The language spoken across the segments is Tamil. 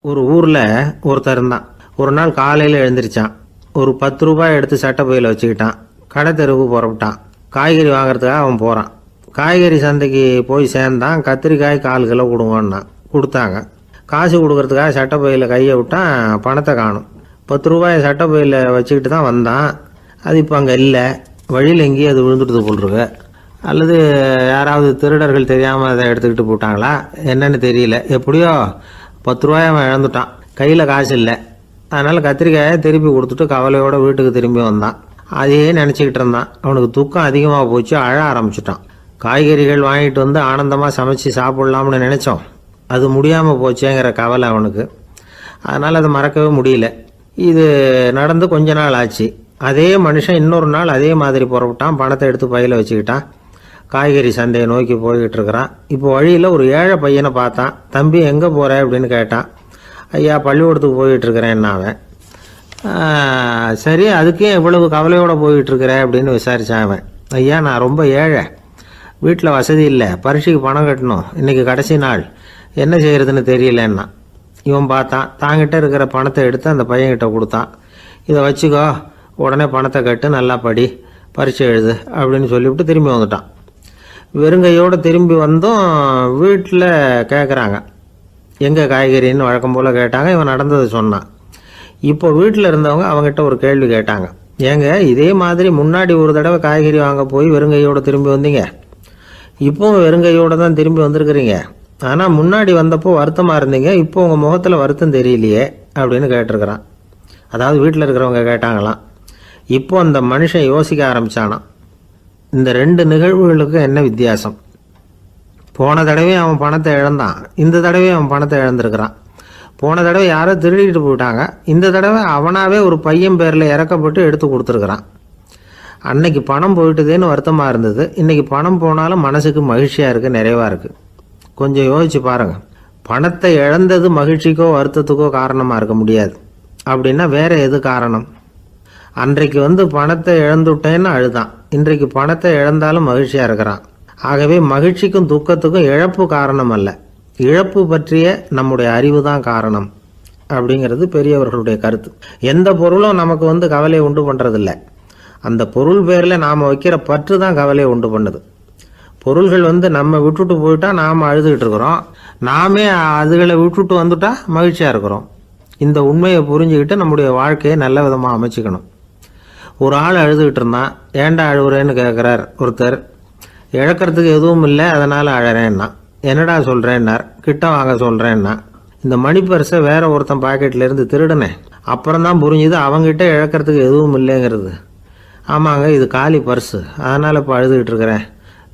ஒரு ஊரில் ஒருத்தர் இருந்தான். ஒரு நாள் காலையில் எழுந்திரிச்சான். ஒரு 10 ரூபாய் எடுத்து சட்டை பையில் வச்சுக்கிட்டான். கடை தெருவுக்கு புறப்பட்டான். காய்கறி வாங்குறதுக்காக அவன் போகிறான். காய்கறி சந்தைக்கு போய் சேர்ந்தான். கத்திரிக்காய் 1/4 கிலோ கொடுங்கன்னான். கொடுத்தாங்க. காசு கொடுக்கறதுக்காக சட்டை பையில் கையை விட்டான். பணத்தை காணும். 10 ரூபாயை சட்டை பையில் வச்சுக்கிட்டு தான் வந்தான். அது இப்போ அங்கே இல்லை. வழியில் எங்கேயும் அது விழுந்துட்டு போல்ருக்கு. அல்லது யாராவது திருடர்கள் தெரியாமல் அதை எடுத்துக்கிட்டு போட்டாங்களா என்னன்னு தெரியல. எப்படியோ 10 ரூபாய் அவன் இழந்துட்டான். கையில் காசு இல்லை. அதனால் கத்திரிக்காயை திருப்பி கொடுத்துட்டு கவலையோடு வீட்டுக்கு திரும்பி வந்தான். அதையே நினச்சிக்கிட்டு இருந்தான். அவனுக்கு துக்கம் அதிகமாக போச்சு. அழ ஆரம்பிச்சிட்டான். காய்கறிகள் வாங்கிட்டு வந்து ஆனந்தமாக சமைச்சு சாப்பிட்லாம்னு நினச்சோம். அது முடியாமல் போச்சேங்கிற கவலை அவனுக்கு. அதனால் அதை மறக்கவே முடியல. இது நடந்து கொஞ்ச நாள் ஆச்சு. அதே மனுஷன் இன்னொரு நாள் அதே மாதிரி புறப்பட்டான். பணத்தை எடுத்து பையில் வச்சுக்கிட்டான். காய்கறி சந்தையை நோக்கி போய்கிட்டு இருக்கிறான். இப்போ வழியில் ஒரு ஏழை பையனை பார்த்தான். தம்பி எங்கே போகிற அப்படின்னு கேட்டான். ஐயா பள்ளிக்கூடத்துக்கு போயிட்டுருக்கிறேன்னா அவன். சரி அதுக்கே இவ்வளவு கவலையோடு போயிட்டுருக்கிற அப்படின்னு விசாரித்தான் அவன். ஐயா நான் ரொம்ப ஏழை, வீட்டில் வசதி இல்லை, பரீட்சைக்கு பணம் கட்டணும், இன்றைக்கி கடைசி நாள், என்ன செய்கிறதுன்னு தெரியலன்னா. இவன் பார்த்தான். தாங்கிட்ட இருக்கிற பணத்தை எடுத்து அந்த பையன்கிட்ட கொடுத்தான். இதை வச்சுக்கோ, உடனே பணத்தை கட்டு, நல்லா படி, பரீட்சை எழுது அப்படின்னு சொல்லிவிட்டு திரும்பி வந்துட்டான். வெறுங்கையோடு திரும்பி வந்தும் வீட்டில் கேட்குறாங்க எங்கே காய்கறின்னு வழக்கம் போல் கேட்டாங்க. இவன் நடந்ததை சொன்னான். இப்போ வீட்டில் இருந்தவங்க அவங்ககிட்ட ஒரு கேள்வி கேட்டாங்க. ஏங்க இதே மாதிரி முன்னாடி ஒரு தடவை காய்கறி வாங்க போய் வெறுங்கையோடு திரும்பி வந்தீங்க, இப்போவும் வெறுங்கையோடு தான் திரும்பி வந்திருக்கிறீங்க. ஆனால் முன்னாடி வந்தப்போ வருத்தமாக இருந்தீங்க, இப்போ உங்கள் முகத்தில் வருத்தம் தெரியலையே அப்படின்னு கேட்டிருக்கிறான். அதாவது வீட்டில் இருக்கிறவங்க கேட்டாங்களாம். இப்போ அந்த மனுஷன் யோசிக்க ஆரம்பித்தானான். இந்த 2 நிகழ்வுகளுக்கு என்ன வித்தியாசம்? போன தடவை அவன் பணத்தை இழந்தான், இந்த தடவை அவன் பணத்தை இழந்திருக்கிறான். போன தடவை யாரோ திருடிட்டு போயிட்டாங்க, இந்த தடவை அவனாவே ஒரு பையன் பேரில் இறக்கப்பட்டு எடுத்து கொடுத்துருக்குறான். அன்னைக்கு பணம் போயிட்டுதேன்னு வருத்தமாக இருந்தது, இன்றைக்கி பணம் போனாலும் மனசுக்கு மகிழ்ச்சியாக இருக்குது, நிறைவாக இருக்குது. கொஞ்சம் யோசிச்சு பாருங்கள். பணத்தை இழந்தது மகிழ்ச்சிக்கோ வருத்தத்துக்கோ காரணமாக இருக்க முடியாது. அப்படின்னா வேற எது காரணம்? அன்றைக்கு பணத்தை இழந்துட்டேன்னு அழுதான், இன்றைக்கு பணத்தை இழந்தாலும் மகிழ்ச்சியாக இருக்கிறான். ஆகவே மகிழ்ச்சிக்கும் துக்கத்துக்கும் இழப்பு காரணம் அல்ல, இழப்பு பற்றிய நம்முடைய அறிவு தான் காரணம் அப்படிங்கிறது பெரியவர்களுடைய கருத்து. எந்த பொருளும் நமக்கு கவலையை உண்டு பண்ணுறதில்ல, அந்த பொருள் பேரில் நாம் வைக்கிற பற்று தான் கவலையை உண்டு பண்ணுது. பொருள்கள் நம்ம விட்டுட்டு போயிட்டா நாம் அழுதுகிட்டு இருக்கிறோம், நாமே அதுகளை விட்டுட்டு வந்துட்டா மகிழ்ச்சியாக இருக்கிறோம். இந்த உண்மையை புரிஞ்சுக்கிட்டு நம்முடைய வாழ்க்கையை நல்ல விதமாக அமைச்சிக்கணும். ஒரு ஆள் அழுதுகிட்டு இருந்தான். ஏண்டா அழுகுறேன்னு கேட்குறார் ஒருத்தர். இழக்கிறதுக்கு எதுவும் இல்லை, அதனால் அழறேன்னா. என்னடா சொல்கிறேன்னார். கிட்ட வாங்க சொல்கிறேன்னா. இந்த மணி பர்ஸை வேற ஒருத்தன் பாக்கெட்லேருந்து திருடினேன், அப்புறம் தான் புரிஞ்சுது அவங்ககிட்ட இழக்கிறதுக்கு எதுவும் இல்லைங்கிறது. ஆமாங்க இது காலி பர்ஸு, அதனால் இப்போ அழுதுகிட்டு இருக்கிறேன்,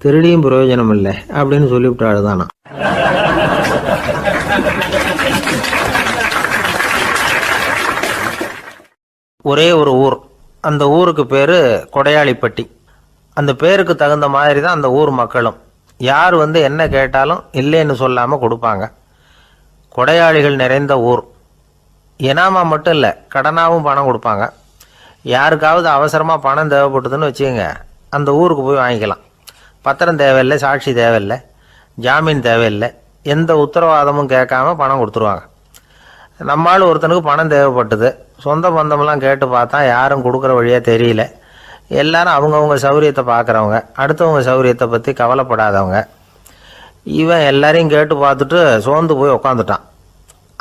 திருடியும் பிரயோஜனம் இல்லை அப்படின்னு சொல்லிவிட்டு அழுதானா. ஒரே ஒரு ஊர், அந்த ஊருக்கு பேர் கொடையாளிப்பட்டி. அந்த பேருக்கு தகுந்த மாதிரி தான் அந்த ஊர் மக்களும். யார் என்ன கேட்டாலும் இல்லைன்னு சொல்லாமல் கொடுப்பாங்க. கொடையாளிகள் நிறைந்த ஊர். இனாமா மட்டும் இல்லை, கடனாகவும் பணம் கொடுப்பாங்க. யாருக்காவது அவசரமாக பணம் தேவைப்பட்டதுன்னு வச்சுக்கோங்க, அந்த ஊருக்கு போய் வாங்கிக்கலாம். பத்திரம் தேவையில்லை, சாட்சி தேவையில்லை, ஜாமீன் தேவையில்லை, எந்த உத்தரவாதமும் கேட்காம பணம் கொடுத்துருவாங்க. நம்மளால் ஒருத்தனுக்கு பணம் தேவைப்பட்டது, சொந்த பந்தமெல்லாம் கேட்டு பார்த்தா யாரும் கொடுக்குற வழியாக தெரியல. எல்லாரும் அவங்கவுங்க சௌரியத்தை பார்க்குறவங்க, அடுத்தவங்க சௌரியத்தை பற்றி கவலைப்படாதவங்க. இவன் எல்லாரையும் கேட்டு பார்த்துட்டு சோர்ந்து போய் உக்காந்துட்டான்.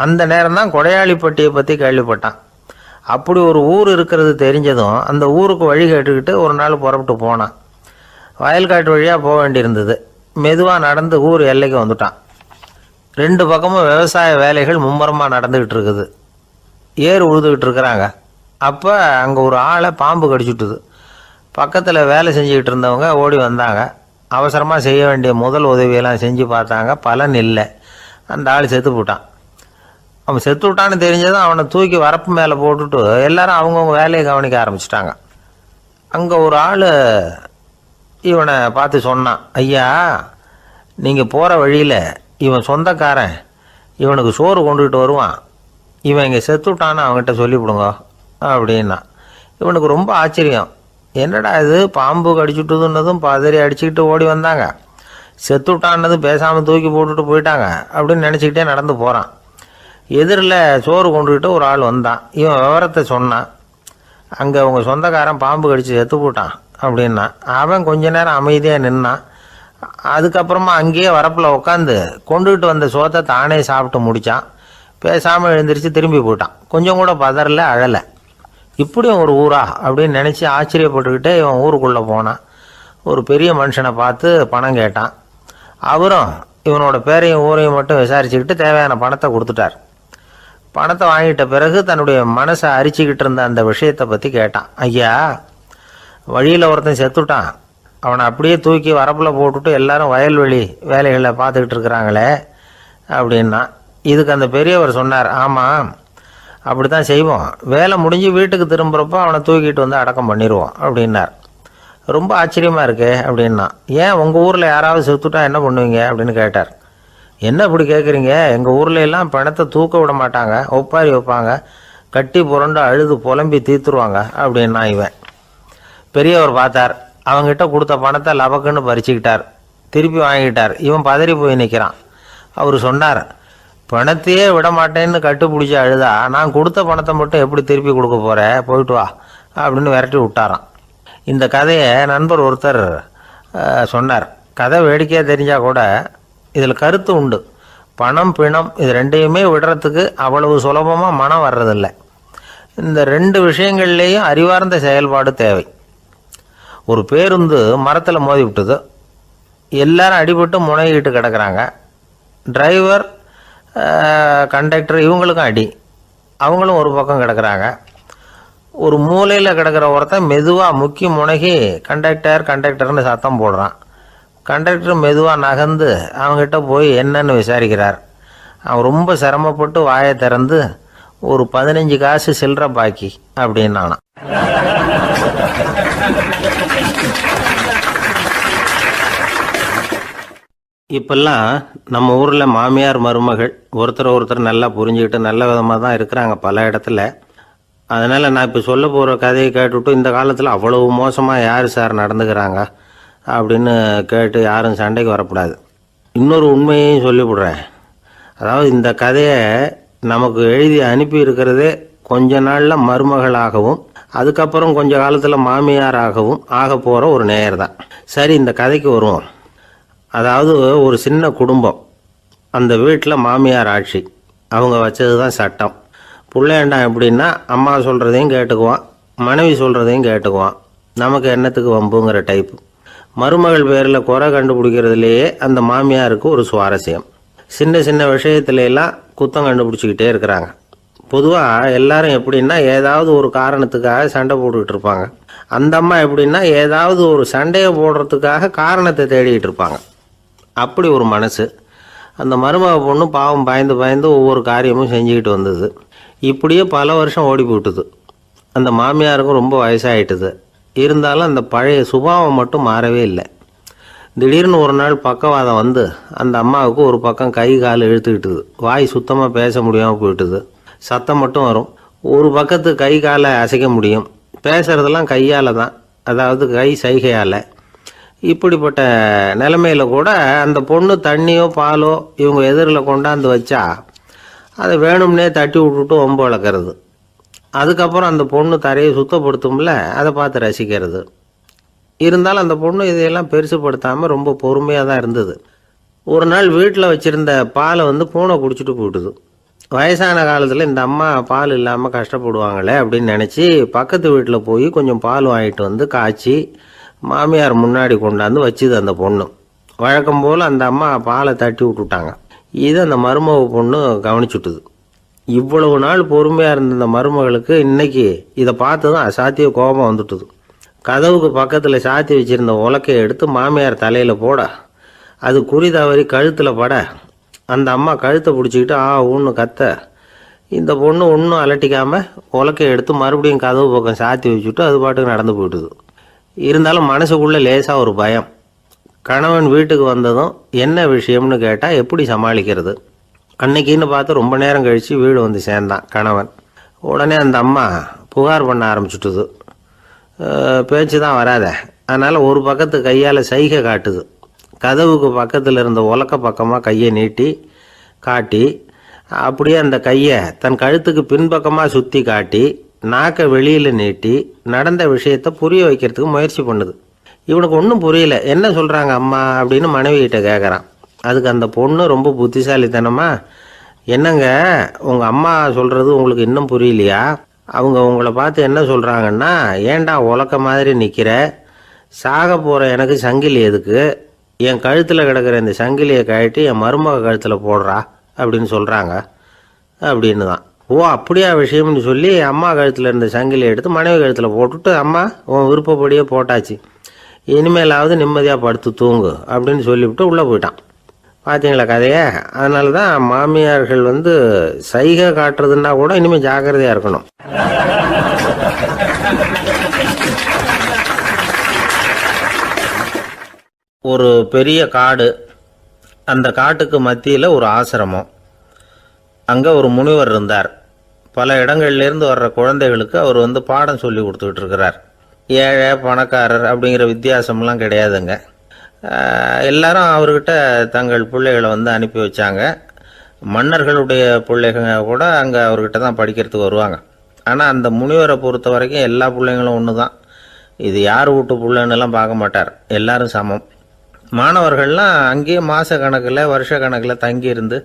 அந்த நேரம் தான் கொடையாளிப்பட்டியை பற்றி கேள்விப்பட்டான். அப்படி ஒரு ஊர் இருக்கிறது தெரிஞ்சதும் அந்த ஊருக்கு வழி கேட்டுக்கிட்டு ஒரு நாள் புறப்பட்டு போனான். வயல்காட்டு வழியாக போக வேண்டியிருந்தது. மெதுவாக நடந்து ஊர் எல்லைக்கு வந்துட்டான். 2 பக்கமும் விவசாய வேலைகள் மும்முரமாக நடந்துக்கிட்டு இருக்குது. ஏர் உழுதுகிட்டு இருக்கிறாங்க. அப்போ அங்கே ஒரு ஆளை பாம்பு கடிச்சுட்டுது. பக்கத்தில் வேலை செஞ்சுக்கிட்டு இருந்தவங்க ஓடி வந்தாங்க. அவசரமாக செய்ய வேண்டிய முதல் உதவியெல்லாம் செஞ்சு பார்த்தாங்க, பலன் இல்லை. அந்த ஆள் செத்து போட்டான். அவன் செத்து விட்டான்னு தெரிஞ்சதும் அவனை தூக்கி வரப்பு மேலே போட்டுட்டு எல்லாரும் அவங்கவுங்க வேலையை கவனிக்க ஆரம்பிச்சிட்டாங்க. அங்கே ஒரு ஆள் இவனை பார்த்து சொன்னான். ஐயா நீங்கள் போகிற வழியில் இவன் சொந்தக்காரன், இவனுக்கு சோறு கொண்டுகிட்டு வருவான், இவன் இங்கே செத்துட்டான்னு அவங்ககிட்ட சொல்லிவிடுங்க அப்படின்னா. இவனுக்கு ரொம்ப ஆச்சரியம். என்னடா இது, பாம்பு கடிச்சுட்டுதுன்னதும் பதறி அடிச்சுக்கிட்டு ஓடி வந்தாங்க, செத்துட்டான்னதும் பேசாமல் தூக்கி போட்டுட்டு போயிட்டாங்க அப்படின்னு நினச்சிக்கிட்டே நடந்து போகிறான். எதிரில் சோறு கொண்டுக்கிட்டு ஒரு ஆள் வந்தான். இவன் விவரத்தை சொன்னான். அங்கே உங்கள் சொந்தக்காரன் பாம்பு கடிச்சு செத்து போட்டான் அப்படின்னா. அவன் கொஞ்ச நேரம் அமைதியாக நின்னான். அதுக்கப்புறமா அங்கேயே வரப்பில் உட்காந்து கொண்டுகிட்டு வந்த சோத்தை தானே சாப்பிட்டு முடித்தான். பேசாமல் எழுந்திரிச்சு திரும்பி போயிட்டான். கொஞ்சம் கூட பதறல, அழலை. இப்படியும் ஒரு ஊரா அப்படின்னு நினச்சி ஆச்சரியப்பட்டுக்கிட்டே இவன் ஊருக்குள்ளே போனான். ஒரு பெரிய மனுஷனை பார்த்து பணம் கேட்டான். அவரும் இவனோட பேரையும் ஊரையும் மட்டும் விசாரிச்சுக்கிட்டு தேவையான பணத்தை கொடுத்துட்டார். பணத்தை வாங்கிட்ட பிறகு தன்னுடைய மனசை அரிச்சிக்கிட்டு இருந்த அந்த விஷயத்தை பற்றி கேட்டான். ஐயா, வழியில் ஒருத்தன் செத்துட்டான், அவனை அப்படியே தூக்கி வரப்பில் போட்டுட்டு எல்லாரும் வயல்வெளி வேலைகளை பார்த்துக்கிட்டு இருக்கிறாங்களே அப்படின்னா. இதுக்கு அந்த பெரியவர் சொன்னார், ஆமாம் அப்படி தான் செய்வோம், வேலை முடிஞ்சு வீட்டுக்கு திரும்புகிறப்போ அவனை தூக்கிட்டு வந்து அடக்கம் பண்ணிடுவோம் அப்படின்னார். ரொம்ப ஆச்சரியமாக இருக்கே அப்படின்னா. ஏன் உங்கள் ஊரில் யாராவது செத்துட்டா என்ன பண்ணுவீங்க அப்படின்னு கேட்டார். என்ன இப்படி கேட்குறீங்க, எங்கள் ஊரில் எல்லாம் பணத்தை தூக்க விட மாட்டாங்க, ஒப்பாரி வைப்பாங்க, கட்டி புரண்டு அழுது புலம்பி தீர்த்துருவாங்க அப்படின்னா. இவன் பெரியவர் பார்த்தார். அவங்ககிட்ட கொடுத்த பணத்தை லபக்குன்னு பறிச்சுக்கிட்டார். திருப்பி வாங்கிட்டார். இவன் பதறி போய் நிற்கிறான். அவர் சொன்னார், பணத்தையே விட மாட்டேன்னு கட்டுப்பிடிச்சி அழுதா நான் கொடுத்த பணத்தை மட்டும் எப்படி திருப்பி கொடுக்க போகிறேன், போயிட்டு வா அப்படின்னு விரட்டி விட்டாரான். இந்த கதையை நண்பர் ஒருத்தர் சொன்னார். கதை வேடிக்கையாக தெரிஞ்சால் கூட இதில் கருத்து உண்டு. பணம் பிணம் இது ரெண்டையுமே விடுறதுக்கு அவ்வளவு சுலபமாக மனம் வர்றதில்லை. இந்த ரெண்டு விஷயங்கள்லேயும் அறிவார்ந்த செயல்பாடு தேவை. ஒரு பேருந்து மரத்தில் மோதி விட்டுது. எல்லாரும் அடிபட்டு முனைகிட்டு கிடக்கிறாங்க. டிரைவர், கண்டக்டர் இவங்களுக்கும் அடி. அவங்களும் ஒரு பக்கம் கிடக்கிறாங்க. ஒரு மூலையில் கிடக்கிற ஒருத்தன் மெதுவாக முக்கி முனகி கண்டக்டர்னு சத்தம் போடுறான். கண்டக்டர் மெதுவாக நகர்ந்து அவங்ககிட்ட போய் என்னன்னு விசாரிக்கிறார். அவன் ரொம்ப சிரமப்பட்டு வாயை திறந்து ஒரு 15 காசு சில்லற பாக்கி அப்படின்னானான். இப்பெல்லாம் நம்ம ஊரில் மாமியார் மருமகள் ஒருத்தர் நல்லா புரிஞ்சுக்கிட்டு நல்ல விதமாக தான் இருக்கிறாங்க பல இடத்துல. அதனால் நான் இப்போ சொல்ல போகிற கதையை கேட்டுவிட்டு இந்த காலத்தில் அவ்வளவு மோசமாக யார் சார் நடந்துக்கிறாங்க அப்படின்னு கேட்டு யாரும் சண்டைக்கு வரக்கூடாது. இன்னொரு உண்மையையும் சொல்லிவிடுறேன். அதாவது இந்த கதையை நமக்கு எழுதி அனுப்பி இருக்கிறதே கொஞ்ச நாளில் மருமகளாகவும் அதுக்கப்புறம் கொஞ்ச காலத்தில் மாமியாராகவும் ஆக போகிற ஒரு நேயர் தான். சரி, இந்த கதைக்கு வருவோம். அதாவது ஒரு சின்ன குடும்பம். அந்த வீட்டில் மாமியார் ஆட்சி. அவங்க வச்சது தான் சட்டம். பிள்ளையாண்டான் எப்படின்னா அம்மா சொல்கிறதையும் கேட்டுக்குவான், மனைவி சொல்கிறதையும் கேட்டுக்குவான். நமக்கு என்னத்துக்கு வம்புங்கிற டைப்பு. மருமகள் பேரில் குறை கண்டுபிடிக்கிறதுலையே அந்த மாமியாருக்கு ஒரு சுவாரஸ்யம். சின்ன சின்ன விஷயத்துலாம் குத்தம் கண்டுபிடிச்சிக்கிட்டே இருக்கிறாங்க. பொதுவாக எல்லாரும் எப்படின்னா ஏதாவது ஒரு காரணத்துக்காக சண்டை போட்டுக்கிட்டு இருப்பாங்க. அந்த அம்மா எப்படின்னா ஏதாவது ஒரு சண்டையை போடுறதுக்காக காரணத்தை தேடிக்கிட்டு இருப்பாங்க. அப்படி ஒரு மனசு. அந்த மருமக பொண்ணு பாவம் பயந்து பயந்து ஒவ்வொரு காரியமும் செஞ்சுக்கிட்டு வந்தது. இப்படியே பல வருஷம் ஓடி போட்டுது. அந்த மாமியாருக்கும் ரொம்ப வயசாகிட்டுது. இருந்தாலும் அந்த பழைய சுபாவம் மட்டும் மாறவே இல்லை. திடீர்னு ஒரு நாள் பக்கவாதம் வந்து அந்த அம்மாவுக்கு ஒரு பக்கம் கை கால் இழுத்துக்கிட்டுது. வாய் சுத்தமாக பேச முடியாமல் போயிட்டுது. சத்தம் மட்டும் வரும். ஒரு பக்கத்து கை காலை அசைக்க முடியும். பேசுகிறதெல்லாம் கையால் தான், அதாவது கை சைகையால். இப்படிப்பட்ட நிலைமையில் கூட அந்த பொண்ணு தண்ணியோ பாலோ இவங்க எதிரில் கொண்டாந்து வச்சா அதை வேணும்னே தட்டி விட்டுட்டு ஒம்பு வளர்க்குறது. அதுக்கப்புறம் அந்த பொண்ணு தரையை சுத்தப்படுத்தும்ல, அதை பார்த்து ரசிக்கிறது. இருந்தாலும் அந்த பொண்ணு இதையெல்லாம் பெருசுப்படுத்தாமல் ரொம்ப பொறுமையாக தான் இருந்தது. ஒரு நாள் வீட்டில் வச்சுருந்த பாலை பூனை குடிச்சிட்டு போயிட்டுது. வயசான காலத்தில் இந்த அம்மா பால் இல்லாமல் கஷ்டப்படுவாங்களே அப்படின்னு நினச்சி பக்கத்து வீட்டில் போய் கொஞ்சம் பால் வாங்கிட்டு காய்ச்சி மாமியார் முன்னாடி கொண்டாந்து வச்சுது அந்த பொண்ணு. வழக்கம் போல் அந்த அம்மா பாலை தட்டி விட்டுட்டாங்க. இது அந்த மருமக பொண்ணு கவனிச்சுட்டுது. இவ்வளவு நாள் பொறுமையாக இருந்த அந்த மருமகளுக்கு இன்னைக்கு இதை பார்த்து தான் அசாத்திய கோபம் வந்துட்டுது. கதவுக்கு பக்கத்தில் சாத்தி வச்சுருந்த உலக்கையை எடுத்து மாமியார் தலையில் போட அது குறி தவறி கழுத்தில் பட அந்த அம்மா கழுத்தை பிடிச்சிக்கிட்டு ஊன்னு கத்த இந்த பொண்ணு ஒன்றும் அலட்டிக்காமல் உலக்கையை எடுத்து மறுபடியும் கதவு பக்கம் சாத்தி வச்சுட்டு அது பாட்டுக்கு நடந்து போயிட்டுது. இருந்தாலும் மனசுக்குள்ளே லேசாக ஒரு பயம். கணவன் வீட்டுக்கு வந்ததும் என்ன விஷயம்னு கேட்டால் எப்படி சமாளிக்கிறது. அன்னைக்குன்னு பார்த்து ரொம்ப நேரம் கழித்து வீடு வந்து சேர்ந்தான் கணவன். உடனே அந்த அம்மா புகார் பண்ண ஆரம்பிச்சுட்டுது. பேச்சு தான் வராத, அதனால் ஒரு பக்கத்து கையால் சைகை காட்டுது. கதவுக்கு பக்கத்தில் இருந்த உலக்க பக்கமாக கையை நீட்டி காட்டி அப்படியே அந்த கையை தன் கழுத்துக்கு பின்பக்கமாக சுற்றி காட்டி நாக்கை வெளியில் நீட்டி நடந்த விஷயத்த புரிய வைக்கிறதுக்கு முயற்சி பண்ணுது. இவனுக்கு ஒன்றும் புரியல. என்ன சொல்கிறாங்க அம்மா அப்படின்னு மனைவிகிட்ட கேட்குறான். அதுக்கு அந்த பொண்ணு ரொம்ப புத்திசாலித்தனமா, என்னங்க உங்கள் அம்மா சொல்கிறது உங்களுக்கு இன்னும் புரியலையா? அவங்க உங்களை பார்த்து என்ன சொல்கிறாங்கன்னா, ஏன்டா உலக்க மாதிரி நிற்கிற, சாக போகிற எனக்கு சங்கிலி எதுக்கு, என் கழுத்தில் கிடக்கிற இந்த சங்கிலியை கழட்டி என் மருமக கழுத்தில் போடுறா அப்படின்னு சொல்கிறாங்க அப்படின்னு தான். ஓ அப்படியா விஷயம்னு சொல்லி அம்மா கழுத்தில் இருந்த சங்கிலியை எடுத்து மனைவி கழுத்தில் போட்டுட்டு, அம்மா உன் விருப்பப்படியே போட்டாச்சு, இனிமேலாவது நிம்மதியாக படுத்து தூங்கு அப்படின்னு சொல்லிவிட்டு உள்ளே போயிட்டான். பார்த்தீங்களா கதையை? அதனால தான் மாமியார்கள் சைகை காட்டுறதுன்னா கூட இனிமேல் ஜாக்கிரதையாக இருக்கணும். ஒரு பெரிய காடு, அந்த காட்டுக்கு மத்தியில் ஒரு ஆசிரமம். அங்கே ஒரு முனிவர் இருந்தார். பல இடங்கள்லேருந்து வர்ற குழந்தைகளுக்கு அவர் பாடம் சொல்லி கொடுத்துக்கிட்டு இருக்கிறார். ஏழை பணக்காரர் அப்படிங்கிற வித்தியாசம்லாம் கிடையாதுங்க. எல்லாரும் அவர்கிட்ட தங்கள் பிள்ளைகளை அனுப்பி வச்சாங்க. மன்னர்களுடைய பிள்ளைகள் கூட அங்கே அவர்கிட்ட தான் படிக்கிறதுக்கு வருவாங்க. ஆனால் அந்த முனிவரை பொறுத்த வரைக்கும் எல்லா பிள்ளைங்களும் ஒன்று தான். இது யார் வீட்டு பிள்ளைன்னெல்லாம் பார்க்க மாட்டார், எல்லாரும் சமம். மாணவர்கள்லாம் அங்கேயே மாத கணக்கில் வருஷ கணக்கில் தங்கியிருந்து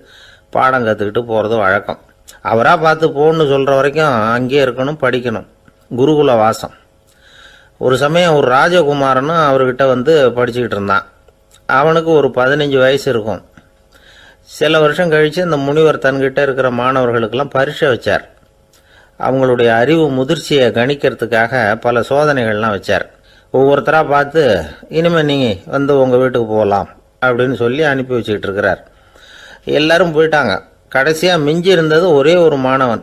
பாடம் கற்றுக்கிட்டு போகிறது வழக்கம். அவராக பார்த்து போன்னு சொல்கிற வரைக்கும் அங்கேயே இருக்கணும், படிக்கணும். குருகுல வாசம். ஒரு சமயம் ஒரு ராஜகுமாரனும் அவர்கிட்ட படிச்சுக்கிட்டு இருந்தான். அவனுக்கு ஒரு 15 வயசு இருக்கும். சில வருஷம் கழித்து இந்த முனிவர் தன்கிட்ட இருக்கிற மாணவர்களுக்கெல்லாம் பரீட்சை வச்சார். அவங்களுடைய அறிவு முதிர்ச்சியை கணிக்கிறதுக்காக பல சோதனைகள்லாம் வச்சார். ஒவ்வொருத்தராக பார்த்து, இனிமேல் நீங்கள் உங்கள் வீட்டுக்கு போகலாம் அப்படின்னு சொல்லி அனுப்பி வச்சுக்கிட்டு இருக்கிறார். எல்லாரும் போயிட்டாங்க. கடைசியாக மிஞ்சி இருந்தது ஒரே ஒரு மாணவன்.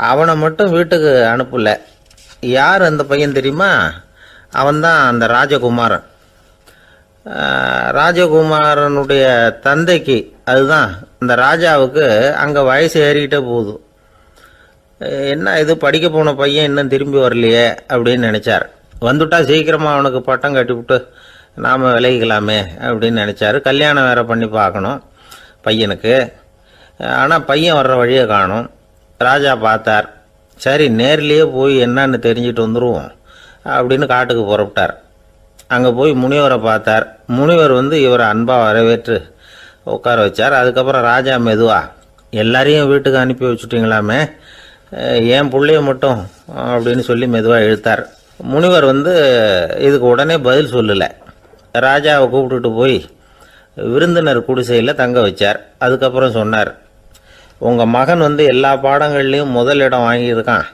அவனை மட்டும் வீட்டுக்கு அனுப்பல. யார் அந்த பையன் தெரியுமா? அவன்தான் அந்த ராஜகுமாரன். ராஜகுமாரனுடைய தந்தைக்கு, அதுதான் அந்த ராஜாவுக்கு, அங்கே வயசு ஏறிக்கிட்டே போகுது. என்ன இது படிக்க போன பையன் இன்னும் திரும்பி வரலையே அப்படின்னு நினச்சார். வந்துட்டா சீக்கிரமாக அவனுக்கு பட்டம் கட்டிவிட்டு நாம் விலகிக்கலாமே அப்படின்னு நினச்சாரு. கல்யாணம் வேறு பண்ணி பார்க்கணும் பையனுக்கு. ஆனால் பையன் வர்ற வழியை காணும். ராஜா பார்த்தார். சரி நேர்லேயே போய் என்னன்னு தெரிஞ்சுட்டு வந்துடுவோம் அப்படின்னு காட்டுக்கு புறப்பட்டார். அங்கே போய் முனிவரை பார்த்தார். முனிவர் இவரை அன்பாக வரவேற்று உட்கார வச்சார். அதுக்கப்புறம் ராஜா மெதுவா, எல்லாரையும் வீட்டுக்கு அனுப்பி வச்சுட்டிங்களாமே, ஏன் பிள்ளைய மட்டும் அப்படின்னு சொல்லி மெதுவாக இழுத்தார். முனிவர் இதுக்கு உடனே பதில் சொல்லலை. ராஜாவை கூப்பிட்டுட்டு போய் விருந்தினர் குடிசையில் தங்க வச்சார். அதுக்கப்புறம் சொன்னார், உங்கள் மகன் எல்லா பாடங்கள்லேயும் முதலிடம் வாங்கியிருக்கான்.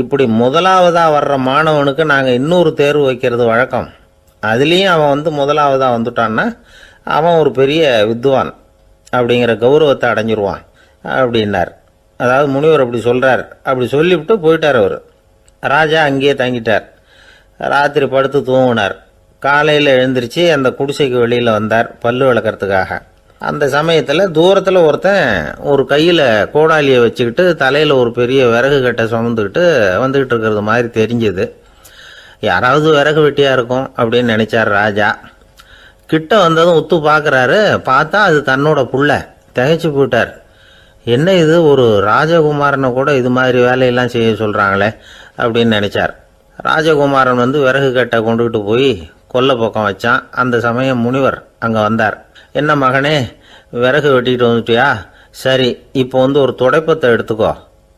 இப்படி முதலாவதாக வர்ற மாணவனுக்கு நாங்கள் இன்னொரு தேர்வு வைக்கிறது வழக்கம். அதுலேயும் அவன் முதலாவதாக வந்துட்டான்னா அவன் ஒரு பெரிய வித்வான் அப்படிங்கிற கௌரவத்தை அடைஞ்சிருவான் அப்படின்னார். அதாவது முனிவர் அப்படி சொல்கிறார். அப்படி சொல்லிவிட்டு போயிட்டார் அவர். ராஜா அங்கேயே தங்கிட்டார். ராத்திரி படுத்து தூங்கினார். காலையில் எழுந்திரிச்சு அந்த குடிசைக்கு வெளியில் வந்தார் பல்லு விளக்கிறதுக்காக. அந்த சமயத்தில் தூரத்தில் ஒருத்தன் ஒரு கையில் கோடாலியை வச்சுக்கிட்டு தலையில் ஒரு பெரிய விறகு கட்டை சுமந்துக்கிட்டு வந்துக்கிட்டு இருக்கிறது மாதிரி தெரிஞ்சது. யாராவது விறகு வெட்டியாக இருக்கும் அப்படின்னு நினச்சார் ராஜா. கிட்ட வந்ததும் உத்து பார்க்குறாரு. பார்த்தா அது தன்னோட புள்ள. திகைச்சு போயிட்டார். என்ன இது, ஒரு ராஜகுமாரனை கூட இது மாதிரி வேலையெல்லாம் செய்ய சொல்கிறாங்களே அப்படின்னு நினச்சார். ராஜகுமாரன் விறகு கட்டை கொண்டுகிட்டு போய் கொல்லை பக்கம் வச்சான். அந்த சமயம் முனிவர் அங்கே வந்தார். என்ன மகனே, விறகு வெட்டிக்கிட்டு வந்துட்டியா? சரி, இப்போ ஒரு துடைப்பத்தை எடுத்துக்கோ,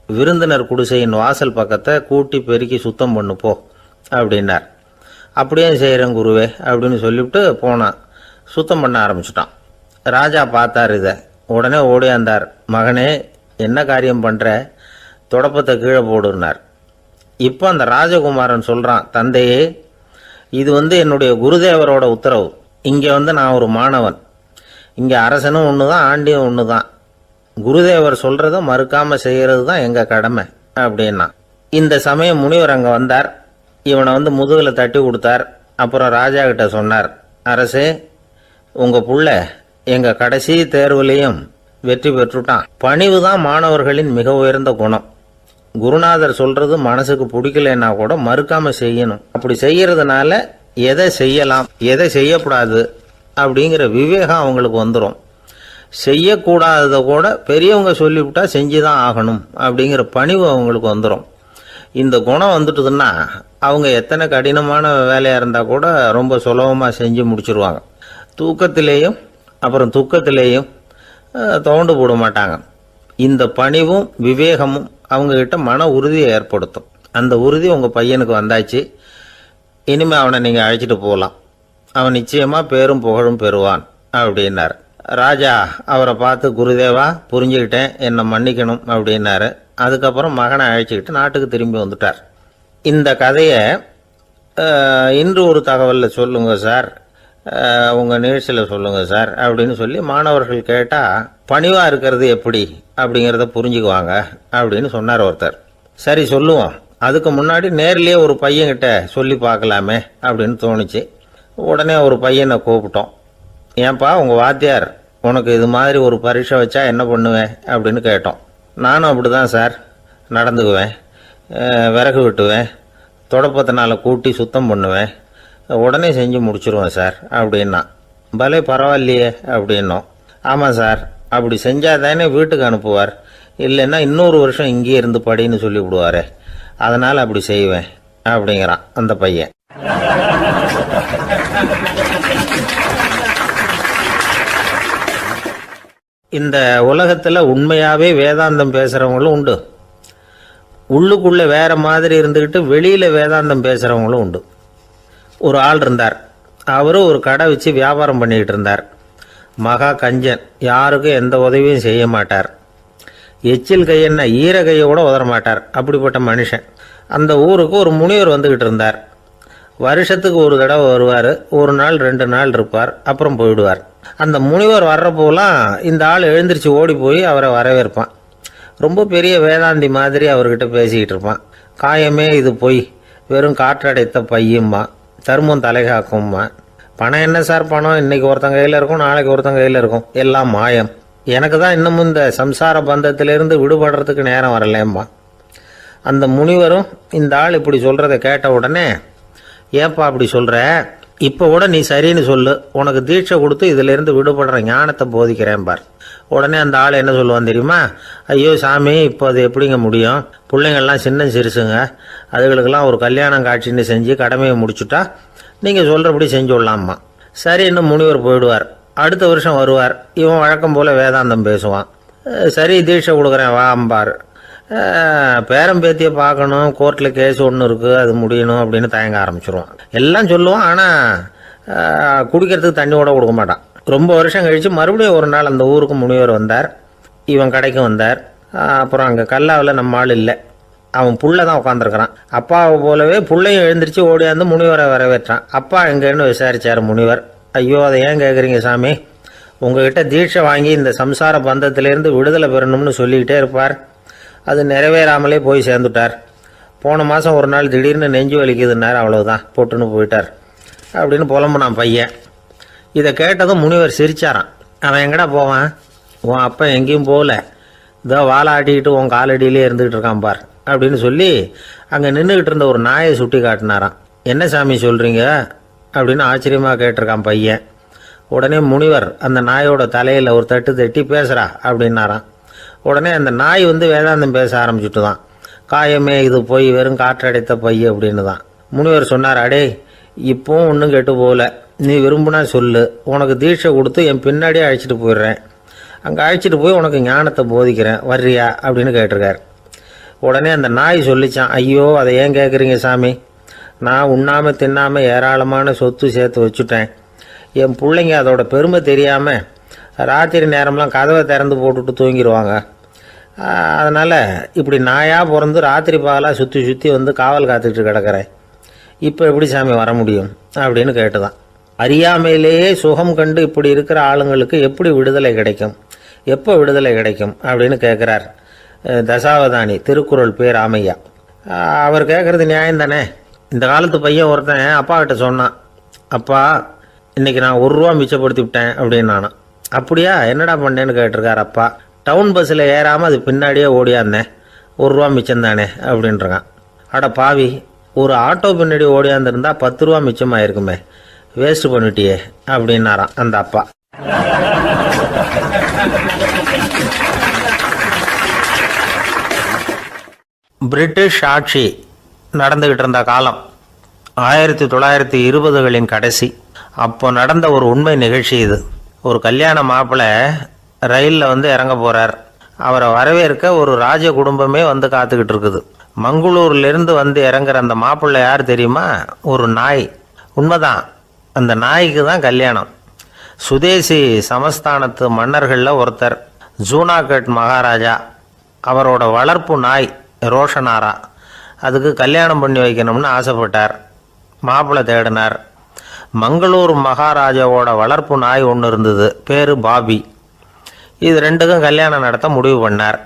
விருந்தினர் குடிசையின் வாசல் பக்கத்தை கூட்டி பெருக்கி சுத்தம் பண்ணு போ அப்படின்னார். அப்படியே செய்கிறேன் குருவே அப்படின்னு சொல்லிவிட்டு போனான். சுத்தம் பண்ண ஆரம்பிச்சிட்டான். ராஜா பார்த்தார் இதை. உடனே ஓடியாந்தார். மகனே, என்ன காரியம் பண்ணுற, துடைப்பத்தை கீழே போடுனார். இப்போ அந்த ராஜகுமாரன் சொல்கிறான், தந்தையே, இது என்னுடைய குருதேவரோட உத்தரவு. இங்கே நான் ஒரு மாணவன். இங்கே அரசனும் ஒன்று தான், ஆண்டியும் ஒன்று தான். குருதேவர் சொல்கிறத மறுக்காமல் செய்கிறது தான் எங்கள் கடமை அப்படின்னா. இந்த சமயம் முனிவர் அங்கே வந்தார். இவனை முதுகில் தட்டி கொடுத்தார். அப்புறம் ராஜா கிட்ட சொன்னார், அரசே, உங்கள் புள்ள எங்கள் கடைசி தேர்வுலேயும் வெற்றி பெற்றுட்டான். பணிவு தான் மாணவர்களின் மிக உயர்ந்த குணம். குருநாதர் சொல்கிறது மனசுக்கு பிடிக்கலன்னா கூட மறுக்காமல் செய்யணும். அப்படி செய்யறதுனால எதை செய்யலாம் எதை செய்யக்கூடாது அப்படிங்கிற விவேகம் அவங்களுக்கு வந்துடும். செய்யக்கூடாததை கூட பெரியவங்க சொல்லிவிட்டா செஞ்சு தான் ஆகணும் அப்படிங்கிற பணிவு அவங்களுக்கு வந்துடும். இந்த குணம் வந்துட்டுதுன்னா அவங்க எத்தனை கடினமான வேலையாக இருந்தால் கூட ரொம்ப சுலபமாக செஞ்சு முடிச்சிருவாங்க. தூக்கத்திலேயும் அப்புறம் துக்கத்திலேயும் தோண்டு போட மாட்டாங்க. இந்த பணிவும் விவேகமும் அவங்கக்கிட்ட மன உறுதியை ஏற்படுத்தும். அந்த உறுதி உங்கள் பையனுக்கு வந்தாச்சு. இனிமேல் அவனை நீங்கள் அழைச்சிட்டு போகலாம். அவன் நிச்சயமாக பேரும் புகழும் பெறுவான் அப்படின்னார். ராஜா அவரை பார்த்து, குருதேவா புரிஞ்சுக்கிட்டேன், என்னை மன்னிக்கணும் அப்படின்னாரு. அதுக்கப்புறம் மகனை அழைச்சிக்கிட்டு நாட்டுக்கு திரும்பி வந்துட்டார். இந்த கதையை இன்று ஒரு தகவலில் சொல்லுங்க சார், உங்கள் நிகழ்ச்சியில் சொல்லுங்கள் சார் அப்படின்னு சொல்லி மாணவர்கள் கேட்டால் பணிவாக இருக்கிறது எப்படி அப்படிங்கிறத புரிஞ்சுக்குவாங்க அப்படின்னு சொன்னார் ஒருத்தர். சரி சொல்லுவோம், அதுக்கு முன்னாடி நேர்லேயே ஒரு பையன்கிட்ட சொல்லி பார்க்கலாமே அப்படின்னு தோணுச்சு. உடனே ஒரு பையனை கூப்பிட்டோம். ஏன்பா உங்கள் வாத்தியார் உனக்கு இது மாதிரி ஒரு பரீட்சை வச்சா என்ன பண்ணுவேன் அப்படின்னு கேட்டோம். நானும் அப்படி தான் சார் நடந்துக்குவேன், விறகு வெட்டுவேன், தொடப்பத்தினால கூட்டி சுத்தம் பண்ணுவேன், உடனே செஞ்சு முடிச்சிருவேன் சார் அப்படின்னா. பலே பரவாயில்லையே அப்படின்னோம். ஆமாம் சார், அப்படி செஞ்சால் தானே வீட்டுக்கு அனுப்புவார், இல்லைன்னா இன்னொரு வருஷம் இங்கேயே இருந்து படின்னு சொல்லி விடுவார், அதனால் அப்படி செய்வேன் அப்படிங்கிறான் அந்த பையன். இந்த உலகத்தில் உண்மையாகவே வேதாந்தம் பேசுகிறவங்களும் உண்டு. உள்ளுக்குள்ளே வேற மாதிரி இருந்துக்கிட்டு வெளியில் வேதாந்தம் பேசுகிறவங்களும் உண்டு. ஒரு ஆள் இருந்தார். அவரும் ஒரு கடை வச்சு வியாபாரம் பண்ணிக்கிட்டு இருந்தார். மகா கஞ்சன், யாருக்கும் எந்த உதவியும் செய்ய மாட்டார். எச்சில் கையென்ன ஈர கையை கூட உதற மாட்டார். அப்படிப்பட்ட மனுஷன். அந்த ஊருக்கு ஒரு முனிவர் வந்துக்கிட்டு இருந்தார். வருஷத்துக்கு ஒரு தடவை வருவார். ஒரு நாள் 2 நாள் இருப்பார், அப்புறம் போயிடுவார். அந்த முனிவர் வர்றப்போலாம் இந்த ஆள் எழுந்திரிச்சு ஓடி போய் அவரை வரவேற்பான். ரொம்ப பெரிய வேதாந்தி மாதிரி அவர்கிட்ட பேசிக்கிட்டு இருப்பான். காயமே இது பொய், வெறும் காற்றடைத்த பையும்மா, தர்மம் தலைகாக்கும்மா. பணம் என்ன சார் பணம், இன்னைக்கு ஒருத்தன் கையில் இருக்கும், நாளைக்கு ஒருத்தன் கையில் இருக்கும், எல்லாம் மாயம். எனக்கு தான் இன்னமும் இந்த சம்சார பந்தத்திலிருந்து விடுபடுறதுக்கு நேரம் வரலேம்மா. அந்த முனிவரும் இந்த ஆள் இப்படி சொல்கிறத கேட்ட உடனே, ஏப்பா அப்படி சொல்கிற, இப்போ கூட நீ சரின்னு சொல்லு, உனக்கு தீட்சை கொடுத்து இதிலிருந்து விடுபடுற ஞானத்தை போதிக்கிறேன் பார். உடனே அந்த ஆள் என்ன சொல்லுவான் தெரியுமா? ஐயோ சாமி, இப்போ அது எப்படிங்க முடியும், பிள்ளைங்கள்லாம் சின்ன சிறுசுங்க, அதுகளுக்கெல்லாம் ஒரு கல்யாணம் காட்சின்னு செஞ்சு கடமையை முடிச்சுட்டா நீங்கள் சொல்கிறபடி செஞ்சு விடலாமா. சரி, இன்னும் முனிவர் போயிடுவார். அடுத்த வருஷம் வருவார். இவன் வழக்கம் போல் வேதாந்தம் பேசுவான். சரி தீட்சை கொடுக்குறேன் வா அம்பார். பேரம் பேத்தியை பார்க்கணும், கோர்ட்டில் கேஸ் ஒன்று இருக்குது, அது முடியணும் அப்படின்னு தயங்க ஆரம்பிச்சிருவான். எல்லாம் சொல்லுவான், ஆனால் குடிக்கிறதுக்கு தண்ணி கூட கொடுக்க மாட்டான். ரொம்ப வருஷம் கழித்து மறுபடியும் ஒரு நாள் அந்த ஊருக்கு முனிவர் வந்தார். இவன் கடைக்கு வந்தார். அப்புறம் அங்கே கல்லாவில் நம்ம ஆள் இல்லை, அவன் புள்ள தான் உட்காந்துருக்கிறான். அப்பாவை போலவே புள்ளையும் எழுந்திரிச்சு ஓடியாந்து முனிவரை வரவேற்றான். அப்பா எங்கன்னு விசாரிச்சார் முனிவர். ஐயோ அதை ஏன் கேட்குறீங்க சாமி, உங்ககிட்ட தீட்சை வாங்கி இந்த சம்சார பந்தத்திலேருந்து விடுதலை பெறணும்னு சொல்லிக்கிட்டே இருப்பார், அது நிறைவேறாமலே போய் சேர்ந்துட்டார். போன மாதம் ஒரு நாள் திடீர்னு நெஞ்சு வலிக்குதுன்னார், அவ்வளோதான் போட்டுன்னு போயிட்டார் அப்படின்னு புலம்புனான் பையன். இதை கேட்டதும் முனிவர் சிரிச்சாரான். அவன் எங்கடா போவான், உன் அப்பா எங்கேயும் போகல, இதோ வாழை ஆட்டிக்கிட்டு உன் காலடியிலே இருந்துக்கிட்டு இருக்கான் பார் அப்படின்னு சொல்லி அங்கே நின்றுக்கிட்டு இருந்த ஒரு நாயை சுட்டி காட்டினாரான். என்ன சாமி சொல்கிறீங்க அப்படின்னு ஆச்சரியமாக கேட்டிருக்கான் பையன். உடனே முனிவர் அந்த நாயோட தலையில் ஒரு தட்டு தட்டி பேசுகிறா அப்படின்னாரான். உடனே அந்த நாய் வேதாந்தம் பேச ஆரம்பிச்சுட்டு தான். காயமே இது போய் வெறும் காற்றடைத்த பை அப்படின்னு தான். முனிவர் சொன்னார், அடே இப்போவும் ஒன்றும் கெட்டு போகல, நீ விரும்புனா சொல்லு, உனக்கு தீட்சை கொடுத்து என் பின்னாடியே அழைச்சிட்டு போயிடுறேன், அங்கே அழைச்சிட்டு போய் உனக்கு ஞானத்தை போதிக்கிறேன், வர்றியா அப்படின்னு கேட்டிருக்கார். உடனே அந்த நாய் சொல்லிச்சான், ஐயோ அதை ஏன் கேட்குறீங்க சாமி, நான் உண்ணாமல் தின்னாமல் ஏராளமான சொத்து சேர்த்து வச்சுட்டேன். என் பிள்ளைங்க அதோட பெருமை தெரியாமல் ராத்திரி நேரம்லாம் கதவை திறந்து போட்டுட்டு தூங்கிடுவாங்க. அதனால் இப்படி நாயாக பிறந்து ராத்திரி பகலாக சுற்றி சுற்றி காவல் காத்துக்கிட்டு கிடக்கிறேன். இப்போ எப்படி சாமி வர முடியும் அப்படின்னு கேட்டுதான். அறியாமையிலேயே சுகம் கண்டு இப்படி இருக்கிற ஆளுங்களுக்கு எப்படி விடுதலை கிடைக்கும், எப்போ விடுதலை கிடைக்கும் அப்படின்னு கேட்குறார் தசாவதானி, திருக்குறள் பேர் ராமையா. அவர் கேட்குறது நியாயம் தானே. இந்த காலத்து பையன் ஒருத்தன் அப்பா கிட்ட சொன்னான், அப்பா இன்றைக்கி நான் 1 ரூபா மிச்சப்படுத்தி விட்டேன் அப்படின்னு. நானும் அப்படியா என்னடா பண்ணேன்னு கேட்டிருக்கார் அப்பா. டவுன் பஸ்ஸில் ஏறாமல் அது பின்னாடியே ஓடியாந்தேன், 1 ரூபா மிச்சம் தானே அப்படின்றான். அட பாவி, ஒரு ஆட்டோ பின்னாடி ஓடியாந்துருந்தா 10 ரூபா மிச்சமாயிருக்குமே, வேஸ்ட் பண்ணிட்டியே அப்படின்னாரான் அந்த அப்பா. பிரிட்டிஷ் ஆட்சி நடந்துக்கிட்டு இருந்த காலம் 1920களின் கடைசி. அப்போ நடந்த ஒரு உண்மை நிகழ்ச்சி இது. ஒரு கல்யாண மாப்பிள்ளை ரயிலில் வந்து இறங்க போகிறார். அவரை வரவேற்க ஒரு ராஜ குடும்பமே வந்து காத்துக்கிட்டு இருக்குது. மங்களூர்லேருந்து வந்து இறங்குற அந்த மாப்பிள்ளை யார் தெரியுமா? ஒரு நாய். உண்மைதான், அந்த நாய்க்கு தான் கல்யாணம். சுதேசி சமஸ்தானத்து மன்னர்களில் ஒருத்தர் ஜூனாகட் மகாராஜா. அவரோட வளர்ப்பு நாய் ரோஷனாரா. அதுக்கு கல்யாணம் பண்ணி வைக்கணும்னு ஆசைப்பட்டார். மாப்பிள்ளை தேடினார். மங்களூர் மகாராஜாவோட வளர்ப்பு நாய் ஒன்று இருந்தது, பேர் பாபி. இது ரெண்டுக்கும் கல்யாணம் நடத்த முடிவு பண்ணார்.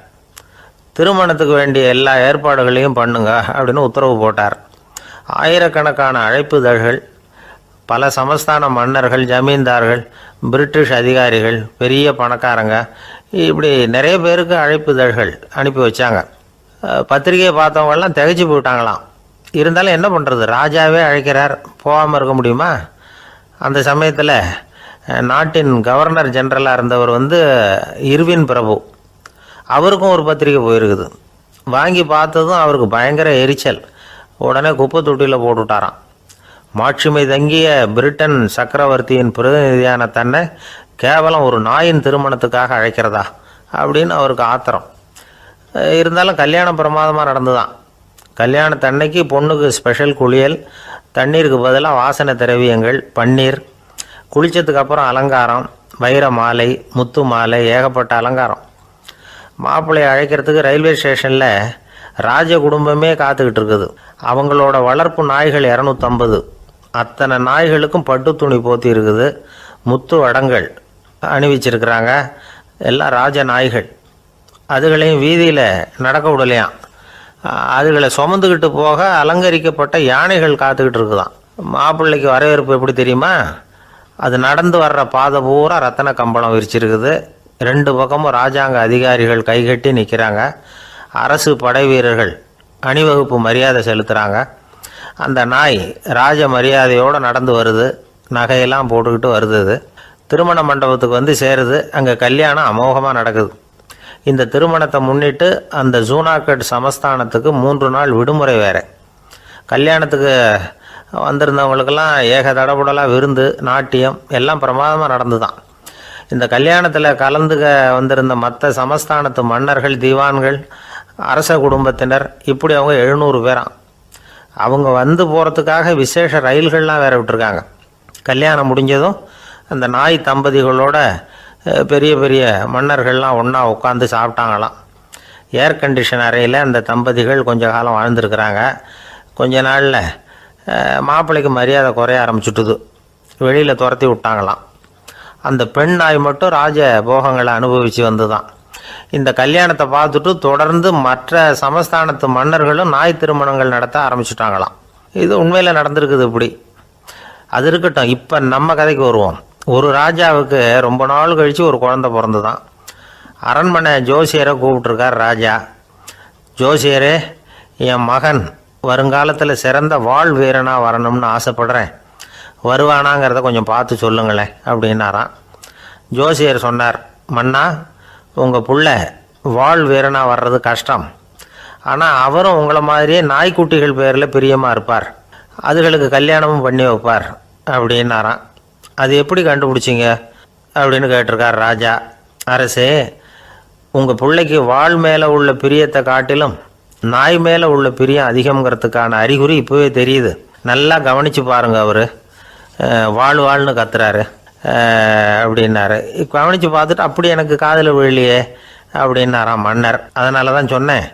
திருமணத்துக்கு வேண்டிய எல்லா ஏற்பாடுகளையும் பண்ணுங்க அப்படின்னு உத்தரவு போட்டார். ஆயிரக்கணக்கான அழைப்புதழ்கள், பல சமஸ்தான மன்னர்கள், ஜமீன்தார்கள், பிரிட்டிஷ் அதிகாரிகள், பெரிய பணக்காரங்க, இப்படி நிறைய பேருக்கு அழைப்புதழ்கள் அனுப்பி வச்சாங்க. பத்திரிகையை பார்த்தவங்கெல்லாம் திகைச்சு போயிட்டாங்களாம். இருந்தாலும் என்ன பண்ணுறது, ராஜாவே அழைக்கிறார், போகாமல் இருக்க முடியுமா? அந்த சமயத்தில் நாட்டின் கவர்னர் ஜெனரலாக இருந்தவர் வந்து இர்வின் பிரபு. அவருக்கும் ஒரு பத்திரிக்கை போயிருக்குது. வாங்கி பார்த்ததும் அவருக்கு பயங்கர எரிச்சல். உடனே குப்பை தொட்டியில் போட்டுவிட்டாராம். மாட்சிமை தங்கிய பிரிட்டன் சக்கரவர்த்தியின் பிரதிநிதியான தன்னை கேவலம் ஒரு நாயின் திருமணத்துக்காக அழைக்கிறதா அப்படின்னு அவருக்கு ஆத்திரம். இருந்தாலும் கல்யாணம் பிரமாதமாக நடந்துதான். கல்யாணத்தன்னைக்கு பொண்ணுக்கு ஸ்பெஷல் குளியல், தண்ணீருக்கு பதிலாக வாசனை திரவியங்கள், பன்னீர், குளித்ததுக்கு அப்புறம் அலங்காரம், வைர மாலை, முத்து மாலை, ஏகப்பட்ட அலங்காரம். மாப்பிள்ளையை அழைக்கிறதுக்கு ரயில்வே ஸ்டேஷனில் ராஜ குடும்பமே காத்துக்கிட்டு இருக்குது. அவங்களோட வளர்ப்பு நாய்கள் 250. அத்தனை நாய்களுக்கும் பட்டு துணி போத்தி இருக்குது. முத்து வடங்கள் அணிவிச்சிருக்கிறாங்க. எல்லாம் ராஜ நாய்கள். அதுகளையும் வீதியில் நடக்க விடலையாம். அதுகளை சுமந்துக்கிட்டு போக அலங்கரிக்கப்பட்ட யானைகள் காத்துக்கிட்டு இருக்குதான். மாப்பிள்ளைக்கு வரவேற்பு எப்படி தெரியுமா? அது நடந்து வர்ற பாதை பூரா ரத்தன கம்பளம் விரிச்சிருக்குது. 2 பக்கமும் ராஜாங்க அதிகாரிகள் கைகட்டி நிற்கிறாங்க. அரசு படை வீரர்கள் அணிவகுப்பு மரியாதை செலுத்துகிறாங்க. அந்த நாய் ராஜ மரியாதையோடு நடந்து வருது. நகையெல்லாம் போட்டுக்கிட்டு வருது. திருமண மண்டபத்துக்கு வந்து சேருது. அங்கே கல்யாணம் அமோகமாக நடக்குது. இந்த திருமணத்தை முன்னிட்டு அந்த ஜூனாகட் சமஸ்தானத்துக்கு 3 நாள் விடுமுறை வேறு. கல்யாணத்துக்கு வந்திருந்தவங்களுக்கெல்லாம் ஏக தடபுடலாக விருந்து, நாட்டியம் எல்லாம் பிரமாதமாக நடந்து தான். இந்த கல்யாணத்தில் கலந்துக்க வந்திருந்த மற்ற சமஸ்தானத்து மன்னர்கள், தீவான்கள், அரச குடும்பத்தினர், இப்படி அவங்க 700 பேராம். அவங்க வந்து போகிறதுக்காக விசேஷ ரயில்கள்லாம் வேற விட்டுருக்காங்க. கல்யாணம் முடிஞ்சதும் அந்த நாய் தம்பதிகளோட பெரிய பெரிய மன்னர்கள்லாம் ஒன்றா உட்காந்து சாப்பிட்டாங்களாம். ஏர் கண்டிஷன் அறையில் அந்த தம்பதிகள் கொஞ்ச காலம் வாழ்ந்துருக்கிறாங்க. கொஞ்ச நாளில் மாப்பிள்ளைக்கு மரியாதை குறைய ஆரம்பிச்சுட்டுது. வெளியில் துரத்தி விட்டாங்களாம். அந்த பெண் நாய் மட்டும் ராஜ போகங்களை அனுபவித்து வந்து தான். இந்த கல்யாணத்தை பார்த்துட்டு தொடர்ந்து மற்ற சமஸ்தானத்து மன்னர்களும் நாய் திருமணங்கள் நடத்த ஆரம்பிச்சுட்டாங்களாம். இது உண்மையில் நடந்திருக்குது. இப்படி அது இருக்கட்டும். இப்போ நம்ம கதைக்கு வருவோம். ஒரு ராஜாவுக்கு ரொம்ப நாள் கழித்து ஒரு குழந்தை பிறந்து தான். அரண்மனை ஜோசியரை கூப்பிட்ருக்கார் ராஜா. ஜோசியரே, என் மகன் வருங்காலத்தில் சிறந்த வாழ் வீரனாக வரணும்னு ஆசைப்படுறேன், வருவானாங்கிறத கொஞ்சம் பார்த்து சொல்லுங்களேன் அப்படின்னாராம். ஜோசியர் சொன்னார், மன்னா, உங்கள் புள்ள வாழ் வீரனாக வர்றது கஷ்டம். ஆனால் அவரும் உங்களை மாதிரியே நாய்க்குட்டிகள் பேரில் பிரியமாக இருப்பார், அதுகளுக்கு கல்யாணமும் பண்ணி வைப்பார் அப்படின்னாராம். அது எப்படி கண்டுபிடிச்சிங்க அப்படின்னு கேட்டிருக்கார் ராஜா. அரசே, உங்கள் பிள்ளைக்கு வாழ் மேலே உள்ள பிரியத்தை காட்டிலும் நாய் மேலே உள்ள பிரியம் அதிகங்கிறதுக்கான அறிகுறி இப்போவே தெரியுது. நல்லா கவனித்து பாருங்க. அவர் வாழ்னு கத்துறாரு அப்படின்னாரு. கவனித்து பார்த்துட்டு அப்படி எனக்கு காதில் விழலையே அப்படின்னாராம் மன்னர். அதனால தான் சொன்னேன்,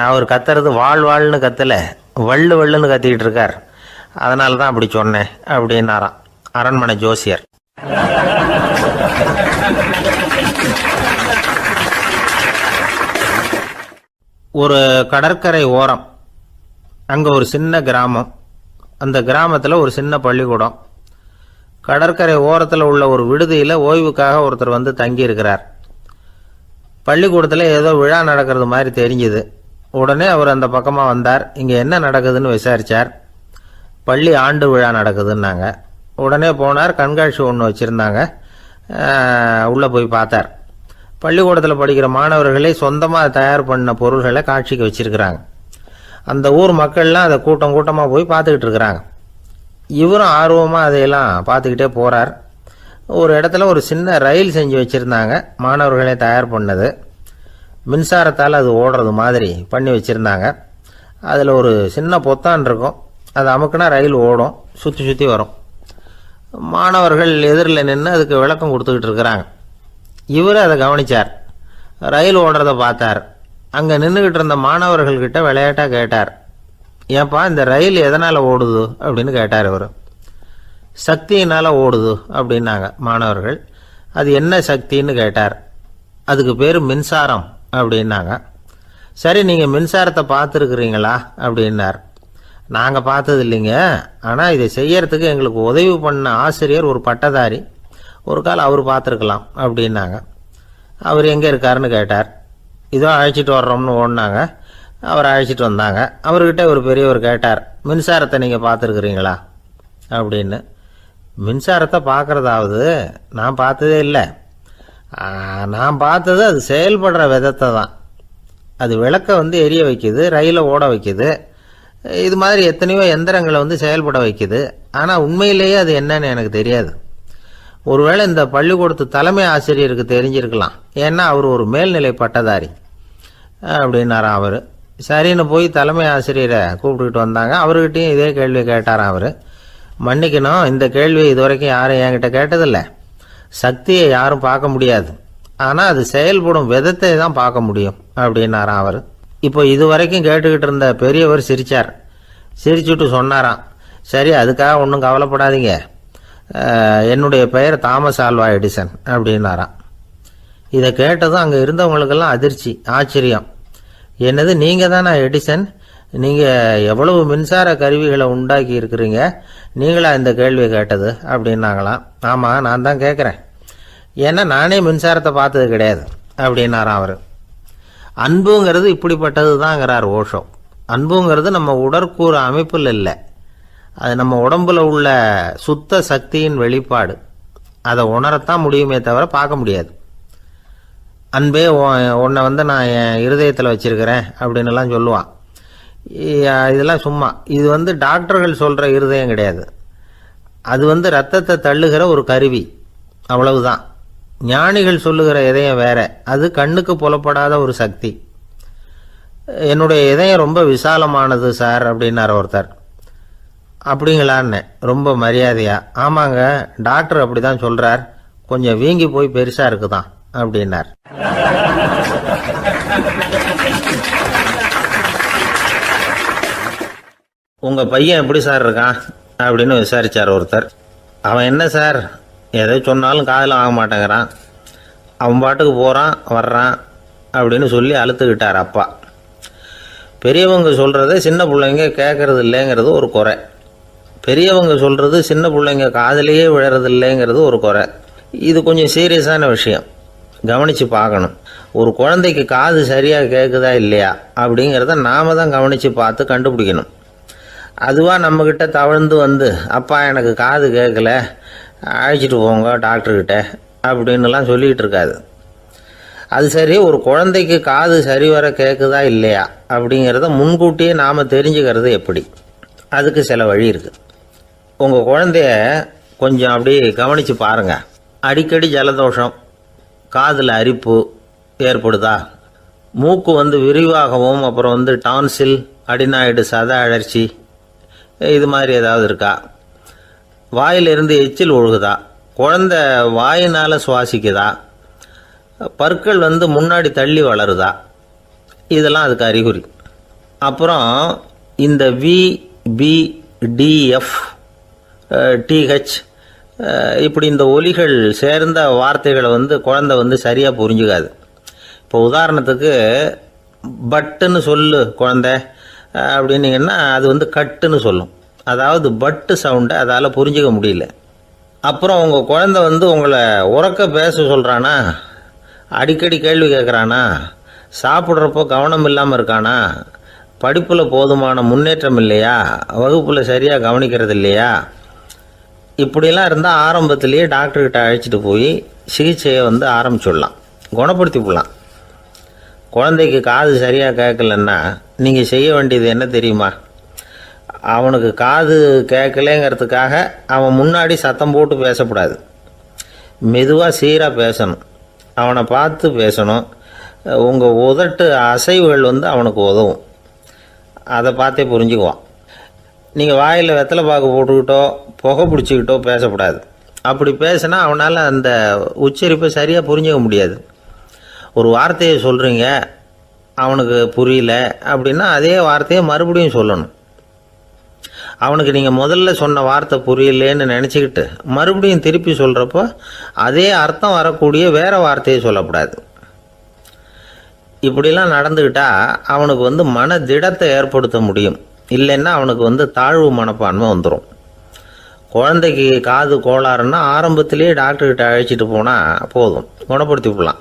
அவர் கத்துறது வாழ்னு கத்தலை, வள்ளுன்னு கத்திக்கிட்டு இருக்கார், அதனால தான் அப்படி சொன்னேன் அப்படின்னாராம் அரண்மனை ஜோசியர். ஒரு கடற்கரை ஓரம், அங்கே ஒரு சின்ன கிராமம். அந்த கிராமத்தில் ஒரு சின்ன பள்ளிக்கூடம். கடற்கரை ஓரத்தில் உள்ள ஒரு விடுதியில் ஓய்வுக்காக ஒருத்தர் வந்து தங்கியிருக்கிறார். பள்ளிக்கூடத்தில் ஏதோ விழா நடக்கிறது மாதிரி தெரிஞ்சுது. உடனே அவர் அந்த பக்கமாக வந்தார். இங்கே என்ன நடக்குதுன்னு விசாரித்தார். பள்ளி ஆண்டு விழா நடக்குதுன்னாங்க. உடனே போனார். கண்காட்சி ஒன்று வச்சுருந்தாங்க. உள்ளே போய் பார்த்தார். பள்ளிக்கூடத்தில் படிக்கிற மாணவர்களே சொந்தமாக தயார் பண்ண பொருள்களை காட்சிக்கு வச்சிருக்கிறாங்க. அந்த ஊர் மக்கள்லாம் அதை கூட்டம் கூட்டமாக போய் பார்த்துக்கிட்டு இருக்கிறாங்க. இவரும் ஆர்வமாக அதையெல்லாம் பார்த்துக்கிட்டே போகிறார். ஒரு இடத்துல ஒரு சின்ன ரயில் செஞ்சு வச்சுருந்தாங்க, மாணவர்களே தயார் பண்ணது. மின்சாரத்தால் அது ஓடுறது மாதிரி பண்ணி வச்சுருந்தாங்க. அதில் ஒரு சின்ன பொத்தான் இருக்கும், அது அமுக்குனா ரயில் ஓடும், சுற்றி சுற்றி வரும். மாணவர்கள் எதிரில் நின்று அதுக்கு விளக்கம் கொடுத்துக்கிட்டு இருக்கிறாங்க. இவர் அதை கவனித்தார், ரயில் ஓடுறத பார்த்தார். அங்கே நின்றுக்கிட்டு இருந்த மாணவர்கள்கிட்ட விளையாட்டாக கேட்டார், ஏன்பா இந்த ரயில் எதனால் ஓடுது அப்படின்னு கேட்டார். இவர் சக்தியினால் ஓடுது அப்படின்னாங்க மாணவர்கள். அது என்ன சக்தின்னு கேட்டார். அதுக்கு பேர் மின்சாரம் அப்படின்னாங்க. சரி, நீங்கள் மின்சாரத்தை பார்த்துருக்குறீங்களா அப்படின்னார். நாங்கள் பார்த்தது இல்லைங்க, ஆனால் இதை செய்யறதுக்கு எங்களுக்கு உதவி பண்ண ஆசிரியர் ஒரு பட்டதாரி, ஒரு கால் அவர் பார்த்துருக்கலாம் அப்படின்னாங்க. அவர் எங்கே இருக்காருன்னு கேட்டார். இதோ அழைச்சிட்டு வர்றோம்னு ஓடினாங்க. அவர் அழைச்சிட்டு வந்தாங்க. அவர்கிட்ட ஒரு பெரியவர் கேட்டார், மின்சாரத்தை நீங்கள் பார்த்துருக்குறீங்களா அப்படின்னு. மின்சாரத்தை பார்க்குறதாவது நான் பார்த்ததே இல்லை. நான் பார்த்தது அது செயல்படுற விதத்தை தான். அது விளக்கை எரிய வைக்குது, ரயிலை ஓட வைக்குது, இது மாதிரி எத்தனையோ எந்திரங்களை செயல்பட வைக்குது. ஆனால் உண்மையிலேயே அது என்னன்னு எனக்கு தெரியாது. ஒருவேளை இந்த பள்ளிக்கூடத்து தலைமை ஆசிரியருக்கு தெரிஞ்சிருக்கலாம், ஏன்னா அவர் ஒரு மேல்நிலை பட்டதாரி அப்படின்னாராம் அவர். சரின்னு போய் தலைமை ஆசிரியரை கூப்பிட்டுக்கிட்டு வந்தாங்க. அவர்கிட்டையும் இதே கேள்வியை கேட்டாராம் அவர். மன்னிக்கணும், இந்த கேள்வியை இதுவரைக்கும் யாரும் என்கிட்ட கேட்டதில்லை. சக்தியை யாரும் பார்க்க முடியாது, ஆனால் அது செயல்படும் விதத்தை தான் பார்க்க முடியும் அப்படின்னாராம் அவர். இப்போ இதுவரைக்கும் கேட்டுக்கிட்டு இருந்த பெரியவர் சிரித்தார். சிரிச்சுட்டு சொன்னாராம், சரி அதுக்காக ஒன்றும் கவலைப்படாதீங்க, என்னுடைய பெயர் தாமஸ் ஆல்வா எடிசன் அப்படின்னாராம். இதை கேட்டதும் அங்கே இருந்தவங்களுக்கெல்லாம் அதிர்ச்சி, ஆச்சரியம். என்னது, நீங்கள் தானே எடிசன்? நீங்கள் எவ்வளவு மின்சார கருவிகளை உண்டாக்கி இருக்கிறீங்க, நீங்களா இந்த கேள்வியை கேட்டது அப்படின்னாங்களாம். ஆமாம், நான் தான் கேட்குறேன், ஏன்னா நானே மின்சாரத்தை பார்த்தது கிடையாது அப்படின்னாராம் அவர். அன்புங்கிறது இப்படிப்பட்டது தாங்கிறார் ஓஷோ. அன்புங்கிறது நம்ம உடற்கூறு அமைப்பில் இல்லை, அது நம்ம உடம்புல உள்ள சுத்த சக்தியின் வெளிப்பாடு. அதை உணரத்தான் முடியுமே தவிர பார்க்க முடியாது. அன்பே உன்னை நான் என் இருதயத்தில் வச்சிருக்கிறேன் அப்படின்னுலாம் சொல்லுவான். இதெல்லாம் சும்மா. இது டாக்டர்கள் சொல்கிற இருதயம் கிடையாது. அது ரத்தத்தை தள்ளுகிற ஒரு கருவி, அவ்வளவுதான். ஞானிகள் சொல்லுகிற இதயம் வேற, அது கண்ணுக்கு புலப்படாத ஒரு சக்தி. என்னுடைய இதயம் ரொம்ப விசாலமானது சார் அப்படின்னார் ஒருத்தர். அப்படிங்களான்னு ரொம்ப மரியாதையா, ஆமாங்க டாக்டர் அப்படி தான் சொல்கிறார், கொஞ்சம் வீங்கி போய் பெருசாக இருக்குதான் அப்படின்னார். உங்கள் பையன் எப்படி சார் இருக்கான் அப்படின்னு விசாரித்தார் ஒருத்தர். அவன் என்ன சார், எதை சொன்னாலும் காதில் வாங்க மாட்டேங்கிறான், அவன் பாட்டுக்கு போகிறான் வர்றான் அப்படின்னு சொல்லி அழுத்துக்கிட்டார் அப்பா. பெரியவங்க சொல்கிறத சின்ன பிள்ளைங்க கேட்கறது இல்லைங்கிறது ஒரு குறை. பெரியவங்க சொல்கிறது சின்ன பிள்ளைங்க காதிலேயே விழறது இல்லைங்கிறது ஒரு குறை. இது கொஞ்சம் சீரியஸான விஷயம், கவனித்து பார்க்கணும். ஒரு குழந்தைக்கு காது சரியாக கேட்குதா இல்லையா அப்படிங்கிறத நாம் தான் கவனித்து பார்த்து கண்டுபிடிக்கணும். அதுவாக நம்மக்கிட்ட தவழ்ந்து அப்பா எனக்கு காது கேட்கல, அழைச்சிட்டு போங்க டாக்டர்கிட்ட அப்படின்னுலாம் சொல்லிகிட்டு இருக்காது. அது சரி, ஒரு குழந்தைக்கு காது சரிவர கேட்குதா இல்லையா அப்படிங்கிறத முன்கூட்டியே நாம் தெரிஞ்சுக்கிறது எப்படி? அதுக்கு சில வழி இருக்குது. உங்கள் குழந்தைய கொஞ்சம் அப்படி கவனித்து பாருங்கள். அடிக்கடி ஜலதோஷம், காதில் அரிப்பு ஏற்படுதா, மூக்கு விரிவாகவும், அப்புறம் டான்சில், அடினாய்டு, சத அழற்சி, இது மாதிரி ஏதாவது இருக்கா, வாயிலிருந்து எச்சில் ஒழுகுதா, குழந்தை வாயினால் சுவாசிக்குதா, பற்கள் முன்னாடி தள்ளி வளருதா, இதெல்லாம் அதுக்கு அறிகுறி. அப்புறம் இந்த VBDF TH இப்படி இந்த ஒலிகள் சேர்ந்த வார்த்தைகளை குழந்தை சரியாக புரிஞ்சுக்காது. இப்போ உதாரணத்துக்கு பட்டுன்னு சொல்லு குழந்தை அப்படின்னீங்கன்னா அது கட்டுன்னு சொல்லும். அதாவது பட்டு சவுண்டை அதால் புரிஞ்சுக்க முடியல. அப்புறம் உங்கள் குழந்தை உங்களை உறக்க பேச சொல்கிறானா, அடிக்கடி கேள்வி கேட்குறானா, சாப்பிட்றப்போ கவனம் இல்லாமல் இருக்கானா, படிப்பில் போதுமான முன்னேற்றம் இல்லையா, வகுப்பில் சரியாக கவனிக்கிறது இல்லையா, இப்படிலாம் இருந்தால் ஆரம்பத்திலேயே டாக்டர்கிட்ட அழைச்சிட்டு போய் சிகிச்சையை ஆரம்பிச்சுடலாம். குணப்படுத்தி விடலாம். குழந்தைக்கு காது சரியாக கேட்கலன்னா நீங்கள் செய்ய வேண்டியது என்ன தெரியுமா? அவனுக்கு காது கேட்கலேங்கிறதுக்காக அவன் முன்னாடி சத்தம் போட்டு பேசக்கூடாது. மெதுவாக சீராக பேசணும். அவனை பார்த்து பேசணும். உங்கள் உதட்டு அசைவுகள் அவனுக்கு உதவும். அதை பார்த்தே புரிஞ்சுக்குவான். நீங்கள் வாயில் வெத்தலை பாக்கு போட்டுக்கிட்டோ புகை பிடிச்சிக்கிட்டோ பேசக்கூடாது. அப்படி பேசினா அவனால் அந்த உச்சரிப்பை சரியாக புரிஞ்சிக்க முடியாது. ஒரு வார்த்தையை சொல்கிறீங்க, அவனுக்கு புரியல அப்படின்னா அதே வார்த்தையை மறுபடியும் சொல்லணும். அவனுக்கு நீங்கள் முதல்ல சொன்ன வார்த்தை புரியலேன்னு நினச்சிக்கிட்டு மறுபடியும் திருப்பி சொல்கிறப்போ அதே அர்த்தம் வரக்கூடிய வேறு வார்த்தையை சொல்லக்கூடாது. இப்படிலாம் நடந்துக்கிட்டால் அவனுக்கு மன திடத்தை ஏற்படுத்த முடியும். இல்லைன்னா அவனுக்கு தாழ்வு மனப்பான்மை வந்துடும். குழந்தைக்கு காது கோளாறுன்னா ஆரம்பத்திலேயே டாக்டர்கிட்ட அழைச்சிட்டு போனால் போதும், குணப்படுத்தி விடலாம்.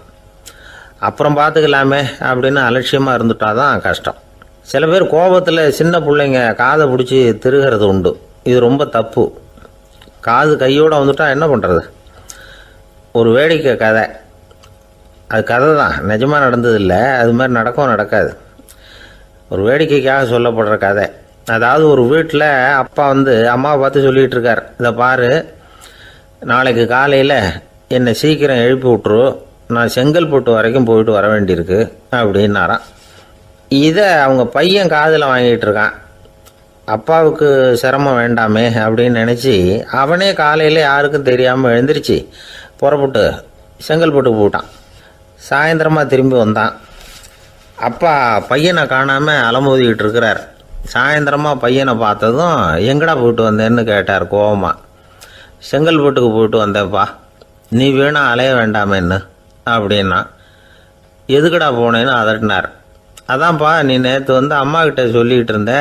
அப்புறம் பார்த்துக்கலாமே அப்படின்னு அலட்சியமாக இருந்துட்டால் தான் கஷ்டம். சில பேர் கோபத்தில் சின்ன பிள்ளைங்க காதை பிடிச்சி திருகிறது உண்டு. இது ரொம்ப தப்பு. காது கையோடு வந்துட்டால் என்ன பண்ணுறது? ஒரு வேடிக்கை கதை. அது கதை தான், நிஜமாக நடந்ததில்லை. அது மாதிரி நடக்காது. ஒரு வேடிக்கைக்காக சொல்லப்படுற கதை. அதாவது ஒரு வீட்டில் அப்பா அம்மாவை பார்த்து சொல்லிகிட்டு இருக்கார், இதை பாரு, நாளைக்கு காலையில் என்னை சீக்கிரம் எழுப்பி விட்ரு, நான் செங்கல்பட்டு வரைக்கும் போயிட்டு வர வேண்டியிருக்கு அப்படின்னாராம். இதை அவங்க பையன் காதில் வாங்கிட்டு இருக்கான். அப்பாவுக்கு சிரமம் வேண்டாமே அப்படின்னு நினச்சி அவனே காலையில் யாருக்கும் தெரியாமல் எழுந்திரிச்சு புறப்பட்டு செங்கல்பட்டு போட்டான். சாயந்தரமாக திரும்பி வந்தான். அப்பா பையனை காணாமல் அலமோதிக்கிட்டு இருக்கிறார். சாயந்தரமாக பையனை பார்த்ததும் எங்கடா போயிட்டு வந்தேன்னு கேட்டார் கோவமாக. செங்கல்பட்டுக்கு போயிட்டு வந்தேன்ப்பா, நீ வேணா அலைய வேண்டாமேன்னு அப்படின்னா. எதுக்கடா போனேன்னு அதட்டினார். அதான்ப்பா, நீ நேற்று அம்மா கிட்ட சொல்லிகிட்டு இருந்த,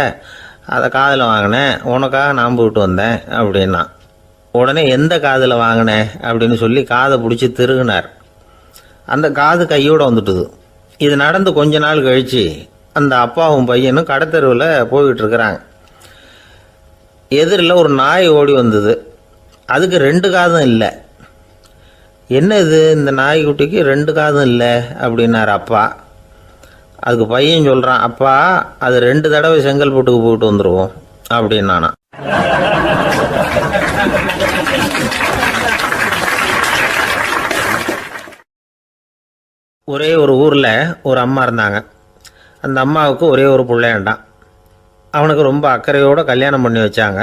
அதை காதில் வாங்கினேன், உனக்காக நான் போயிட்டு வந்தேன் அப்படின்னா. உடனே எந்த காதில் வாங்கினேன் அப்படின்னு சொல்லி காதை பிடிச்சி திருகினார். அந்த காது கையோடு வந்துட்டுது. இது நடந்து கொஞ்ச நாள் கழித்து அந்த அப்பாவும் பையனும் கடத்தெருவில் போய்கிட்டு இருக்கிறாங்க. எதிரில் ஒரு நாய் ஓடி வந்தது. அதுக்கு 2 காதும் இல்லை. என்ன இது, இந்த நாய்க்குட்டிக்கு 2 காதும் இல்லை அப்படின்னார் அப்பா. அதுக்கு பையன் சொல்கிறான், அப்பா அது 2 தடவை செங்கல்பட்டுக்கு போயிட்டு வந்துடுவோம் அப்படின்னானா. ஒரே ஒரு ஊரில் ஒரு அம்மா இருந்தாங்க. அந்த அம்மாவுக்கு ஒரே ஒரு பிள்ளையாண்டான். அவனுக்கு ரொம்ப அக்கறையோடு கல்யாணம் பண்ணி வச்சாங்க.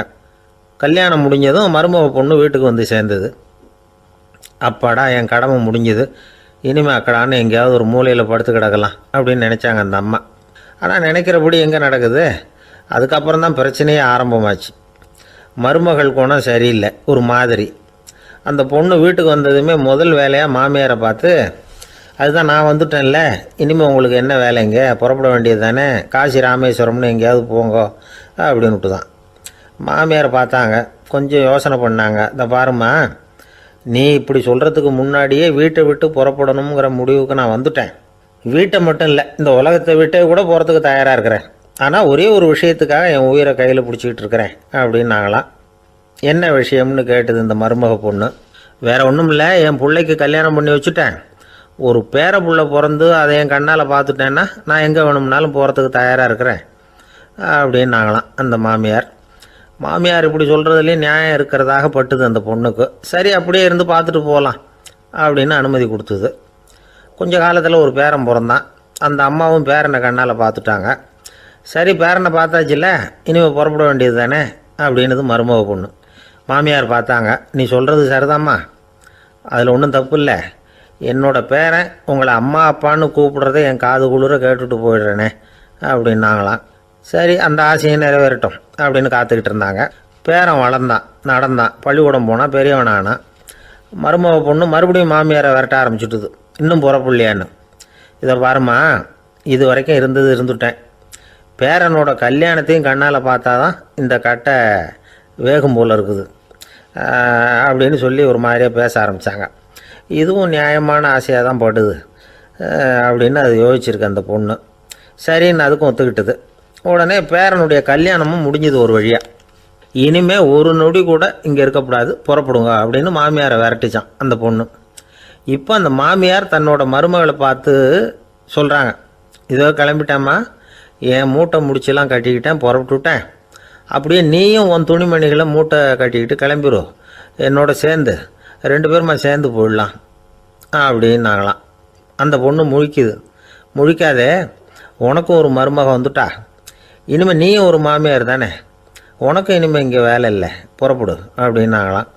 கல்யாணம் முடிஞ்சதும் மருமக பொண்ணு வீட்டுக்கு சேர்ந்தது. அப்பாடா, என் கடமை முடிஞ்சது, இனிமேல் அக்கடான்னு எங்கேயாவது ஒரு மூலையில் படுத்து கிடக்கலாம் அப்படின்னு நினச்சாங்க அந்த அம்மா. ஆனால் நினைக்கிறபடி எங்கே நடக்குது? அதுக்கப்புறம் தான் பிரச்சனையே ஆரம்பமாச்சு. மருமகள் குணம் சரியில்லை, ஒரு மாதிரி. அந்த பொண்ணு வீட்டுக்கு வந்ததுமே முதல் வேலையாக மாமியாரை பார்த்து, அதுதான் நான் வந்துட்டேன்ல, இனிமேல் உங்களுக்கு என்ன வேலைங்க, புறப்பட வேண்டியது தானே, காசி ராமேஸ்வரம்னு எங்கேயாவது போங்கோ அப்படின்னுட்டு தான். மாமியாரை பார்த்தாங்க, கொஞ்சம் யோசனை பண்ணாங்க. இந்த பாருமா, நீ இப்படி சொல்கிறதுக்கு முன்னாடியே வீட்டை விட்டு புறப்படணுங்கிற முடிவுக்கு நான் வந்துட்டேன். வீட்டை மட்டும் இல்லை, இந்த உலகத்தை விட்டே கூட போகிறதுக்கு தயாராக இருக்கிறேன். ஆனால் ஒரே ஒரு விஷயத்துக்காக என் உயிரை கையில் பிடிச்சிக்கிட்டு இருக்கிறேன் அப்படின்னாங்களாம். என்ன விஷயம்னு கேட்டது இந்த மருமக பொண்ணு. வேறு ஒன்றும் இல்லை, என் பிள்ளைக்கு கல்யாணம் பண்ணி வச்சுட்டேன். ஒரு பேர புள்ள பிறந்து அதை என் கண்ணால் பார்த்துட்டேன்னா நான் எங்கே வேணும்னாலும் போகிறதுக்கு தயாராக இருக்கிறேன் அப்படின்னாங்களாம் அந்த மாமியார். மாமியார் இப்படி சொல்கிறதுலேயும் நியாயம் இருக்கிறதாக பட்டுது அந்த பொண்ணுக்கு. சரி, அப்படியே இருந்து பார்த்துட்டு போகலாம் அப்படின்னு அனுமதி கொடுத்தது. கொஞ்ச காலத்தில் ஒரு பேரன் பிறந்தான். அந்த அம்மாவும் பேரனை கண்ணால் பார்த்துட்டாங்க. சரி, பேரனை பார்த்தாச்சுல்ல, இனிமேல் புறப்பட வேண்டியது தானே அப்படின்னது மருமக பொண்ணு. மாமியார் பார்த்தாங்க, நீ சொல்கிறது சரிதாம்மா, அதில் ஒன்றும் தப்பு இல்லை. என்னோட பேரன் உங்களை அம்மா அப்பான்னு கூப்பிடுறதை என் காது குளிர கேட்டுட்டு போயிடுறேனே அப்படின்னாங்களாம். சரி, அந்த ஆசையை நிறைவேறட்டும் அப்படின்னு காத்துக்கிட்டு இருந்தாங்க. பேரன் வளர்ந்தான், நடந்தான், பள்ளிக்கூடம் போனால் பெரியவனானா. மருமக பொண்ணு மறுபடியும் மாமியாரை விரட்ட ஆரம்பிச்சுட்டுது, இன்னும் புறப்புள்ளையான்னு. இதை பாருமா, இது வரைக்கும் இருந்துட்டேன். பேரனோட கல்யாணத்தையும் கண்ணால் பார்த்தா தான் இந்த கட்டை வேகும் போல் இருக்குது அப்படின்னு சொல்லி ஒரு மாதிரியாக பேச ஆரம்பித்தாங்க. இதுவும் நியாயமான ஆசையாக தான் படுது அப்படின்னு அது யோசிச்சிருக்கு அந்த பொண்ணு. சரின்னு அதுக்கும் ஒத்துக்கிட்டது. உடனே பேரனுடைய கல்யாணமும் முடிஞ்சது ஒரு வழியாக. இனிமேல் ஒரு நொடி கூட இங்கே இருக்கக்கூடாது, புறப்படுங்க அப்படின்னு மாமியாரை விரட்டிச்சான் அந்த பொண்ணு. இப்போ அந்த மாமியார் தன்னோட மருமகளை பார்த்து சொல்கிறாங்க, இதோ கிளம்பிட்டேம்மா, என் மூட்டை முடிச்செல்லாம் கட்டிக்கிட்டேன், புறப்பட்டுவிட்டேன். அப்படியே நீயும் உன் துணிமணிகளை மூட்டை கட்டிக்கிட்டு கிளம்பிடும் என்னோட சேர்ந்து, 2 பேருமா சேர்ந்து போயிடலாம் அப்படின்னாங்களாம். அந்த பொண்ணு முழிக்குது. முழிக்காதே, உனக்கும் ஒரு மருமக வந்துட்டா, இனிமேல் நீயும் ஒரு மாமியார் தானே, உனக்கும் இனிமேல் இங்கே வேலை இல்லை, புறப்படு அப்படின்னாங்களாம்.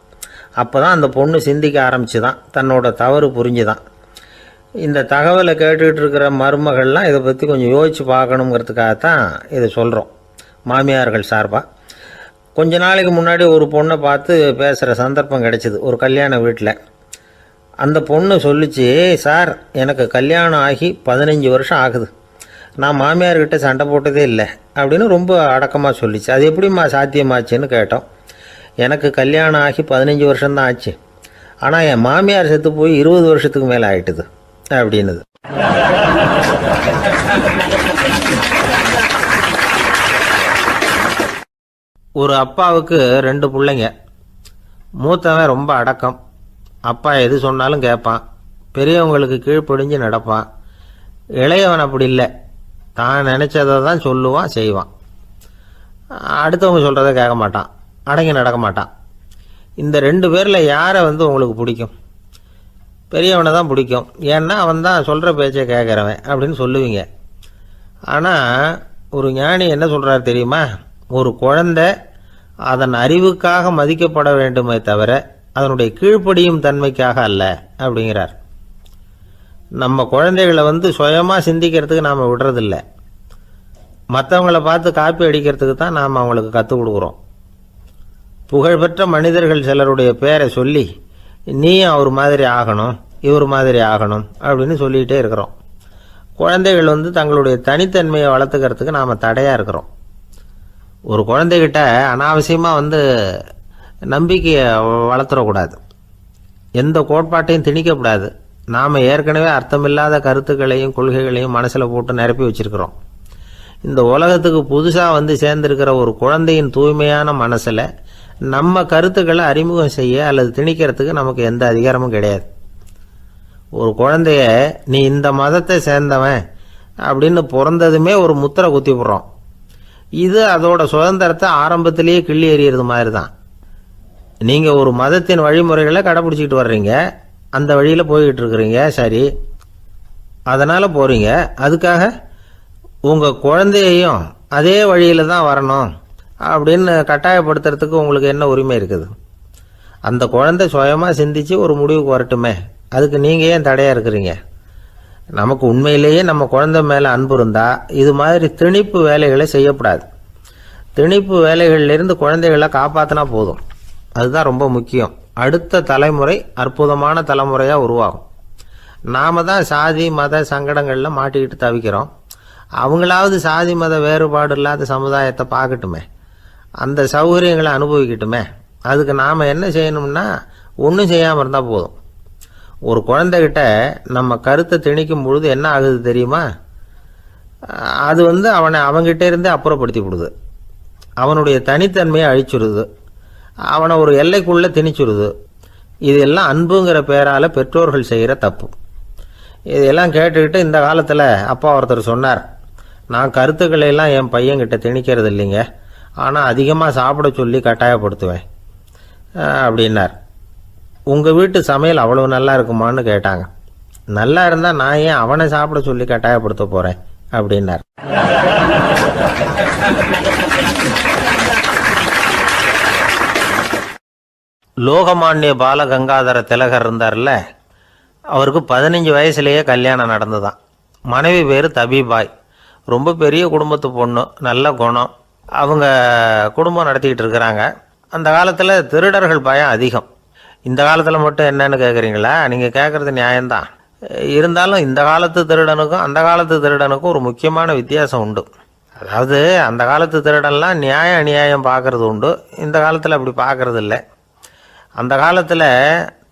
அப்போ தான் அந்த பொண்ணு சிந்திக்க ஆரம்பிச்சுதான், தன்னோட தவறு புரிஞ்சுதான். இந்த தகவலை கேட்டுக்கிட்டு இருக்கிற மருமகள்லாம் இதை பற்றி கொஞ்சம் யோசித்து பார்க்கணுங்கிறதுக்காகத்தான் இதை சொல்கிறோம் மாமியார்கள் சார்பாக. கொஞ்ச நாளைக்கு முன்னாடி ஒரு பொண்ணை பார்த்து பேசுகிற சந்தர்ப்பம் கிடைச்சிது ஒரு கல்யாண வீட்டில். அந்த பொண்ணு சொல்லிச்சு, சார் எனக்கு கல்யாணம் ஆகி 15 வருஷம் ஆகுது, நான் மாமியார்கிட்ட சண்டை போட்டதே இல்லை அப்படின்னு ரொம்ப அடக்கமாக சொல்லிச்சு. அது எப்படிம்மா சாத்தியமாச்சுன்னு கேட்டோம். எனக்கு கல்யாணம் ஆகி 15 வருஷம்தான் ஆச்சு, ஆனால் என் மாமியார் செத்து போய் 20 வருஷத்துக்கு மேலே ஆயிட்டுது அப்படின்னுது. ஒரு அப்பாவுக்கு 2 பிள்ளைங்க. மூத்தவன் ரொம்ப அடக்கம், அப்பா எது சொன்னாலும் கேட்பான், பெரியவங்களுக்கு கீழ்ப்படிஞ்சு நடப்பான். இளையவன் அப்படி இல்லை, தான் நினச்சதை தான் சொல்லுவான், செய்வான். அடுத்தவங்க சொல்கிறத கேட்க மாட்டான், அடங்கி நடக்க மாட்டான். இந்த 2 பேரில் யாரை உங்களுக்கு பிடிக்கும்? பெரியவனை தான் பிடிக்கும், ஏன்னா அவன் தான் சொல்கிற பேச்சை கேட்குறவன் அப்படின்னு சொல்லுவீங்க. ஆனால் ஒரு ஞானி என்ன சொல்கிறார் தெரியுமா? ஒரு குழந்தை அதன் அறிவுக்காக மதிக்கப்பட வேண்டுமே தவிர அதனுடைய கீழ்ப்படியும் தன்மைக்காக அல்ல அப்படிங்கிறார். நம்ம குழந்தைகளை சுயமாக சிந்திக்கிறதுக்கு நாம் விடுறதில்ல, மற்றவங்களை பார்த்து காப்பி அடிக்கிறதுக்கு தான் நாம் அவங்களுக்கு கற்றுக் கொடுக்குறோம். புகழ்பெற்ற மனிதர்கள் சிலருடைய பேரை சொல்லி நீயும் அவர் மாதிரி ஆகணும், இவர் மாதிரி ஆகணும் அப்படின்னு சொல்லிகிட்டே இருக்கிறோம். குழந்தைகள் தங்களுடைய தனித்தன்மையை வளர்த்துக்கிறதுக்கு நாம் தடையாக இருக்கிறோம். ஒரு குழந்தைகிட்ட அனாவசியமாக நம்பிக்கையை வளர்த்துடக்கூடாது, எந்த கோட்பாட்டையும் திணிக்கக்கூடாது. நாம் ஏற்கனவே அர்த்தமில்லாத கருத்துக்களையும் கொள்கைகளையும் மனசில் போட்டு நிரப்பி வச்சுருக்கிறோம். இந்த உலகத்துக்கு புதுசாக சேர்ந்திருக்கிற ஒரு குழந்தையின் தூய்மையான மனசில் நம்ம கருத்துக்களை அறிமுகம் செய்ய அல்லது திணிக்கிறதுக்கு நமக்கு எந்த அதிகாரமும் கிடையாது. ஒரு குழந்தைய நீ இந்த மதத்தை சேர்ந்தவன் அப்படின்னு பிறந்ததுமே ஒரு முத்திரை குத்தி போடுறோம். இது அதோட சுதந்திரத்தை ஆரம்பத்திலேயே கிள்ளி எறிகிறது மாதிரி தான். நீங்கள் ஒரு மதத்தின் வழிமுறைகளை கடைப்பிடிச்சிக்கிட்டு வர்றீங்க, அந்த வழியில் போய்கிட்டு இருக்கிறீங்க, சரி, அதனால் போகிறீங்க. அதுக்காக உங்கள் குழந்தையையும் அதே வழியில் தான் வரணும் அப்படின்னு கட்டாயப்படுத்துறதுக்கு உங்களுக்கு என்ன உரிமை இருக்குது? அந்த குழந்தை சுயமாக சிந்திச்சு ஒரு முடிவுக்கு வரட்டுமே, அதுக்கு நீங்கள் ஏன் தடையாக இருக்கிறீங்க? நமக்கு உண்மையிலேயே நம்ம குழந்தை மேலே அன்பு இருந்தால் இது மாதிரி திணிப்பு வேலைகளை செய்யக்கூடாது. திணிப்பு வேலைகளிலிருந்து குழந்தைகளை காப்பாற்றினா போதும், அதுதான் ரொம்ப முக்கியம். அடுத்த தலைமுறை அற்புதமான தலைமுறையாக உருவாகும். நாம் தான் சாதி மத சங்கடங்களில் மாட்டிக்கிட்டு தவிக்கிறோம். அவங்களாவது சாதி மத வேறுபாடு இல்லாத சமுதாயத்தை பார்க்கட்டுமே, அந்த சௌகரியங்களை அனுபவிக்கட்டுமே. அதுக்கு நாம் என்ன செய்யணும்னா ஒன்றும் செய்யாமல் இருந்தால் போதும். ஒரு குழந்தைகிட்ட நம்ம கருத்தை திணிக்கும் பொழுது என்ன ஆகுது தெரியுமா? அது அவனை அவங்கிட்ட இருந்தே அப்புறப்படுத்தி விடுது, அவனுடைய தனித்தன்மையை அழிச்சுடுது, அவனை ஒரு எல்லைக்குள்ளே திணிச்சுடுது. இதெல்லாம் அன்புங்கிற பேரால் பெற்றோர்கள் செய்கிற தப்பு. இதெல்லாம் கேட்டுக்கிட்டு இந்த காலத்தில் அப்பா ஒருத்தர் சொன்னார், நான் கருத்துக்களை எல்லாம் என் பையன்கிட்ட திணிக்கிறது இல்லைங்க, ஆனால் அதிகமாக சாப்பிட சொல்லி கட்டாயப்படுத்துவேன் அப்படின்னார். உங்கள் வீட்டு சமையல் அவ்வளவு நல்லா இருக்குமான்னு கேட்டாங்க. நல்லா இருந்தால் நான் ஏன் அவனை சாப்பிட சொல்லி கட்டாயப்படுத்த போகிறேன் அப்படின்னார். லோகமானிய பாலகங்காதர திலகர் இருந்தார்ல, அவருக்கு 15 வயசுலேயே கல்யாணம் நடந்துதான். மனைவி பேர் தபிபாய், ரொம்ப பெரிய குடும்பத்து பொண்ணு, நல்ல குணம். அவங்க குடும்பம் நடத்திக்கிட்டு இருக்கிறாங்க. அந்த காலத்தில் திருடர்கள் பயம் அதிகம். இந்த காலத்தில் மட்டும் என்னன்னு கேட்குறீங்களா? நீங்கள் கேட்குறது நியாயம்தான். இருந்தாலும் இந்த காலத்து திருடனுக்கும் அந்த காலத்து திருடனுக்கும் ஒரு முக்கியமான வித்தியாசம் உண்டு. அதாவது அந்த காலத்து திருடன்லாம் நியாயம் அநியாயம் பார்க்குறது உண்டு, இந்த காலத்தில் அப்படி பார்க்குறது இல்லை. அந்த காலத்தில்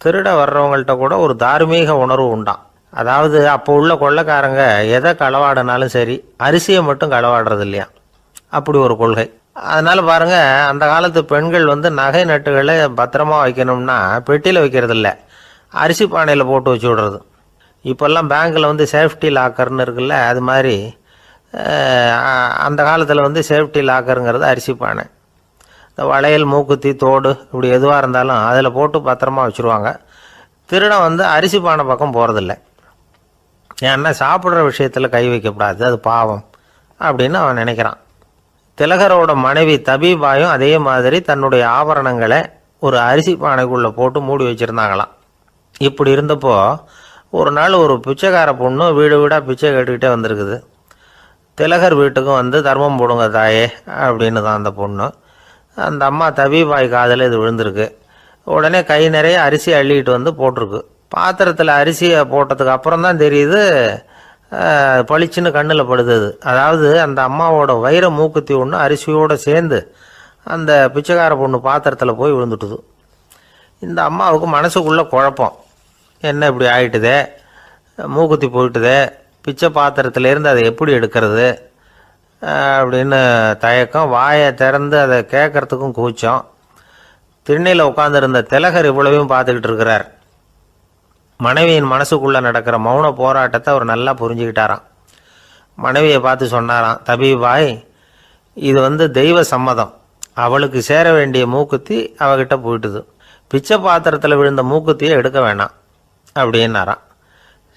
திருட வர்றவங்கள்ட்ட கூட ஒரு தார்மீக உணர்வு உண்டாம். அதாவது அப்போ உள்ள கொள்ளைக்காரங்க எதை களவாடினாலும் சரி, அரிசியை மட்டும் களவாடுறது இல்லையா, அப்படி ஒரு கொள்கை. அதனால் பாருங்கள், அந்த காலத்து பெண்கள் நகை நட்டுகளை பத்திரமா வைக்கணும்னா பெட்டியில் வைக்கிறது இல்லை, அரிசி பானையில் போட்டு வச்சு விடுறது. இப்போல்லாம் பேங்க்கில் வந்து சேஃப்டி லாக்கர்னு இருக்குல்ல, அது மாதிரி அந்த காலத்தில் வந்து சேஃப்டி லாக்கருங்கிறது அரிசி பானை. இந்த வளையல், மூக்குத்தி, தோடு இப்படி எதுவாக இருந்தாலும் அதில் போட்டு பத்திரமா வச்சுருவாங்க. திருடன் வந்து அரிசி பானை பக்கம் போகிறதில்ல. ஏன்னா சாப்பிட்ற விஷயத்தில் கை வைக்கக்கூடாது, அது பாவம் அப்படின்னு அவன் நினைக்கிறான். திலகரோட மனைவி தபீபாயும் அதே மாதிரி தன்னுடைய ஆபரணங்களை ஒரு அரிசி பானைக்குள்ளே போட்டு மூடி வச்சுருந்தாங்களாம். இப்படி இருந்தப்போ ஒரு நாள் ஒரு பிச்சைக்கார பொண்ணு வீடு வீடாக பிச்சை கேட்டுக்கிட்டே வந்திருக்குது. திலகர் வீட்டுக்கும் வந்து தர்மம் போடுங்க தாயே அப்படின்னு தான் அந்த பொண்ணு. அந்த அம்மா தபீபாய் காதில் இது விழுந்திருக்கு. உடனே கை நிறைய அரிசி அள்ளிக்கிட்டு வந்து போட்டிருக்கு. பாத்திரத்தில் அரிசியை போட்டதுக்கு அப்புறம் தான் தெரியுது பளிச்சுன்னு கண்ணில் படுது. அதாவது அந்த அம்மாவோட வைர மூக்குத்தி ஒன்று அரிசியோடு சேர்ந்து அந்த பிச்சைக்கார பொண்ணு பாத்திரத்தில் போய் விழுந்துட்டுது. இந்த அம்மாவுக்கு மனசுக்குள்ளே குழப்பம், என்ன இப்படி ஆகிட்டுதே, மூக்குத்தி போயிட்டுதே, பிச்சை பாத்திரத்துலேருந்து அதை எப்படி எடுக்கிறது அப்படின்னு தயக்கம். வாயை திறந்து அதை கேட்கறதுக்கும் கூச்சம். திண்ணையில் உட்காந்துருந்த திலகர் இவ்வளவையும் பார்த்துக்கிட்டு இருக்கிறார். மனைவியின் மனசுக்குள்ளே நடக்கிற மௌன போராட்டத்தை அவர் நல்லா புரிஞ்சுக்கிட்டாராம். மனைவியை பார்த்து சொன்னாராம், தபீபாய், இது வந்து தெய்வ சம்மதம். அவளுக்கு சேர வேண்டிய மூக்குத்தி அவகிட்ட போயிட்டுது. பிச்சை பாத்திரத்தில் விழுந்த மூக்குத்தியை எடுக்க வேணாம் அப்படின்னாராம்.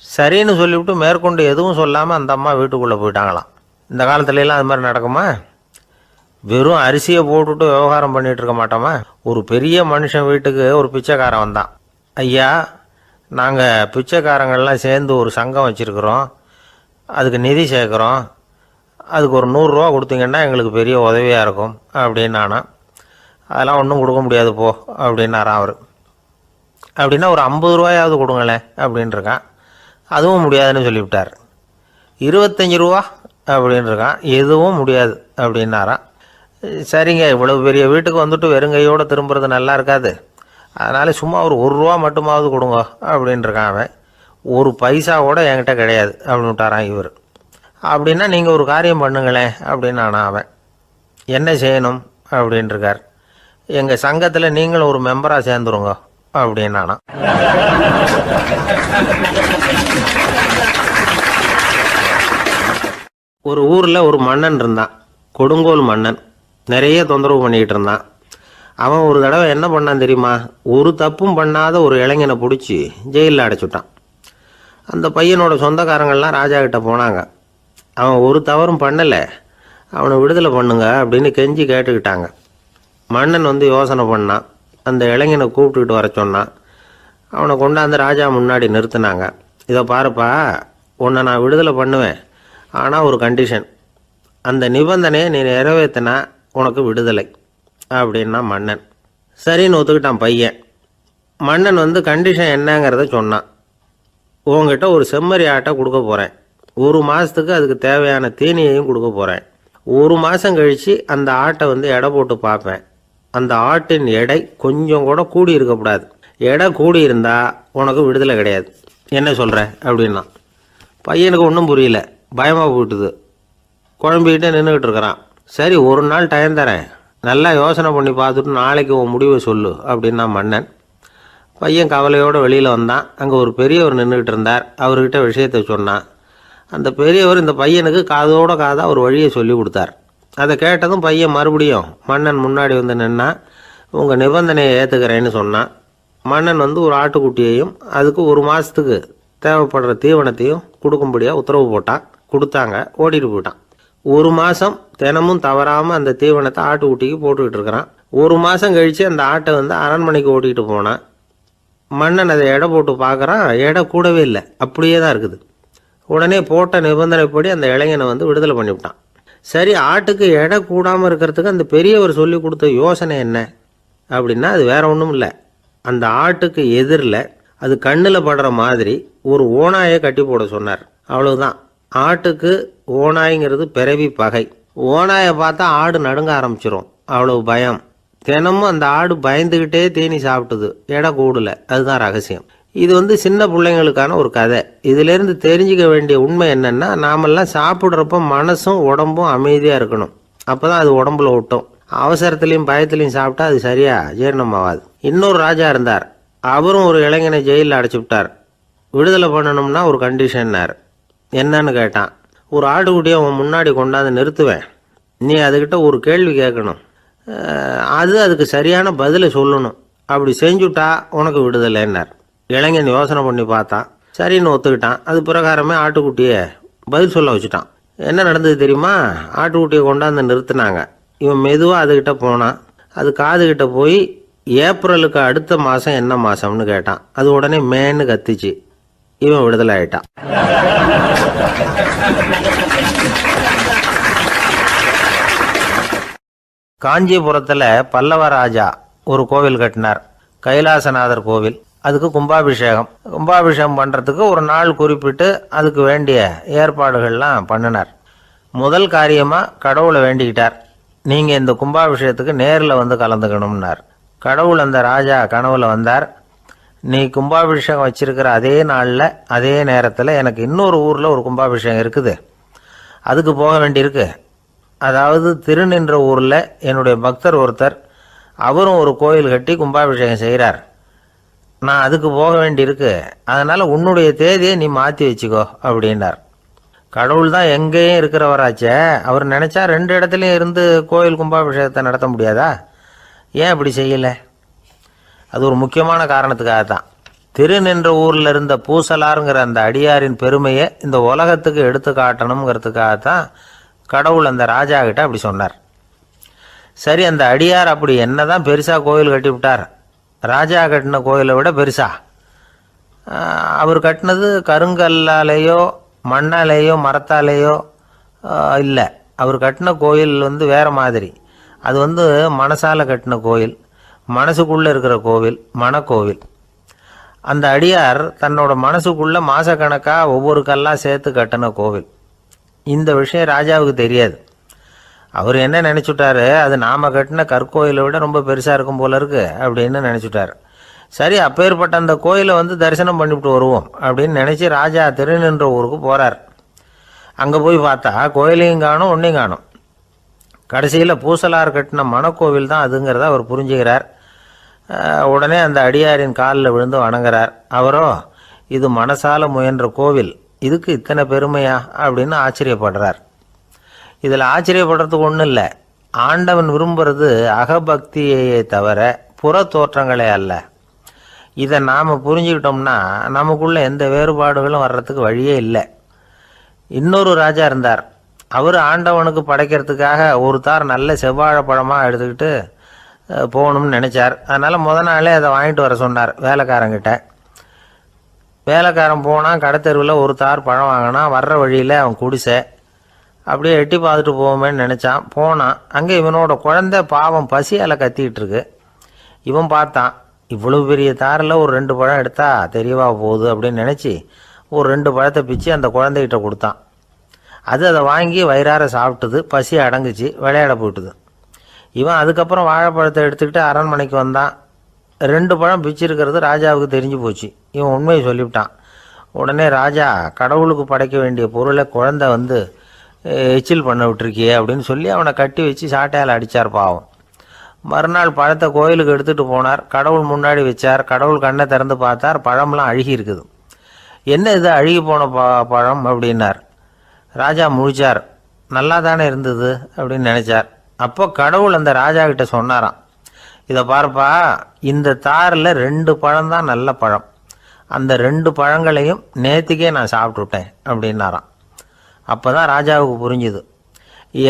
சரின்னு சொல்லிவிட்டு மேற்கொண்டு எதுவும் சொல்லாமல் அந்த அம்மா வீட்டுக்குள்ளே போயிட்டாங்களாம். இந்த காலத்துலலாம் அது மாதிரி நடக்குமா? வெறும் அரிசியை போட்டுட்டு விவகாரம் பண்ணிகிட்டு இருக்க மாட்டோமா? ஒரு பெரிய மனுஷன் வீட்டுக்கு ஒரு பிச்சைக்காரன் வந்தான். ஐயா, நாங்கள் பிச்சைக்காரங்கள்லாம் சேர்ந்து ஒரு சங்கம் வச்சுருக்குறோம், அதுக்கு நிதி சேர்க்குறோம், அதுக்கு ஒரு 100 ரூபா கொடுத்தீங்கன்னா எங்களுக்கு பெரிய உதவியாக இருக்கும் அப்படின்னானா. அதெல்லாம் ஒன்றும் கொடுக்க முடியாது போ அப்படின்னாரான் அவர். அப்படின்னா ஒரு 50 ரூபாயாவது கொடுங்களேன் அப்படின்ட்டுருக்கான். அதுவும் முடியாதுன்னு சொல்லிவிட்டார். 25 ரூபா அப்படின்ட்டுருக்கான். எதுவும் முடியாது அப்படின்னாரான். சரிங்க, இவ்வளவு பெரிய வீட்டுக்கு வந்துட்டு வெறுங்கையோடு திரும்புறது நல்லா இருக்காது, அதனால் சும்மா ஒரு 1 ரூபா மட்டுமாவது கொடுங்க அப்படின்ட்டுருக்கான் அவன். ஒரு பைசா கூட என்கிட்ட கிடையாது அப்படின்னு விட்டாரான் இவர். அப்படின்னா நீங்கள் ஒரு காரியம் பண்ணுங்களேன் அப்படின்னானா அவன். என்ன செய்யணும் அப்படின்ட்டுருக்கார். எங்கள் சங்கத்தில் நீங்களும் ஒரு மெம்பராக சேர்ந்துருங்க அப்படின்னானா. ஒரு ஊரில் ஒரு மன்னன் இருந்தான், கொடுங்கோல் மன்னன். நிறைய தொந்தரவு பண்ணிக்கிட்டு இருந்தான். அவன் ஒரு தடவை என்ன பண்ணான் தெரியுமா? ஒரு தப்பும் பண்ணாத ஒரு இளைஞனை பிடிச்சி ஜெயிலில் அடைச்சுட்டான். அந்த பையனோட சொந்தக்காரங்கள்லாம் ராஜா கிட்ட போனாங்க. அவன் ஒரு தவறும் பண்ணலை, அவனை விடுதலை பண்ணுங்க அப்படின்னு கெஞ்சி கேட்டுக்கிட்டாங்க. மன்னன் வந்து யோசனை பண்ணான். அந்த இளைஞனை கூப்பிட்டுக்கிட்டு வர சொன்னான். அவனை கொண்டாந்து ராஜா முன்னாடி நிறுத்தினாங்க. இதை பாருப்பா, உன்னை நான் விடுதலை பண்ணுவேன், ஆனால் ஒரு கண்டிஷன். அந்த நிபந்தனையை நீ நிறைவேற்றினா உனக்கு விடுதலை அப்படின்னா மன்னன். சரின்னு ஒத்துக்கிட்டான் பையன். மன்னன் வந்து கண்டிஷன் என்னங்கிறத சொன்னான். உங்ககிட்ட ஒரு செம்மறி ஆட்டை கொடுக்க போகிறேன், 1 மாதத்துக்கு அதுக்கு தேவையான தீனியையும் கொடுக்க போகிறேன். 1 மாதம் கழித்து அந்த ஆட்டை வந்து எடை போட்டு பார்ப்பேன். அந்த ஆட்டின் எடை கொஞ்சம் கூட கூடி இருக்கக்கூடாது. எடை கூடி இருந்தால் உனக்கு விடுதலை கிடையாது. என்ன சொல்கிற அப்படின்னா. பையனுக்கு ஒன்றும் புரியல, பயமாக போயிட்டுது. குழம்பிக்கிட்டே நின்றுக்கிட்டு இருக்கிறான். சரி, ஒரு நாள் டைம் தரேன், நல்லா யோசனை பண்ணி பார்த்துட்டு நாளைக்கு உன் முடிவை சொல்லு அப்படின்னா மன்னன். பையன் கவலையோடு வெளியில் வந்தான். அங்கே ஒரு பெரியவர் நின்றுக்கிட்டு இருந்தார். அவர்கிட்ட விஷயத்தை சொன்னான். அந்த பெரியவர் இந்த பையனுக்கு காதோட காதாக ஒரு வழியை சொல்லி கொடுத்தார். அதை கேட்டதும் பையன் மறுபடியும் மன்னன் முன்னாடி வந்து நின்னா, உங்கள் நிபந்தனையை ஏற்றுக்கிறேன்னு சொன்னான். மன்னன் வந்து ஒரு ஆட்டுக்குட்டியையும் அதுக்கு 1 மாதத்துக்கு தேவைப்படுற தீவனத்தையும் கொடுக்கும்படியாக உத்தரவு போட்டான். கொடுத்தாங்க, ஓடிட்டு போயிட்டான். 1 மாதம் தினமும் தவறாமல் அந்த தீவனத்தை ஆட்டுக்குட்டிக்கு போட்டுக்கிட்டு இருக்கிறான். 1 மாதம் கழித்து அந்த ஆட்டை வந்து அரண்மனைக்கு ஓட்டிகிட்டு போனான். மன்னன் அதை எடை போட்டு பார்க்குறான், எடை கூடவே இல்லை, அப்படியே தான் இருக்குது. உடனே போட்ட நிபந்தனைப்படி அந்த இளைஞனை வந்து விடுதலை பண்ணிவிட்டான். சரி, ஆட்டுக்கு எடை கூடாமல் இருக்கிறதுக்கு அந்த பெரியவர் சொல்லி கொடுத்த யோசனை என்ன அப்படின்னா, அது வேற ஒன்றும் இல்லை. அந்த ஆட்டுக்கு எதிரில் அது கண்ணில் படுற மாதிரி ஒரு ஓநாயை கட்டி போட சொன்னார். அவ்வளவுதான். ஆட்டுக்கு ஓநாய்ங்கிறது பிறவி பகை. ஓநாயை பார்த்தா ஆடு நடுங்க ஆரம்பிச்சிரும், அவ்வளவு பயம். தினமும் அந்த ஆடு பயந்துக்கிட்டே தீனி சாப்பிட்டுது, எடை கூடல. அதுதான் ரகசியம். இது வந்து சின்ன பிள்ளைங்களுக்கான ஒரு கதை. இதிலேருந்து தெரிஞ்சிக்க வேண்டிய உண்மை என்னென்னா, நாமெல்லாம் சாப்பிட்றப்ப மனசும் உடம்பும் அமைதியாக இருக்கணும். அப்போ தான் அது உடம்புல ஒட்டும். அவசரத்துலேயும் பயத்துலையும் சாப்பிட்டா அது சரியாக ஜீரணமாகாது. இன்னொரு ராஜா இருந்தார். அவரும் ஒரு இளைஞனை ஜெயிலில் அடைச்சி விட்டார். விடுதலை பண்ணணும்னா ஒரு கண்டிஷன்னார். என்னன்னு கேட்டான். ஒரு ஆட்டுக்குட்டியை அவன் முன்னாடி கொண்டாந்து நிறுத்துவேன், நீ அதுக்கிட்ட ஒரு கேள்வி கேட்கணும், அதுக்கு சரியான பதிலை சொல்லணும், அப்படி செஞ்சுட்டா உனக்கு விடுதலைன்னார். இளைஞன் யோசனை பண்ணி பார்த்தான், சரின்னு ஒத்துக்கிட்டான். அது பிரகாரமே ஆட்டுக்குட்டியை பதில் சொல்ல வச்சுட்டான். என்ன நடந்தது தெரியுமா? ஆட்டுக்குட்டியை கொண்டாந்து நிறுத்தினாங்க. இவன் மெதுவாக அதுக்கிட்ட போனான். அது காதுகிட்ட போய் ஏப்ரலுக்கு அடுத்த மாதம் என்ன மாதம்னு கேட்டான். அது உடனே மேன்னு கத்திச்சு. இவன் விடுதலை ஆயிட்டான். காஞ்சிபுரத்தில் பல்லவ ராஜா ஒரு கோவில் கட்டினார், கைலாசநாதர் கோவில். அதுக்கு கும்பாபிஷேகம் பண்ணுறதுக்கு ஒரு நாள் குறிப்பிட்டு அதுக்கு வேண்டிய ஏற்பாடுகள்லாம் பண்ணினார். முதல் காரியமாக கடவுளை வேண்டிக்கிட்டார், நீங்கள் இந்த கும்பாபிஷேகத்துக்கு நேரில் வந்து கலந்துக்கணும்னார். கடவுள் அந்த ராஜா கனவுல வந்தார். நீ கும்பாபிஷேகம் வச்சிருக்கிற அதே நாளில் அதே நேரத்தில் எனக்கு இன்னொரு ஊரில் ஒரு கும்பாபிஷேகம் இருக்குது, அதுக்கு போக வேண்டியிருக்கு. அதாவது திருநின்ற ஊரில் என்னுடைய பக்தர் ஒருத்தர், அவரும் ஒரு கோயில் கட்டி கும்பாபிஷேகம் செய்கிறார், நான் அதுக்கு போக வேண்டியிருக்கு, அதனால் உன்னுடைய தேதியை நீ மாற்றி வச்சுக்கோ அப்படின்னார். கடவுள் தான் எங்கேயும் இருக்கிறவராச்சே, அவர் நினச்சா 2 இடத்துலையும் இருந்து கோயில் கும்பாபிஷேகத்தை நடத்த முடியாதா? ஏன் அப்படி செய்யலை? அது ஒரு முக்கியமான காரணத்துக்காகத்தான். திருநின்ற ஊரில் இருந்த பூசலாருங்கிற அந்த அடியாரின் பெருமையை இந்த உலகத்துக்கு எடுத்து காட்டணுங்கிறதுக்காகத்தான் கடவுள் அந்த ராஜா கிட்ட அப்படி சொன்னார். சரி, அந்த அடியார் அப்படி என்னதான் பெருசாக கோயில் கட்டி விட்டார்? ராஜா கட்டின கோயிலை விட பெருசா? அவர் கட்டினது கருங்கல்லாலேயோ மண்ணாலேயோ மரத்தாலேயோ இல்லை. அவர் கட்டின கோயில் வேறு மாதிரி. அது மனசால கட்டின கோயில், மனசுக்குள்ளே இருக்கிற கோவில், மனக்கோவில். அந்த அடியார் தன்னோட மனசுக்குள்ளே மாதக்கணக்காக ஒவ்வொரு கல்லாக சேர்த்து கட்டின கோவில். இந்த விஷயம் ராஜாவுக்கு தெரியாது. அவர் என்ன நினச்சுட்டாரு, அது நாம் கட்டின கற்கோயிலை விட ரொம்ப பெருசாக இருக்கும் போல இருக்கு அப்படின்னு நினச்சிட்டார். சரி, அப்பேற்பட்ட அந்த கோயிலை தரிசனம் பண்ணிவிட்டு வருவோம் அப்படின்னு நினச்சி ராஜா திருநின்ற ஊருக்கு போகிறார். அங்கே போய் பார்த்தா கோயிலையும் காணும், ஒன்றையும் காணும். கடைசியில் பூசலார் கட்டின மனக்கோவில் தான் அதுங்கிறத அவர் புரிஞ்சுக்கிறார். உடனே அந்த அடியாரின் காலில் விழுந்து வணங்குறார். அவரோ, இது மனசால முயன்ற கோவில், இதுக்கு இத்தனை பெருமையா அப்படின்னு ஆச்சரியப்படுறார். இதில் ஆச்சரியப்படுறதுக்கு ஒன்றும் இல்லை. ஆண்டவன் விரும்புறது அகபக்தியையே தவிர புற தோற்றங்களே அல்ல. இதை நாம் புரிஞ்சுக்கிட்டோம்னா நமக்குள்ள எந்த வேறுபாடுகளும் வர்றதுக்கு வழியே இல்லை. இன்னொரு ராஜா இருந்தார். அவர் ஆண்டவனுக்கு படைக்கிறதுக்காக ஒரு தார் நல்ல செவ்வாழைப்பழமாக எடுத்துக்கிட்டு போகணும்னு நினச்சார். அதனால் நாளே அதை வாங்கிட்டு வர சொன்னார் வேலைக்காரங்கிட்ட. வேலைக்காரன் போனால் கடைத்தெருவில் ஒரு தார் பழம் வாங்கினான். வர்ற வழியில் அவன் குடிசை அப்படியே எட்டி பார்த்துட்டு போவோமேன்னு நினச்சான். போனான். அங்கே இவனோட குழந்தை பாவம் பசியால் கத்திக்கிட்டு இருக்கு. இவன் பார்த்தான், இவ்வளவு பெரிய தாரில் ஒரு 2 பழம் எடுத்தா தெரியவா போகுது அப்படின்னு நினச்சி ஒரு 2 பழத்தை பிச்சு அந்த குழந்தைகிட்ட கொடுத்தான். அது அதை வாங்கி வயிறார சாப்பிட்டுது. பசி அடங்குச்சு, விளையாட போயிட்டுது. இவன் அதுக்கப்புறம் வாழைப்பழத்தை எடுத்துக்கிட்டு அரண்மனைக்கு வந்தான். 2 பழம் பிச்சிருக்கிறது ராஜாவுக்கு தெரிஞ்சு போச்சு. இவன் உண்மையை சொல்லிவிட்டான். உடனே ராஜா, கடவுளுக்கு படைக்க வேண்டிய பொருளை குழந்தை எச்சில் பண்ண விட்டுருக்கியே அப்படின்னு சொல்லி அவனை கட்டி வச்சு சாட்டையால் அடித்தார் பாவம். மறுநாள் பழத்தை கோயிலுக்கு எடுத்துகிட்டு போனார். கடவுள் முன்னாடி வச்சார். கடவுள் கண்ணை திறந்து பார்த்தார், பழம்லாம் அழுகி இருக்குது. என்ன இது அழுகி போன பழம் அப்படின்னார். ராஜா முழிச்சார். நல்லா தானே இருந்தது அப்படின்னு நினச்சார். அப்போ கடவுள் அந்த ராஜா கிட்ட சொன்னாராம், இதை பார்ப்பா, இந்த தாரில் 2 பழம் தான் நல்ல பழம், அந்த 2 பழங்களையும் நேற்றுக்கே நான் சாப்பிட்டுட்டேன் அப்படின்னாராம். அப்போ தான் ராஜாவுக்கு புரிஞ்சுது,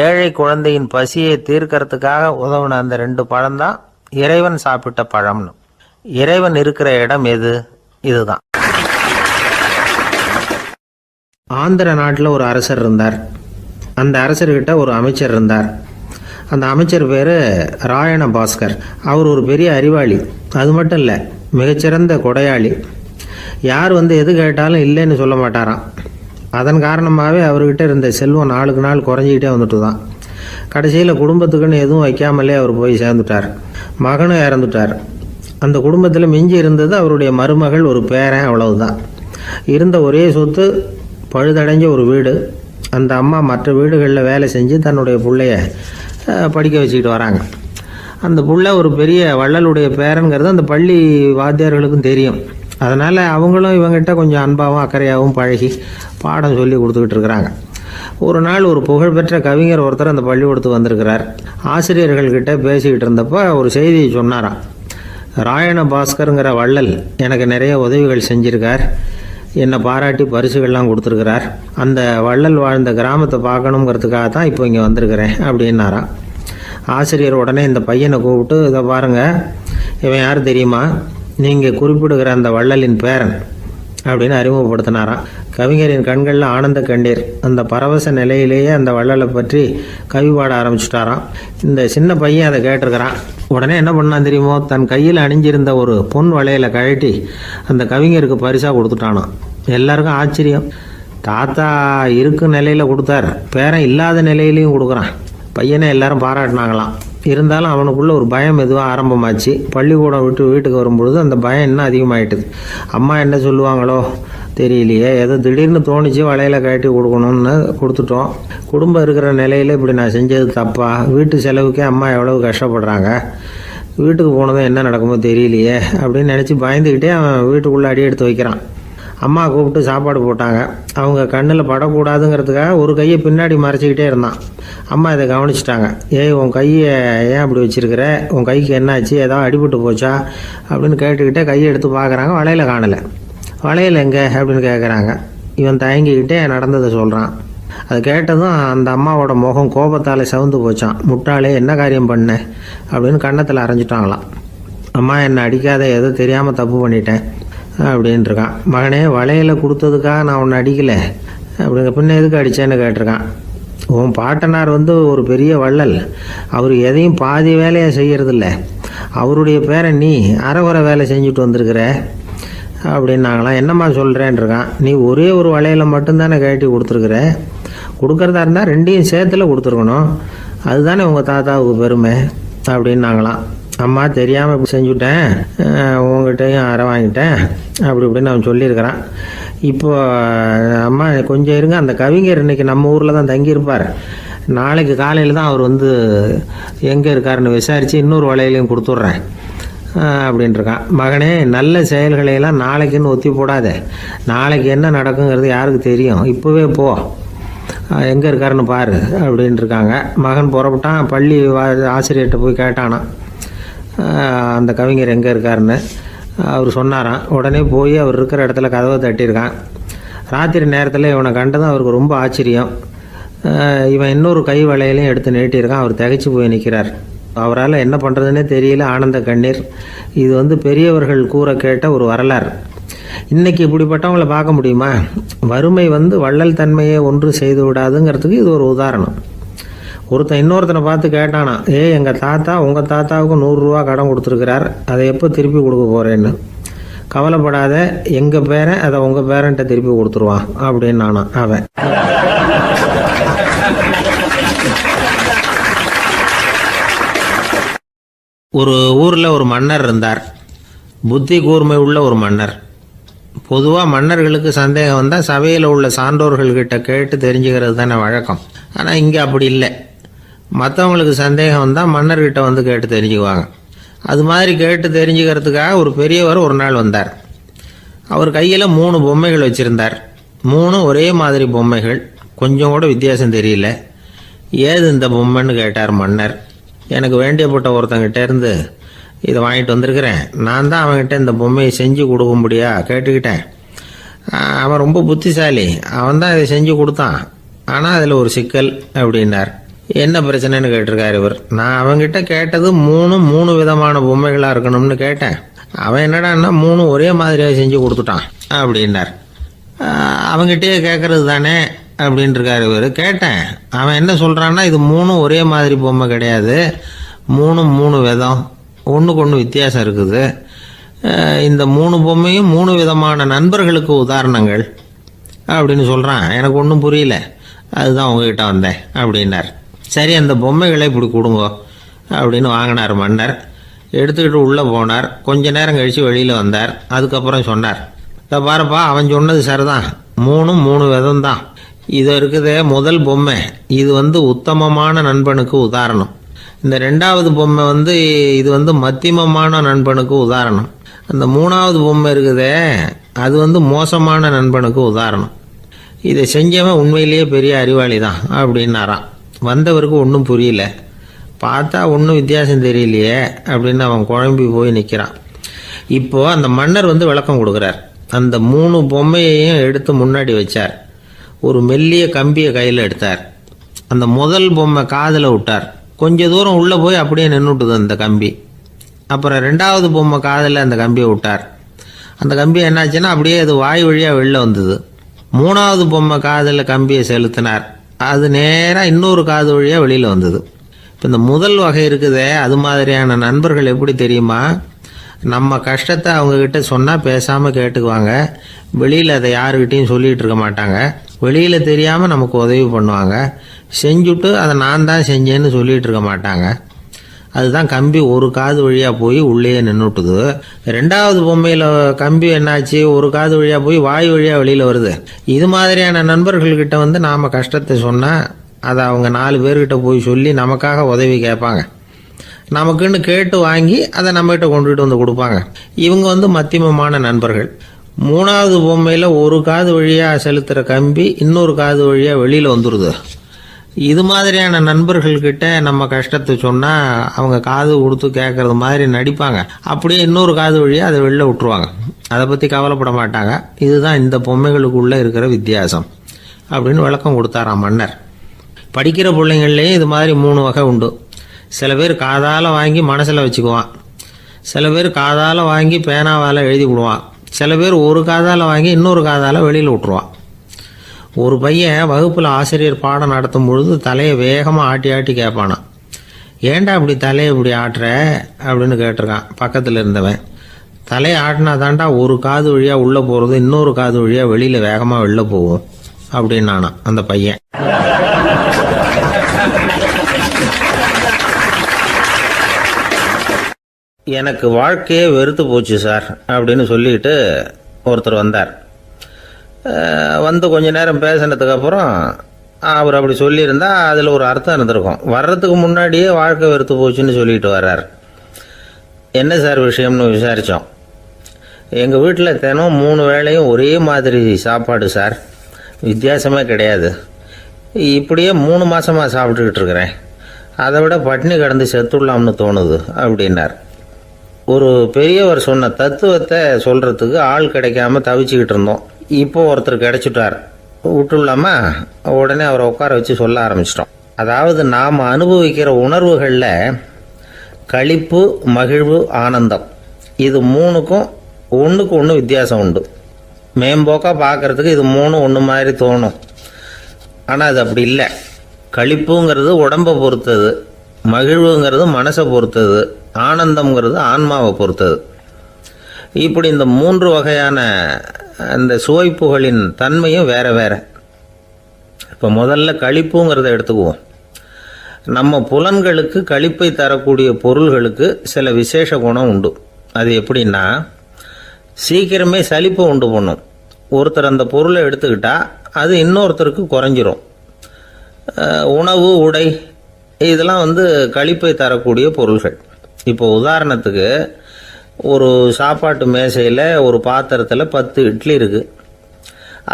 ஏழை குழந்தையின் பசியை தீர்க்கறதுக்காக உதவுன அந்த 2 பழம்தான் இறைவன் சாப்பிட்ட பழம்னு. இறைவன் இருக்கிற இடம் எது? இதுதான். ஆந்திர நாட்டில் ஒரு அரசர் இருந்தார். அந்த அரசர்கிட்ட ஒரு அமைச்சர் இருந்தார். அந்த அமைச்சர் பேர் ராயண பாஸ்கர். அவர் ஒரு பெரிய அறிவாளி. அது மட்டும் இல்லை, மிகச்சிறந்த கொடையாளி. யார் எது கேட்டாலும் இல்லைன்னு சொல்ல மாட்டாராம். அதன் காரணமாகவே அவர்கிட்ட இருந்த செல்வம் நாளுக்கு நாள் குறைஞ்சிக்கிட்டே வந்துட்டு தான். கடைசியில் குடும்பத்துக்குன்னு எதுவும் வைக்காமலே அவர் போய் சேர்ந்துட்டார். மகனும் இறந்துட்டார். அந்த குடும்பத்தில் மிஞ்சி இருந்தது அவருடைய மருமகள், ஒரு பேரன், அவ்வளவுதான். இருந்த ஒரே சொத்து பழுதடைஞ்ச ஒரு வீடு. அந்த அம்மா மற்ற வீடுகளில் வேலை செஞ்சு தன்னுடைய பிள்ளைய படிக்க வச்சுக்கிட்டு வராங்க. அந்த புள்ள ஒரு பெரிய வள்ளலுடைய பேரன்கிறது அந்த பள்ளி வாத்தியார்களுக்கும் தெரியும். அதனால் அவங்களும் இவங்ககிட்ட கொஞ்சம் அன்பாகவும் அக்கறையாகவும் பழகி பாடம் சொல்லி கொடுத்துக்கிட்டு இருக்கிறாங்க. ஒரு நாள் ஒரு புகழ்பெற்ற கவிஞர் ஒருத்தர் அந்த பள்ளிக்கூடத்துக்கு வந்திருக்கிறார். ஆசிரியர்கள்கிட்ட பேசிக்கிட்டு இருந்தப்போ ஒரு செய்தியை சொன்னாராம். ராயண பாஸ்கருங்கிற வள்ளல் எனக்கு நிறைய உதவிகள் செஞ்சிருக்கார், என்னை பாராட்டி பரிசுகள்லாம் கொடுத்துருக்கிறார். அந்த வள்ளல் வாழ்ந்த கிராமத்தை பார்க்கணுங்கிறதுக்காக தான் இப்போ இங்கே வந்திருக்கிறேன் அப்படின்னாராம். ஆசிரியர் உடனே இந்த பையனை கூப்பிட்டு, இதை பாருங்கள், இவன் யார் தெரியுமா, நீங்கள் குறிப்பிடுகிற அந்த வள்ளலின் பேரன் அப்படின்னு அறிமுகப்படுத்தினாராம். கவிஞரின் கண்களில் ஆனந்த கண்ணீர். அந்த பரவச நிலையிலேயே அந்த வள்ளலை பற்றி கவி பாட ஆரம்பிச்சுட்டாராம். இந்த சின்ன பையன் அதை கேட்டிருக்கிறான். உடனே என்ன பண்ணான் தெரியுமோ, தன் கையில் அணிஞ்சிருந்த ஒரு பொன் வளையலை கழட்டி அந்த கவிஞருக்கு பரிசாக கொடுத்துட்டானான். எல்லாருக்கும் ஆச்சரியம். தாத்தா இருக்கும் நிலையில் கொடுத்தார், பேரன் இல்லாத நிலையிலையும் கொடுக்குறான். பையனை எல்லாரும் பாராட்டினாங்களாம். இருந்தாலும் அவனுக்குள்ள ஒரு பயம் எதுவாக ஆரம்பமாச்சு. பள்ளிக்கூடம் விட்டு வீட்டுக்கு வரும்பொழுது அந்த பயம் இன்னும் அதிகமாயிட்டுது. அம்மா என்ன சொல்லுவாங்களோ தெரியலையே, ஏதோ திடீர்னு தோணிச்சு வளையல கட்டி கொடுக்கணும்னு கொடுத்துட்டோம். குடும்பம் இருக்கிற நிலையில் இப்படி நான் செஞ்சது தப்பா, வீட்டு செலவுக்கே அம்மா எவ்வளவு கஷ்டப்படுறாங்க, வீட்டுக்கு போனதும் என்ன நடக்குமோ தெரியலையே அப்படின்னு நினச்சி பயந்துக்கிட்டே அவன் வீட்டுக்குள்ளே அடி எடுத்து வைக்கிறான். அம்மா கூப்பிட்டு சாப்பாடு போட்டாங்க. அவங்க கண்ணில் படக்கூடாதுங்கிறதுக்காக ஒரு கையை பின்னாடி மறைச்சிக்கிட்டே இருந்தான். அம்மா இதை கவனிச்சிட்டாங்க. ஏய், உன் கையை ஏன் அப்படி வச்சிருக்கிற, உன் கைக்கு என்னாச்சு, ஏதாவது அடிபட்டு போச்சா அப்படின்னு கேட்டுக்கிட்டே கையை எடுத்து பார்க்குறாங்க. வளையல காணலை. வளையல் எங்கே அப்படின்னு கேட்குறாங்க. இவன் தயங்கிக்கிட்டே நடந்ததை சொல்கிறான். அது கேட்டதும் அந்த அம்மாவோட முகம் கோபத்தால் சவுந்து போச்சான். முட்டாளே, என்ன காரியம் பண்ண அப்படின்னு கன்னத்தில் அரைஞ்சிட்டாங்களாம். அம்மா, என்னை அடிக்காத, ஏதோ தெரியாமல் தப்பு பண்ணிட்டேன் அப்படின்ட்டுருக்கான். மகனே, வளையலை கொடுத்ததுக்காக நான் உன்னை அடிக்கலை அப்படிங்க, பின்ன எதுக்கு அடித்தேன்னு கேட்டிருக்கான். உன் பாட்டனார் ஒரு பெரிய வள்ளல், அவர் எதையும் பாதி வேலையை செய்கிறதில்ல, அவருடைய பேரை நீ அரைகுறை வேலை செஞ்சுட்டு வந்திருக்கிற அப்படின்னாங்களாம். என்னம்மா சொல்கிறேன்ருக்கான். நீ ஒரே ஒரு வளையலை மட்டும்தானே கட்டி கொடுத்துருக்குற, கொடுக்குறதா இருந்தால் ரெண்டையும் சேர்த்துல கொடுத்துருக்கணும், அதுதானே உங்கள் தாத்தாவுக்கு பெருமை அப்படின்னாங்களாம். அம்மா, தெரியாமல் இப்படி செஞ்சுட்டேன், உங்கள்கிட்டையும் அரை வாங்கிட்டேன் அப்படி இப்படின்னு அவன் சொல்லியிருக்கிறான். இப்போ அம்மா கொஞ்சம் இருங்க, அந்த கவிஞர் இன்னைக்கு நம்ம ஊரில் தான் தங்கியிருப்பார், நாளைக்கு காலையில் தான் அவர் எங்கே இருக்காருன்னு விசாரித்து இன்னொரு வளையலையும் கொடுத்துட்றேன் அப்படின்ட்டுருக்கான். மகனே, நல்ல செயல்களையெல்லாம் நாளைக்குன்னு ஒத்தி போடாத, நாளைக்கு என்ன நடக்குங்கிறது யாருக்கு தெரியும், இப்போவே போ, எங்கே இருக்காருன்னு பாரு அப்படின்ட்டுருக்காங்க. மகன் புறப்பட்டான். பள்ளி ஆசிரியர்கிட்ட போய் கேட்டானா அந்த கவிஞர் எங்கே இருக்காருன்னு. அவர் சொன்னாராம். உடனே போய் அவர் இருக்கிற இடத்துல கதவை தட்டியிருக்கான். ராத்திரி நேரத்தில் இவனை கண்டதும் அவருக்கு ரொம்ப ஆச்சரியம். இவன் இன்னொரு கை வளையலையும் எடுத்து நீட்டியிருக்கான். அவர் திகைச்சு போய் நிற்கிறார். அவரால் என்ன பண்ணுறதுன்னே தெரியல. ஆனந்த கண்ணீர். இது பெரியவர்கள் கூற கேட்ட ஒரு வரலாறு. இன்றைக்கி இப்படிப்பட்டவங்களை பார்க்க முடியுமா? வறுமை வள்ளல் தன்மையை ஒன்று செய்து விடாதுங்கிறதுக்கு இது ஒரு உதாரணம். ஒருத்தன் இன்னொருத்தனை பார்த்து கேட்டானா, எங்கள் தாத்தா உங்கள் தாத்தாவுக்கு 100 ரூபா கடன் கொடுத்துருக்கிறார், அதை எப்போ திருப்பி கொடுக்க போகிறேன்னு. கவலைப்படாத, எங்கள் பேரன் அதை உங்கள் பேரன்ட்ட திருப்பி கொடுத்துருவான் அப்படின்னு நானா அவன். ஒரு ஊரில் ஒரு மன்னர் இருந்தார். புத்தி கூர்மை உள்ள ஒரு மன்னர். பொதுவாக மன்னர்களுக்கு சந்தேகம் வந்தால் சபையில் உள்ள சான்றோர்கள்கிட்ட கேட்டு தெரிஞ்சுக்கிறது தானே வழக்கம். ஆனால் இங்கே அப்படி இல்லை. மற்றவங்களுக்கு சந்தேகம் வந்தால் மன்னர்கிட்ட கேட்டு தெரிஞ்சுக்குவாங்க. அது மாதிரி கேட்டு தெரிஞ்சுக்கிறதுக்காக ஒரு பெரியவர் ஒரு நாள் வந்தார். அவர் கையில் 3 பொம்மைகள் வச்சுருந்தார். 3 ஒரே மாதிரி பொம்மைகள், கொஞ்சம் கூட வித்தியாசம் தெரியல. ஏது இந்த பொம்மைன்னு கேட்டார் மன்னர். எனக்கு வேண்டியப்பட்ட ஒருத்தங்கிட்ட இருந்து இதை வாங்கிட்டு வந்திருக்கிறேன், நான் தான் அவன்கிட்ட இந்த பொம்மையை செஞ்சு கொடுக்க முடியா கேட்டுக்கிட்டேன். அவன் ரொம்ப புத்திசாலி, அவன் தான் இதை செஞ்சு கொடுத்தான், ஆனால் அதில் ஒரு சிக்கல் அப்படின்னார். என்ன பிரச்சனைன்னு கேட்டிருக்காரு இவர். நான் அவன்கிட்ட கேட்டது 3 விதமான பொம்மைகளாக இருக்கணும்னு கேட்டேன். அவன் என்னடான்னா 3 ஒரே மாதிரியாக செஞ்சு கொடுத்துட்டான் அப்படின்னார். அவன்கிட்டயே கேட்கறது தானே அப்படின்ட்டுருக்காரு இவர். கேட்டேன், அவன் என்ன சொல்கிறான்னா, இது 3 ஒரே மாதிரி பொம்மை கிடையாது, 3 விதம், ஒன்றுக்கு ஒன்று வித்தியாசம் இருக்குது. இந்த 3 பொம்மையும் 3 விதமான நண்பர்களுக்கு உதாரணங்கள் அப்படின்னு சொல்கிறான். எனக்கு ஒன்றும் புரியல, அதுதான் உங்ககிட்ட வந்தேன் அப்படின்னார். சரி, அந்த பொம்மைகளை இப்படி கொடுங்க அப்படின்னு வாங்கினார் மன்னர். எடுத்துக்கிட்டு உள்ளே போனார். கொஞ்ச நேரம் கழித்து வெளியில் வந்தார். அதுக்கப்புறம் சொன்னார், இதை பாருப்பா, அவன் சொன்னது சரிதான், 3 விதம் தான். இது இருக்குதே முதல் பொம்மை, இது உத்தமமான நண்பனுக்கு உதாரணம். இந்த ரெண்டாவது பொம்மை இது மத்தியமமான நண்பனுக்கு உதாரணம். அந்த மூணாவது பொம்மை இருக்குதே அது மோசமான நண்பனுக்கு உதாரணம். இதை செஞ்சவன் உண்மையிலேயே பெரிய அறிவாளி தான் அப்படின்னாராம். வந்தவருக்கு ஒன்றும் புரியல. பார்த்தா ஒன்றும் வித்தியாசம் தெரியலையே அப்படின்னு அவன் குழம்பி போய் நிற்கிறான். இப்போது அந்த மன்னர் விளக்கம் கொடுக்குறார். அந்த 3 பொம்மையையும் எடுத்து முன்னாடி வச்சார். ஒரு மெல்லிய கம்பியை கையில் எடுத்தார். அந்த முதல் பொம்மை காதில் விட்டார். கொஞ்ச தூரம் உள்ளே போய் அப்படியே நின்றுட்டுது அந்த கம்பி. அப்புறம் ரெண்டாவது பொம்மை காதில் அந்த கம்பியை விட்டார். அந்த கம்பி என்னாச்சுன்னா அப்படியே அது வாய் வழியாக வெளில வந்தது. மூணாவது பொம்மை காதில் கம்பியை செலுத்தினார். அது நேராக இன்னொரு காது வழியாக வெளியில் வந்தது. இப்போ இந்த முதல் வகை இருக்குதே அது மாதிரியான நண்பர்கள் எப்படி தெரியுமா? நம்ம கஷ்டத்தை அவங்கக்கிட்ட சொன்னால் பேசாமல் கேட்டுக்குவாங்க. வெளியில் அதை யாருக்கிட்டையும் சொல்லிகிட்டு இருக்க மாட்டாங்க. வெளியில் தெரியாமல் நமக்கு உதவி பண்ணுவாங்க. செஞ்சுட்டு அதை நான் தான் செஞ்சேன்னு சொல்லிகிட்டு இருக்க மாட்டாங்க. அதுதான் கம்பி ஒரு காது வழியாக போய் உள்ளே நின்றுட்டுது. ரெண்டாவது பொம்மையில் கம்பி என்னாச்சு, ஒரு காது வழியாக போய் வாய் வழியாக வெளியில் வருது. இது மாதிரியான நண்பர்கள்கிட்ட நாம் கஷ்டத்தை சொன்னால் அதை அவங்க 4 பேர்கிட்ட போய் சொல்லி நமக்காக உதவி கேட்பாங்க. நமக்குன்னு கேட்டு வாங்கி அதை நம்மகிட்ட கொண்டுகிட்டு கொடுப்பாங்க. இவங்க மத்தியமமான நண்பர்கள். மூணாவது பொம்மையில் ஒரு காது வழியாக செலுத்துகிற கம்பி இன்னொரு காது வழியாக வெளியில் வந்துடுது. இது மாதிரியான நண்பர்கள்கிட்ட நம்ம கஷ்டத்தை சொன்னால் அவங்க காது கொடுத்து கேட்குறது மாதிரி நடிப்பாங்க. அப்படியே இன்னொரு காது வழியாக அதை வெளில விட்டுருவாங்க. அதை பற்றி கவலைப்பட மாட்டாங்க. இதுதான் இந்த பொம்மைகளுக்குள்ளே இருக்கிற வித்தியாசம் அப்படின்னு விளக்கம் கொடுத்தாராம் மன்னர். படிக்கிற பிள்ளைங்கள்லேயும் இது மாதிரி 3 வகை உண்டு. சில பேர் காதால் வாங்கி மனசில் வச்சுக்குவான். சில பேர் காதால் வாங்கி பேனாவால் எழுதி விடுவான். சில பேர் ஒரு காதால் வாங்கி இன்னொரு காதால் வெளியில் விட்டுருவான். ஒரு பையன் வகுப்பில் ஆசிரியர் பாடம் நடத்தும் பொழுது தலையை வேகமாக ஆட்டி ஆட்டி கேட்பானான். ஏன்டா இப்படி தலையை இப்படி ஆட்டுற அப்படின்னு கேட்டிருக்கான் பக்கத்தில் இருந்தவன். தலையை ஆட்டினா தாண்டா ஒரு காது வழியாக உள்ளே போகிறது இன்னொரு காது வழியாக வெளியில் வேகமாக வெளில போகும் அப்படின்னானா அந்த பையன். எனக்கு வாழ்க்கையே வெறுத்து போச்சு சார் அப்படின்னு சொல்லிட்டு ஒருத்தர் வந்தார். கொஞ்ச நேரம் பேசினதுக்கப்புறம் அவர் அப்படி சொல்லியிருந்தா அதில் ஒரு அர்த்தம் இருந்திருக்கும். வர்றதுக்கு முன்னாடியே வாழ்க்கை வெறுத்து போச்சுன்னு சொல்லிட்டு வர்றார். என்ன சார் விஷயம்னு விசாரித்தோம். எங்கள் வீட்டில் தினம் 3 வேளையும் ஒரே மாதிரி சாப்பாடு சார், வித்தியாசமே கிடையாது. இப்படியே 3 மாதமாக சாப்பிட்டுக்கிட்டு இருக்கிறேன். அதை விட பட்டினி கிடந்து செத்துடலாம்னு தோணுது அப்படின்னார். ஒரு பெரியவர் சொன்ன தத்துவத்தை சொல்கிறதுக்கு ஆள் கிடைக்காம தவிச்சுக்கிட்டு இருந்தோம். இப்போ ஒருத்தர் கிடைச்சிட்டார். விட்டுலாமா? உடனே அவரை உட்கார வச்சு சொல்ல ஆரம்பிச்சிட்டோம். அதாவது நாம் அனுபவிக்கிற உணர்வுகளில் களிப்பு, மகிழ்வு, ஆனந்தம் இது 3க்கும் ஒன்றுக்கு ஒன்று வித்தியாசம் உண்டு. மேம்போக்காக பார்க்குறதுக்கு இது 3 ஒன்று மாதிரி தோணும். ஆனால் அது அப்படி இல்லை. களிப்புங்கிறது உடம்பை பொறுத்தது, மகிழ்வுங்கிறது மனசை பொறுத்தது, ஆனந்தம்ங்கிறது ஆன்மாவை பொறுத்தது. இப்படி இந்த 3 வகையான அந்த சுவைப்புகளின் தன்மையும் வேற வேற. இப்போ முதல்ல களிப்புங்கிறத எடுத்துக்குவோம். நம்ம புலன்களுக்கு களிப்பை தரக்கூடிய பொருள்களுக்கு சில விசேஷ குணம் உண்டு. அது எப்படின்னா, சீக்கிரமே சலிப்பை உண்டு பண்ணும். ஒருத்தர் அந்த பொருளை எடுத்துக்கிட்டா அது இன்னொருத்தருக்கு குறைஞ்சிரும். உணவு, உடை இதெல்லாம் களிப்பை தரக்கூடிய பொருள்கள். இப்போ உதாரணத்துக்கு ஒரு சாப்பாட்டு மேசையில் ஒரு பாத்திரத்தில் 10 இட்லி இருக்குது.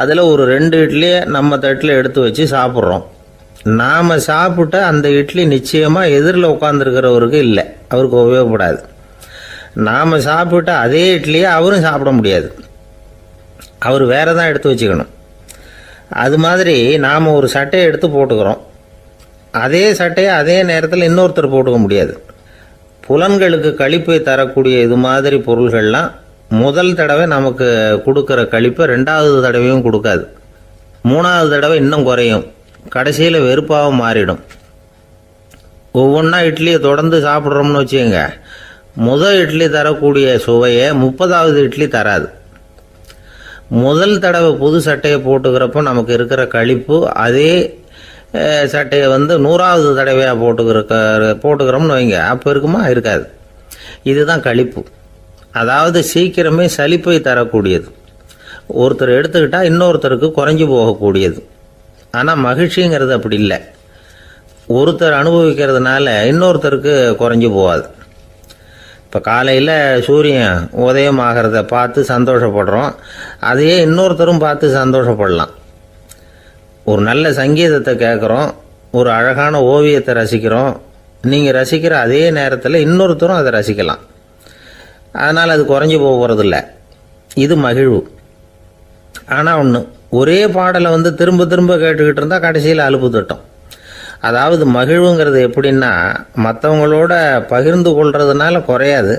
அதில் ஒரு 2 இட்லியை நம்ம தட்டில் எடுத்து வச்சு சாப்பிட்றோம். நாம் சாப்பிட்ட அந்த இட்லி நிச்சயமாக எதிரில் உட்காந்துருக்கிறவருக்கு இல்லை, அவருக்கு உபயோகப்படாது. நாம் சாப்பிட்ட அதே இட்லியை அவரும் சாப்பிட முடியாது, அவர் வேறு தான் எடுத்து வச்சுக்கணும். அது மாதிரி நாம் ஒரு சட்டையை எடுத்து போட்டுக்கிறோம். அதே சட்டையை அதே நேரத்தில் இன்னொருத்தர் போட்டுக்க முடியாது. புலன்களுக்கு களிப்பை தரக்கூடிய இது மாதிரி பொருள்கள்லாம் முதல் தடவை நமக்கு கொடுக்குற களிப்பை 2வது தடவையும் கொடுக்காது. 3வது தடவை இன்னும் குறையும். கடைசியில் வெறுப்பாக மாறிடும். ஒவ்வொன்றா இட்லியை தொடர்ந்து சாப்பிட்றோம்னு வச்சுக்கோங்க, முதல் இட்லி தரக்கூடிய சுவையை 30வது இட்லி தராது. முதல் தடவை புது சட்டையை போட்டுக்கிறப்போ நமக்கு இருக்கிற களிப்பு அதே சட்டையை 100வது தடவையாக போட்டுக்கிறோம்னு வைங்க, அப்போ இருக்குமா? இருக்காது. இதுதான் களிப்பு. அதாவது சீக்கிரமே சலிப்பை தரக்கூடியது. ஒருத்தர் எடுத்துக்கிட்டால் இன்னொருத்தருக்கு குறைஞ்சி போகக்கூடியது. ஆனால் மகிழ்ச்சிங்கிறது அப்படி இல்லை. ஒருத்தர் அனுபவிக்கிறதுனால இன்னொருத்தருக்கு குறைஞ்சி போகாது. இப்போ காலையில் சூரியன் உதயம் ஆகிறத பார்த்து சந்தோஷப்படுறோம், அதையே இன்னொருத்தரும் பார்த்து சந்தோஷப்படலாம். ஒரு நல்ல சங்கீதத்தை கேட்குறோம், ஒரு அழகான ஓவியத்தை ரசிக்கிறோம், நீங்கள் ரசிக்கிற அதே நேரத்தில் இன்னொருத்தரும் அதை ரசிக்கலாம். அதனால் அது குறைஞ்சி போகிறதில்ல. இது மகிழ்வு. ஆனால் ஒன்று, ஒரே பாடலை திரும்ப திரும்ப கேட்டுக்கிட்டு இருந்தால் கடைசியில் அலுப்பு தட்டும். அதாவது மகிழ்வுங்கிறது எப்படின்னா, மற்றவங்களோட பகிர்ந்து கொள்றதுனால குறையாது.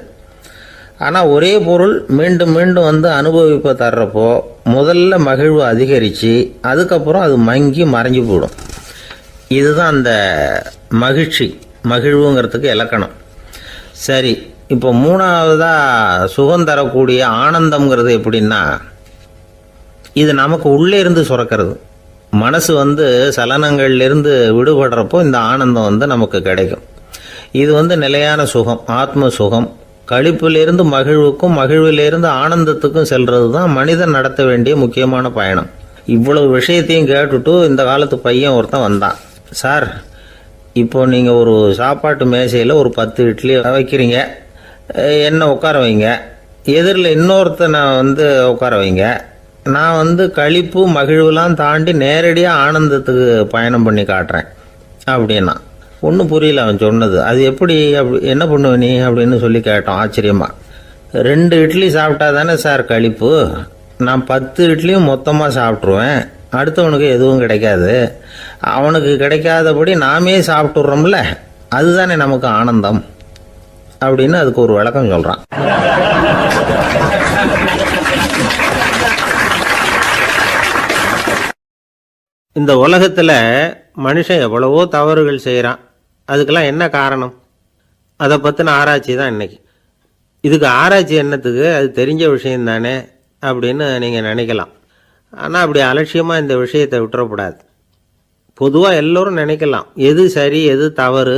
ஆனால் ஒரே பொருள் மீண்டும் மீண்டும் அனுபவிப்ப தர்றப்போ முதல்ல மகிழ்வு அதிகரித்து அதுக்கப்புறம் அது மங்கி மறைஞ்சு போயிடும். இதுதான் அந்த மகிழ்வுங்கிறதுக்கு இலக்கணம். சரி, இப்போ மூணாவதாக சுகம் தரக்கூடிய ஆனந்தம்ங்கிறது எப்படின்னா, இது நமக்கு உள்ளே இருந்து சுரக்கிறது. மனசு சலனங்கள்லேருந்து விடுபடுறப்போ இந்த ஆனந்தம் நமக்கு கிடைக்கும். இது நிலையான சுகம், ஆத்ம சுகம். களிப்பிலிருந்து மகிழ்வுக்கும் மகிழ்விலிருந்து ஆனந்தத்துக்கும் செல்றது தான் மனிதன் நடத்த வேண்டிய முக்கியமான பயணம். இவ்வளவு விஷயத்தையும் கேட்டுட்டு இந்த காலத்து பையன் ஒருத்தன் வந்தான். சார், இப்போ நீங்கள் ஒரு சாப்பாட்டு மேசையில் ஒரு 10 இட்லி வைக்கிறீங்க, என்ன உட்கார வைங்க, எதிரில் இன்னொருத்தனை உட்கார வைங்க, நான் களிப்பு மகிழ்வுலாம் தாண்டி நேரடியாக ஆனந்தத்துக்கு பயணம் பண்ணி காட்டுறேன் அப்படின்னா. ஒன்றும் புரியல அவன் சொன்னது. அது எப்படி, என்ன பண்ணுவ நீ அப்படின்னு சொல்லி கேட்டோம் ஆச்சரியமாக. 2 இட்லி சாப்பிட்டா தானே சார் களிப்பு, நான் 10 இட்லியும் மொத்தமாக சாப்பிட்ருவேன், அடுத்தவனுக்கு எதுவும் கிடைக்காது, அவனுக்கு கிடைக்காதபடி நாமே சாப்பிட்டுடுறோம்ல, அதுதானே நமக்கு ஆனந்தம் அப்படின்னு அதுக்கு ஒரு விளக்கம் சொல்கிறான். இந்த உலகத்தில் மனுஷன் எவ்வளவோ தவறுகள் செய்கிறான். அதுக்கெல்லாம் என்ன காரணம்? அதை பற்றின ஆராய்ச்சி தான் இன்னைக்கு. இதுக்கு ஆராய்ச்சி என்னத்துக்கு, அது தெரிஞ்ச விஷயம் தானே அப்படின்னு நீங்கள் நினைக்கலாம். ஆனால் அப்படி அலட்சியமாக இந்த விஷயத்தை விட்டுறக்கூடாது. பொதுவாக எல்லோரும் நினைக்கலாம் எது சரி எது தவறு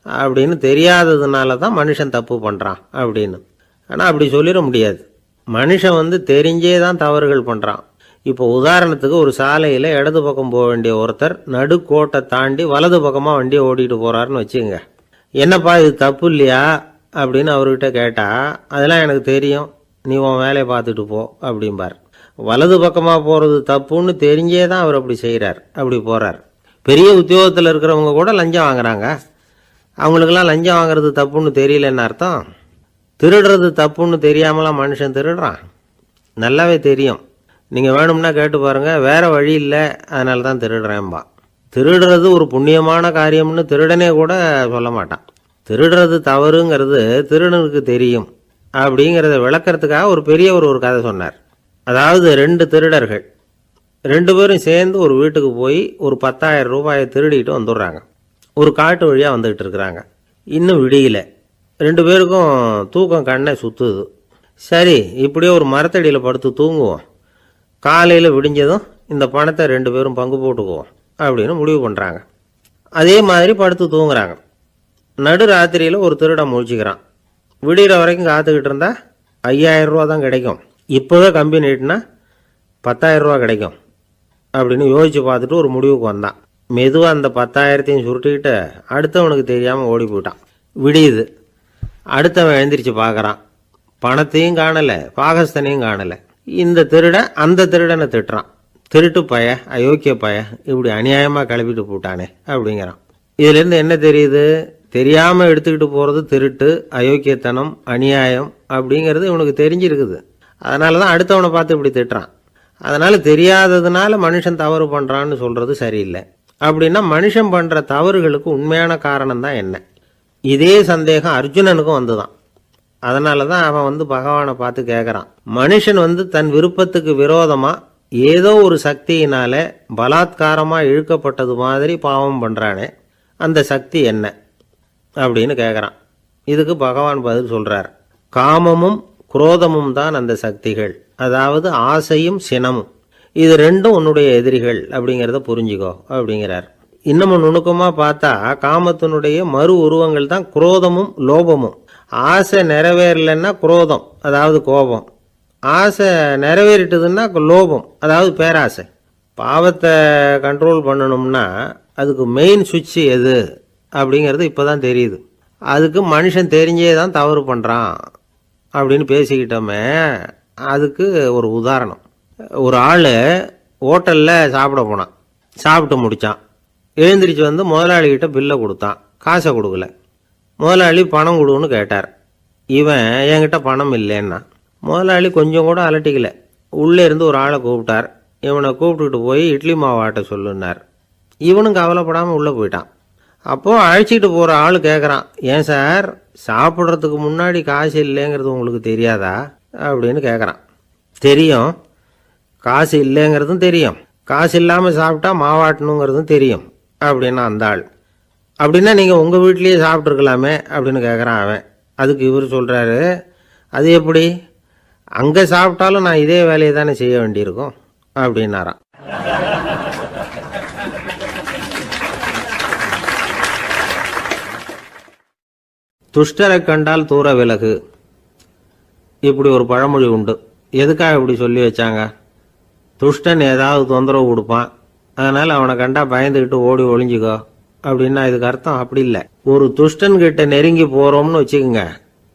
அப்படின்னு தெரியாததுனால தான் மனுஷன் தப்பு பண்ணுறான் அப்படின்னு. ஆனால் அப்படி சொல்லிட முடியாது. மனுஷன் தெரிஞ்சே தான் தவறுகள் பண்ணுறான். இப்போ உதாரணத்துக்கு ஒரு சாலையில் இடது பக்கம் போக வேண்டிய ஒருத்தர் நடுக்கோட்டை தாண்டி வலது பக்கமாக வண்டியை ஓட்டிகிட்டு போகிறாருன்னு வச்சுங்க. என்னப்பா இது தப்பு இல்லையா அப்படின்னு அவர்கிட்ட கேட்டால், அதெல்லாம் எனக்கு தெரியும், நீ உன் வேலையை பார்த்துட்டு போ அப்படிம்பார். வலது பக்கமாக போகிறது தப்புன்னு தெரிஞ்சே தான் அவர் அப்படி செய்கிறார், அப்படி போகிறார். பெரிய உத்தியோகத்தில் இருக்கிறவங்க கூட லஞ்சம் வாங்குறாங்க. அவங்களுக்கெல்லாம் லஞ்சம் வாங்குறது தப்புன்னு தெரியலன்னு அர்த்தம். திருடுறது தப்புன்னு தெரியாமலாம் மனுஷன் திருடுறான், நல்லாவே தெரியும். நீங்கள் வேணும்னா கேட்டு பாருங்கள், வேறு வழி இல்லை அதனால தான் திருடுறேன்பா. திருடுறது ஒரு புண்ணியமான காரியம்னு திருடனே கூட சொல்ல மாட்டான். திருடுறது தவறுங்கிறது திருடனுக்கு தெரியும் அப்படிங்கிறத விளக்கிறதுக்காக ஒரு பெரியவர் ஒரு கதை சொன்னார். அதாவது 2 திருடர்கள் 2 பேரும் சேர்ந்து ஒரு வீட்டுக்கு போய் ஒரு 10,000 ரூபாயை திருடிட்டு வந்துடுறாங்க. ஒரு காட்டு வழியாக வந்துக்கிட்டு இருக்கிறாங்க. இன்னும் விடியல. 2 பேருக்கும் தூக்கம் கண்ணை சுற்றுது. சரி, இப்படியே ஒரு மரத்தடியில் படுத்து தூங்குவோம், காலையில் விடிஞ்சதும் இந்த பணத்தை 2 பேரும் பங்கு போட்டுக்குவோம் அப்படின்னு முடிவு பண்ணுறாங்க. அதே மாதிரி படுத்து தூங்குறாங்க. நடு ராத்திரியில் ஒரு திருடன் முழிச்சுக்கிறான். விடிகிற வரைக்கும் காத்துக்கிட்டு இருந்தால் 5,000 ரூபா தான் கிடைக்கும், இப்போவே கம்பி நீட்டினா 10,000 ரூபா கிடைக்கும் அப்படின்னு யோசித்து பார்த்துட்டு ஒரு முடிவுக்கு வந்தான். மெதுவாக அந்த 10,000த்தையும் சுருட்டிக்கிட்டு அடுத்தவனுக்கு தெரியாமல் ஓடி போயிட்டான். விடியுது. அடுத்தவன் எழுந்திரிச்சு பார்க்குறான். பணத்தையும் காணலை, பாகஸ்தனையும் காணலை. இந்த திருடன் அந்த திருடனை திட்டுறான். திருட்டு பய, அயோக்கிய பய, இப்படி அநியாயமாக கிளப்பிட்டு போட்டானே அப்படிங்கிறான். இதுலேருந்து என்ன தெரியுது? தெரியாமல் எடுத்துக்கிட்டு போகிறது திருட்டு, அயோக்கியத்தனம், அநியாயம் அப்படிங்கிறது இவனுக்கு தெரிஞ்சிருக்குது. அதனால தான் அடுத்தவனை பார்த்து இப்படி திட்டுறான். அதனால் தெரியாததுனால மனுஷன் தவறு பண்ணுறான்னு சொல்கிறது சரியில்லை. அப்படின்னா மனுஷன் பண்ணுற தவறுகளுக்கு உண்மையான காரணம் தான் என்ன? இதே சந்தேகம் அர்ஜுனனுக்கும் வந்துதான். அதனால தான் அவன் பகவானை பார்த்து கேட்குறான். மனுஷன் தன் விருப்பத்துக்கு விரோதமாக ஏதோ ஒரு சக்தியினால பலாத்காரமாக இழுக்கப்பட்டது மாதிரி பாவம் பண்ணுறானே, அந்த சக்தி என்ன அப்படின்னு கேட்குறான். இதுக்கு பகவான் பதில் சொல்கிறார். காமமும் குரோதமும் தான் அந்த சக்திகள், அதாவது ஆசையும் சினமும். இது 2ம் உன்னுடைய எதிரிகள் அப்படிங்கிறத புரிஞ்சுக்கோ அப்படிங்கிறார். இன்னமும் நுணுக்கமாக பார்த்தா காமத்தினுடைய மறு உருவங்கள் தான் குரோதமும் லோபமும். ஆசை நிறைவேறலைன்னா குரோதம், அதாவது கோபம். ஆசை நிறைவேறிட்டதுன்னா லோபம், அதாவது பேராசை. பாவத்தை கண்ட்ரோல் பண்ணணும்னா அதுக்கு மெயின் சுவிட்ச் எது அப்படிங்கிறது இப்போ தான் தெரியுது. அதுக்கு மனுஷன் தெரிஞ்சே தான் தவறு பண்ணுறான் அப்படின்னு பேசிக்கிட்டோமே. அதுக்கு ஒரு உதாரணம். ஒரு ஆள் ஹோட்டலில் சாப்பிட போனான். சாப்பிட்டு முடித்தான். எழுந்திரிச்சு வந்து முதலாளிகிட்ட பில்லை கொடுத்தான். காசை கொடுக்கல. முதலாளி பணம் கொடுன்னு கேட்டார். இவன் என்கிட்ட பணம் இல்லைன்னா. முதலாளி கொஞ்சம் கூட அலட்டிக்கல. உள்ளே இருந்து ஒரு ஆளை கூப்பிட்டார். இவனை கூப்பிட்டுட்டு போய் இட்லி மாவு ஆட்ட சொல்லுன்னார். இவனும் கவலைப்படாமல் உள்ளே போயிட்டான். அப்போது அழைச்சிட்டு போகிற ஆள் கேட்குறான், ஏன் சார் சாப்பிட்றதுக்கு முன்னாடி காசு இல்லைங்கிறது உங்களுக்கு தெரியாதா அப்படின்னு கேட்குறான். தெரியும், காசு இல்லைங்கிறதும் தெரியும், காசு இல்லாமல் சாப்பிட்டா மாவாட்டணுங்கிறதும் தெரியும் அப்படின்னா அந்த ஆள். அப்படின்னா நீங்கள் உங்கள் வீட்லேயே சாப்பிட்ருக்கலாமே அப்படின்னு கேட்குறான் அவன். அதுக்கு இவர் சொல்கிறாரு, அது எப்படி, அங்கே சாப்பிட்டாலும் நான் இதே வேலையை தானே செய்ய வேண்டியிருக்கும் அப்படின்னாராம். துஷ்டரை கண்டால் தூர விலகு, இப்படி ஒரு பழமொழி உண்டு. எதுக்காக இப்படி சொல்லி வச்சாங்க? துஷ்டன் ஏதாவது தொந்தரவு கொடுப்பான், அதனால் அவனை கண்டா பயந்துக்கிட்டு ஓடி ஒளிஞ்சிக்கோ அப்படின்னா இதுக்கு அர்த்தம் அப்படி இல்லை. ஒரு துஷ்டன் கிட்ட நெருங்கி போகிறோம்னு வச்சுக்கோங்க,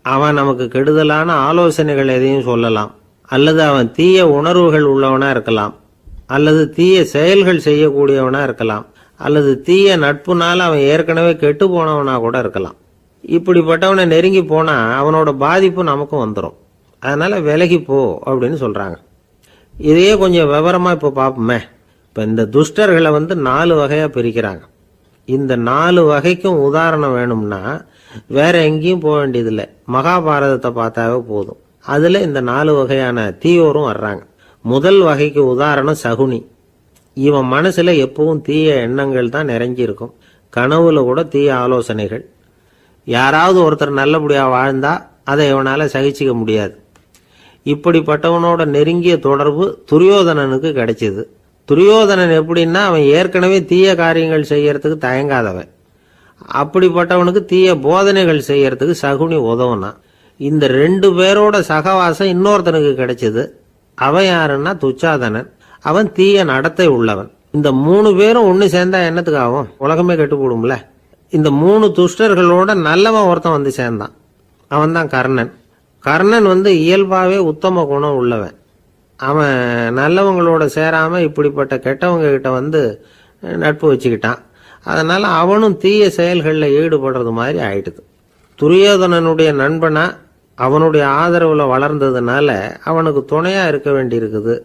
அவன் நமக்கு கெடுதலான ஆலோசனைகள் எதையும் சொல்லலாம், அல்லது அவன் தீய உணர்வுகள் உள்ளவனாக இருக்கலாம், அல்லது தீய செயல்கள் செய்யக்கூடியவனாக இருக்கலாம், அல்லது தீய நட்புனால அவன் ஏற்கனவே கெட்டு போனவனா கூட இருக்கலாம். இப்படிப்பட்டவனை நெருங்கி போனால் அவனோட பாதிப்பு நமக்கும் வந்துடும். அதனால் விலகி போ அப்படின்னு சொல்கிறாங்க. இதையே கொஞ்சம் விவரமாக இப்போ பார்ப்போமே. இப்போ இந்த துஷ்டர்களை 4 வகையாக பிரிக்கிறாங்க. இந்த 4 வகைக்கும் உதாரணம் வேணும்னா வேற எங்கேயும் போக வேண்டியதில்லை, மகாபாரதத்தை பார்த்தாவே போதும். அதில் இந்த 4 வகையான தீயோரும் வர்றாங்க. முதல் வகைக்கு உதாரணம் சகுனி. இவன் மனசில் எப்பவும் தீய எண்ணங்கள் தான் நிறைஞ்சிருக்கும். கனவுல கூட தீய ஆலோசனைகள். யாராவது ஒருத்தர் நல்லபடியாக வாழ்ந்தா அதை இவனால் சகிச்சிக்க முடியாது. இப்படிப்பட்டவனோட நெருங்கிய தொடர்பு துரியோதனனுக்கு கிடைச்சிது. துரியோதனன் எப்படின்னா அவன் ஏற்கனவே தீய காரியங்கள் செய்யறதுக்கு தயங்காதவன். அப்படிப்பட்டவனுக்கு தீய போதனைகள் செய்யறதுக்கு சகுனி உதவுனான். இந்த 2 பேரோட சகவாசம் இன்னொருத்தனுக்கு கிடைச்சது. அவன் யாருன்னா துச்சாதனன். அவன் தீய நடத்தை உள்ளவன். இந்த 3 பேரும் ஒன்று சேர்ந்தா என்னத்துக்கு ஆகும்? உலகமே கெட்டு போடும்ல. இந்த 3 துஷ்டர்களோட நல்லவன் ஒருத்தன் சேர்ந்தான். அவன் தான் கர்ணன். கர்ணன் இயல்பாகவே உத்தம குணம் உள்ளவன். அவன் நல்லவங்களோட சேராமல் இப்படிப்பட்ட கெட்டவங்க கிட்ட நட்பு வச்சுக்கிட்டான். அதனால் அவனும் தீய செயல்களில் ஈடுபடுறது மாதிரி ஆயிடுது. துரியோதனனுடைய நண்பனா அவனுடைய ஆதரவில் வளர்ந்ததுனால அவனுக்கு துணையாக இருக்க வேண்டியிருக்குது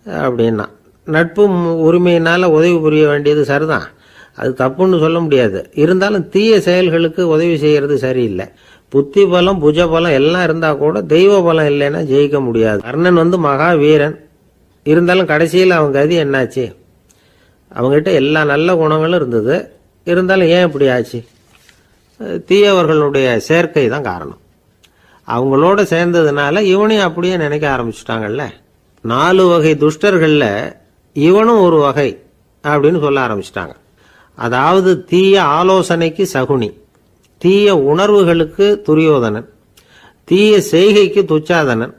அப்படின்னா. நட்பு உரிமையினால் உதவி புரிய வேண்டியது சரிதான், அது தப்புன்னு சொல்ல முடியாது. இருந்தாலும் தீய செயல்களுக்கு உதவி செய்கிறது சரியில்லை. புத்தி பலம் புஜ பலம் எல்லாம் இருந்தால் கூட தெய்வ பலம் இல்லைன்னா ஜெயிக்க முடியாது. கர்ணன் மகா வீரன். இருந்தாலும் கடைசியில் அவன் கதி என்னாச்சு? அவங்ககிட்ட எல்லா நல்ல குணங்களும் இருந்தது, இருந்தாலும் ஏன் இப்படி ஆச்சு? தீயவர்களுடைய சேர்க்கை தான் காரணம். அவங்களோட சேர்ந்ததுனால இவனையும் அப்படியே நினைக்க ஆரம்பிச்சுட்டாங்கல்ல. 4 வகை துஷ்டர்களில் இவனும் ஒரு வகை அப்படின்னு சொல்ல ஆரம்பிச்சிட்டாங்க. அதாவது தீய ஆலோசனைக்கு சகுனி, தீய உணர்வுகளுக்கு துரியோதனன், தீய செய்கைக்கு துச்சாதனன்,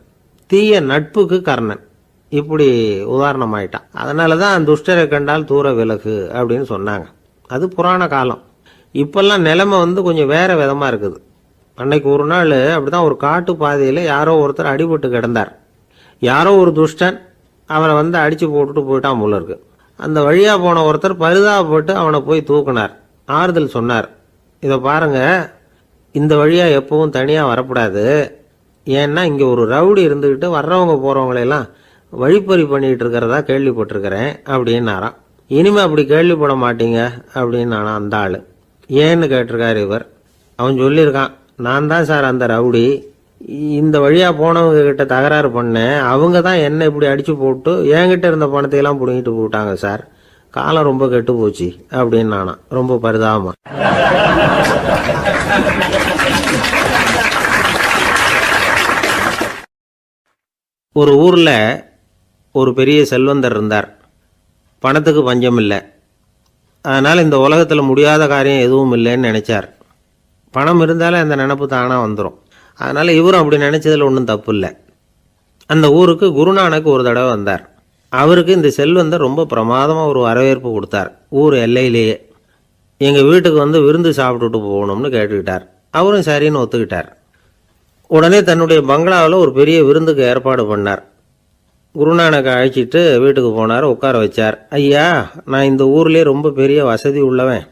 தீய நட்புக்கு கர்ணன். இப்படி உதாரணமாயிட்டான். அதனால தான் துஷ்டரை கண்டால் தூர விலகு அப்படின்னு சொன்னாங்க. அது புராண காலம். இப்பெல்லாம் நிலைமை கொஞ்சம் வேற விதமாக இருக்குது. அன்னைக்கு ஒரு நாள் அப்படிதான் ஒரு காட்டு பாதையில் யாரோ ஒருத்தர் அடிபட்டு கிடந்தார். யாரோ ஒரு துஷ்டன் அவனை அடித்து போட்டுட்டு போயிட்டான் போல இருக்கு. அந்த வழியாக போன ஒருத்தர் பரிதாபப்பட்டு அவனை போய் தூக்குனார். ஆறுதல் சொன்னார், இதை பாருங்க, இந்த வழியாக எப்பவும் தனியாக வரக்கூடாது. ஏன்னா இங்கே ஒரு ரவுடி இருந்துக்கிட்டு வர்றவங்க போகிறவங்களெல்லாம் வழிப்பறி பண்ணிகிட்டு இருக்கிறதா கேள்விப்பட்டிருக்கிறேன் அப்படின்னாராம். இனிமே அப்படி கேள்விப்பட மாட்டீங்க அப்படின்னு நானா அந்த ஆள். ஏன்னு கேட்டிருக்காரு இவர். அவன் சொல்லியிருக்கான், நான் தான் சார் அந்த ரவுடி. இந்த வழியாக போனவங்க கிட்ட தகராறு பண்ணேன். அவங்க தான் என்ன இப்படி அடித்து போட்டு என்கிட்ட இருந்த பணத்தையெல்லாம் பிடிங்கிட்டு போட்டாங்க சார். காலம் ரொம்ப கெட்டு போச்சு அப்படின்னு நானா ரொம்ப பரிதாபமா. ஒரு ஊரில் ஒரு பெரிய செல்வந்தர் இருந்தார். பணத்துக்கு பஞ்சம் இல்லை. அதனால் இந்த உலகத்தில் முடியாத காரியம் எதுவும் இல்லைன்னு நினைச்சார். பணம் இருந்தாலும் அந்த நினப்பு தானாக வந்துடும். அதனால் இவரும் அப்படி நினச்சதில் ஒன்றும் தப்பு இல்லை. அந்த ஊருக்கு குருநானக் ஒரு தடவை வந்தார். அவருக்கு இந்த செல்வந்தர் ரொம்ப பிரமாதமாக ஒரு வரவேற்பு கொடுத்தார். ஊர் எல்லையிலேயே. எங்கள் வீட்டுக்கு வந்து விருந்து சாப்பிட்டுட்டு போகணும்னு கேட்டுக்கிட்டார். அவரும் சரின்னு ஒத்துக்கிட்டார். உடனே தன்னுடைய பங்களாவில் ஒரு பெரிய விருந்துக்கு ஏற்பாடு பண்ணார். குருநானக்கை அழைச்சிட்டு வீட்டுக்கு போனார். உட்கார வச்சார். ஐயா, நான் இந்த ஊர்லேயே ரொம்ப பெரிய வசதி உள்ளவன்.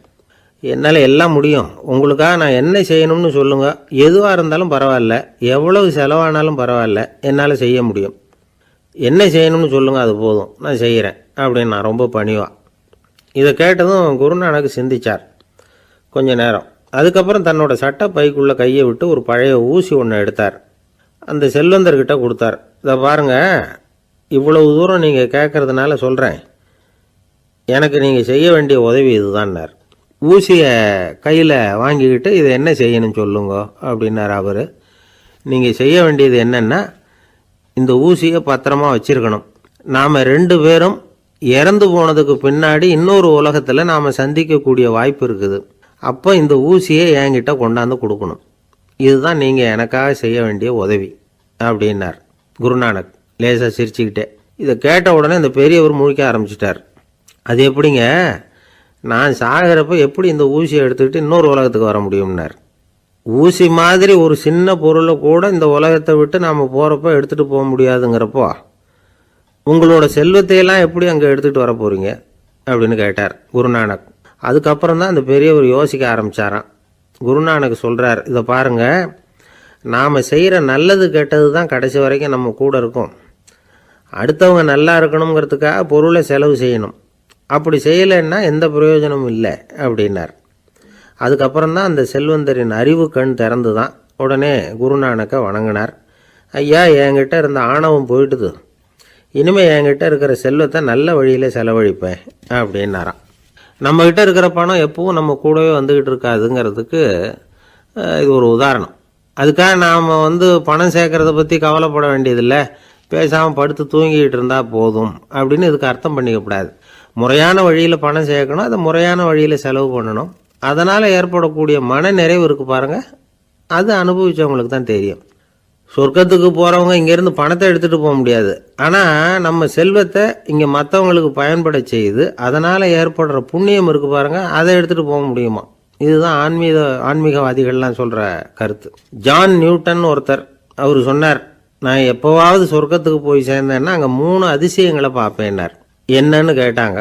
என்னால் எல்லாம் முடியும். உங்களுக்காக நான் என்ன செய்யணும்னு சொல்லுங்கள். எதுவாக இருந்தாலும் பரவாயில்ல, எவ்வளவு செலவானாலும் பரவாயில்ல, என்னால் செய்ய முடியும். என்ன செய்யணும்னு சொல்லுங்கள், அது போதும், நான் செய்கிறேன் அப்படின்னு நான் ரொம்ப பணிவா. இதை கேட்டதும் குருநானக் சிந்திச்சார் கொஞ்ச நேரம். அதுக்கப்புறம் தன்னோட சட்டை பைக்குள்ளே கையை விட்டு ஒரு பழைய ஊசி ஒன்று எடுத்தார். அந்த செல்வந்தர்கிட்ட கொடுத்தார். இதை பாருங்கள், இவ்வளவு தூரம் நீங்கள் கேட்கறதுனால சொல்கிறேன். எனக்கு நீங்கள் செய்ய வேண்டிய உதவி இதுதான்னார். ஊசியை கையில் வாங்கிக்கிட்டு இதை என்ன செய்யணும்னு சொல்லுங்க அப்படின்னார் அவர். நீங்கள் செய்ய வேண்டியது என்னென்னா, இந்த ஊசியை பத்திரமா வச்சுருக்கணும். நாம் 2 பேரும் இறந்து போனதுக்கு பின்னாடி இன்னொரு உலகத்தில் நாம் சந்திக்கக்கூடிய வாய்ப்பு இருக்குது. அப்போ இந்த ஊசியை என்கிட்ட கொண்டாந்து கொடுக்கணும். இதுதான் நீங்கள் எனக்காக செய்ய வேண்டிய உதவி அப்படின்னார் குருநானக் லேசாக சிரிச்சுக்கிட்டே. இதை கேட்ட உடனே இந்த பெரியவர் முழிக்க ஆரம்பிச்சிட்டார். அது எப்படிங்க, நான் சாகிறப்ப எப்படி இந்த ஊசியை எடுத்துக்கிட்டு இன்னொரு உலகத்துக்கு வர முடியும்னார். ஊசி மாதிரி ஒரு சின்ன பொருளை கூட இந்த உலகத்தை விட்டு நாம் போகிறப்ப எடுத்துகிட்டு போக முடியாதுங்கிறப்போ உங்களோட செல்வத்தையெல்லாம் எப்படி அங்கே எடுத்துகிட்டு வர போகிறீங்க அப்படின்னு கேட்டார் குருநானக். அதுக்கப்புறம் தான் அந்த பெரியவர் யோசிக்க ஆரம்பித்தாராம். குருநானக் சொல்கிறார், இதை பாருங்கள், நாம் செய்கிற நல்லது கெட்டது தான் கடைசி வரைக்கும் நம்ம கூட இருக்கும். அடுத்தவங்க நல்லா இருக்கணுங்கிறதுக்காக பொருளை செலவு செய்யணும். அப்படி செய்யலைன்னா எந்த பிரயோஜனமும் இல்லை அப்படின்னார். அதுக்கப்புறம் தான் அந்த செல்வந்தரின் அறிவு கண் திறந்து தான். உடனே குருநானக்கை வணங்கினார். ஐயா, என்கிட்ட இருந்த ஆணவம் போயிட்டுது. இனிமேல் என்கிட்ட இருக்கிற செல்வத்தை நல்ல வழியில் செலவழிப்பேன் அப்படின்னாராம். நம்மக்கிட்ட இருக்கிற பணம் எப்பவும் நம்ம கூடவே வந்துக்கிட்டு இருக்காதுங்கிறதுக்கு இது ஒரு உதாரணம். அதுக்காக நாம் பணம் சேர்க்கறத பற்றி கவலைப்பட வேண்டியதில்லை, பேசாமல் படுத்து தூங்கிக்கிட்டு இருந்தால் போதும் அப்படின்னு இதுக்கு அர்த்தம் பண்ணிக்கக்கூடாது. முறையான வழியில் பணம் சேர்க்கணும், அதை முறையான வழியில் செலவு பண்ணணும். அதனால் ஏற்படக்கூடிய மன நிறைவு இருக்குது பாருங்கள், அது அனுபவித்தவங்களுக்கு தான் தெரியும். சொர்க்கத்துக்கு போகிறவங்க இங்கேருந்து பணத்தை எடுத்துகிட்டு போக முடியாது. ஆனால் நம்ம செல்வத்தை இங்கே மற்றவங்களுக்கு பயன்பட செய்து அதனால் ஏற்படுற புண்ணியம் இருக்குது பாருங்கள், அதை எடுத்துகிட்டு போக முடியுமா. இதுதான் ஆன்மீகவாதிகள்லாம் சொல்கிற கருத்து. ஜான் நியூட்டன் ஒருத்தர், அவர் சொன்னார், நான் எப்போவாவது சொர்க்கத்துக்கு போய் சேர்ந்தேன்னா அங்கே 3 அதிசயங்களை பார்ப்பேன்னார். என்னன்னு கேட்டாங்க.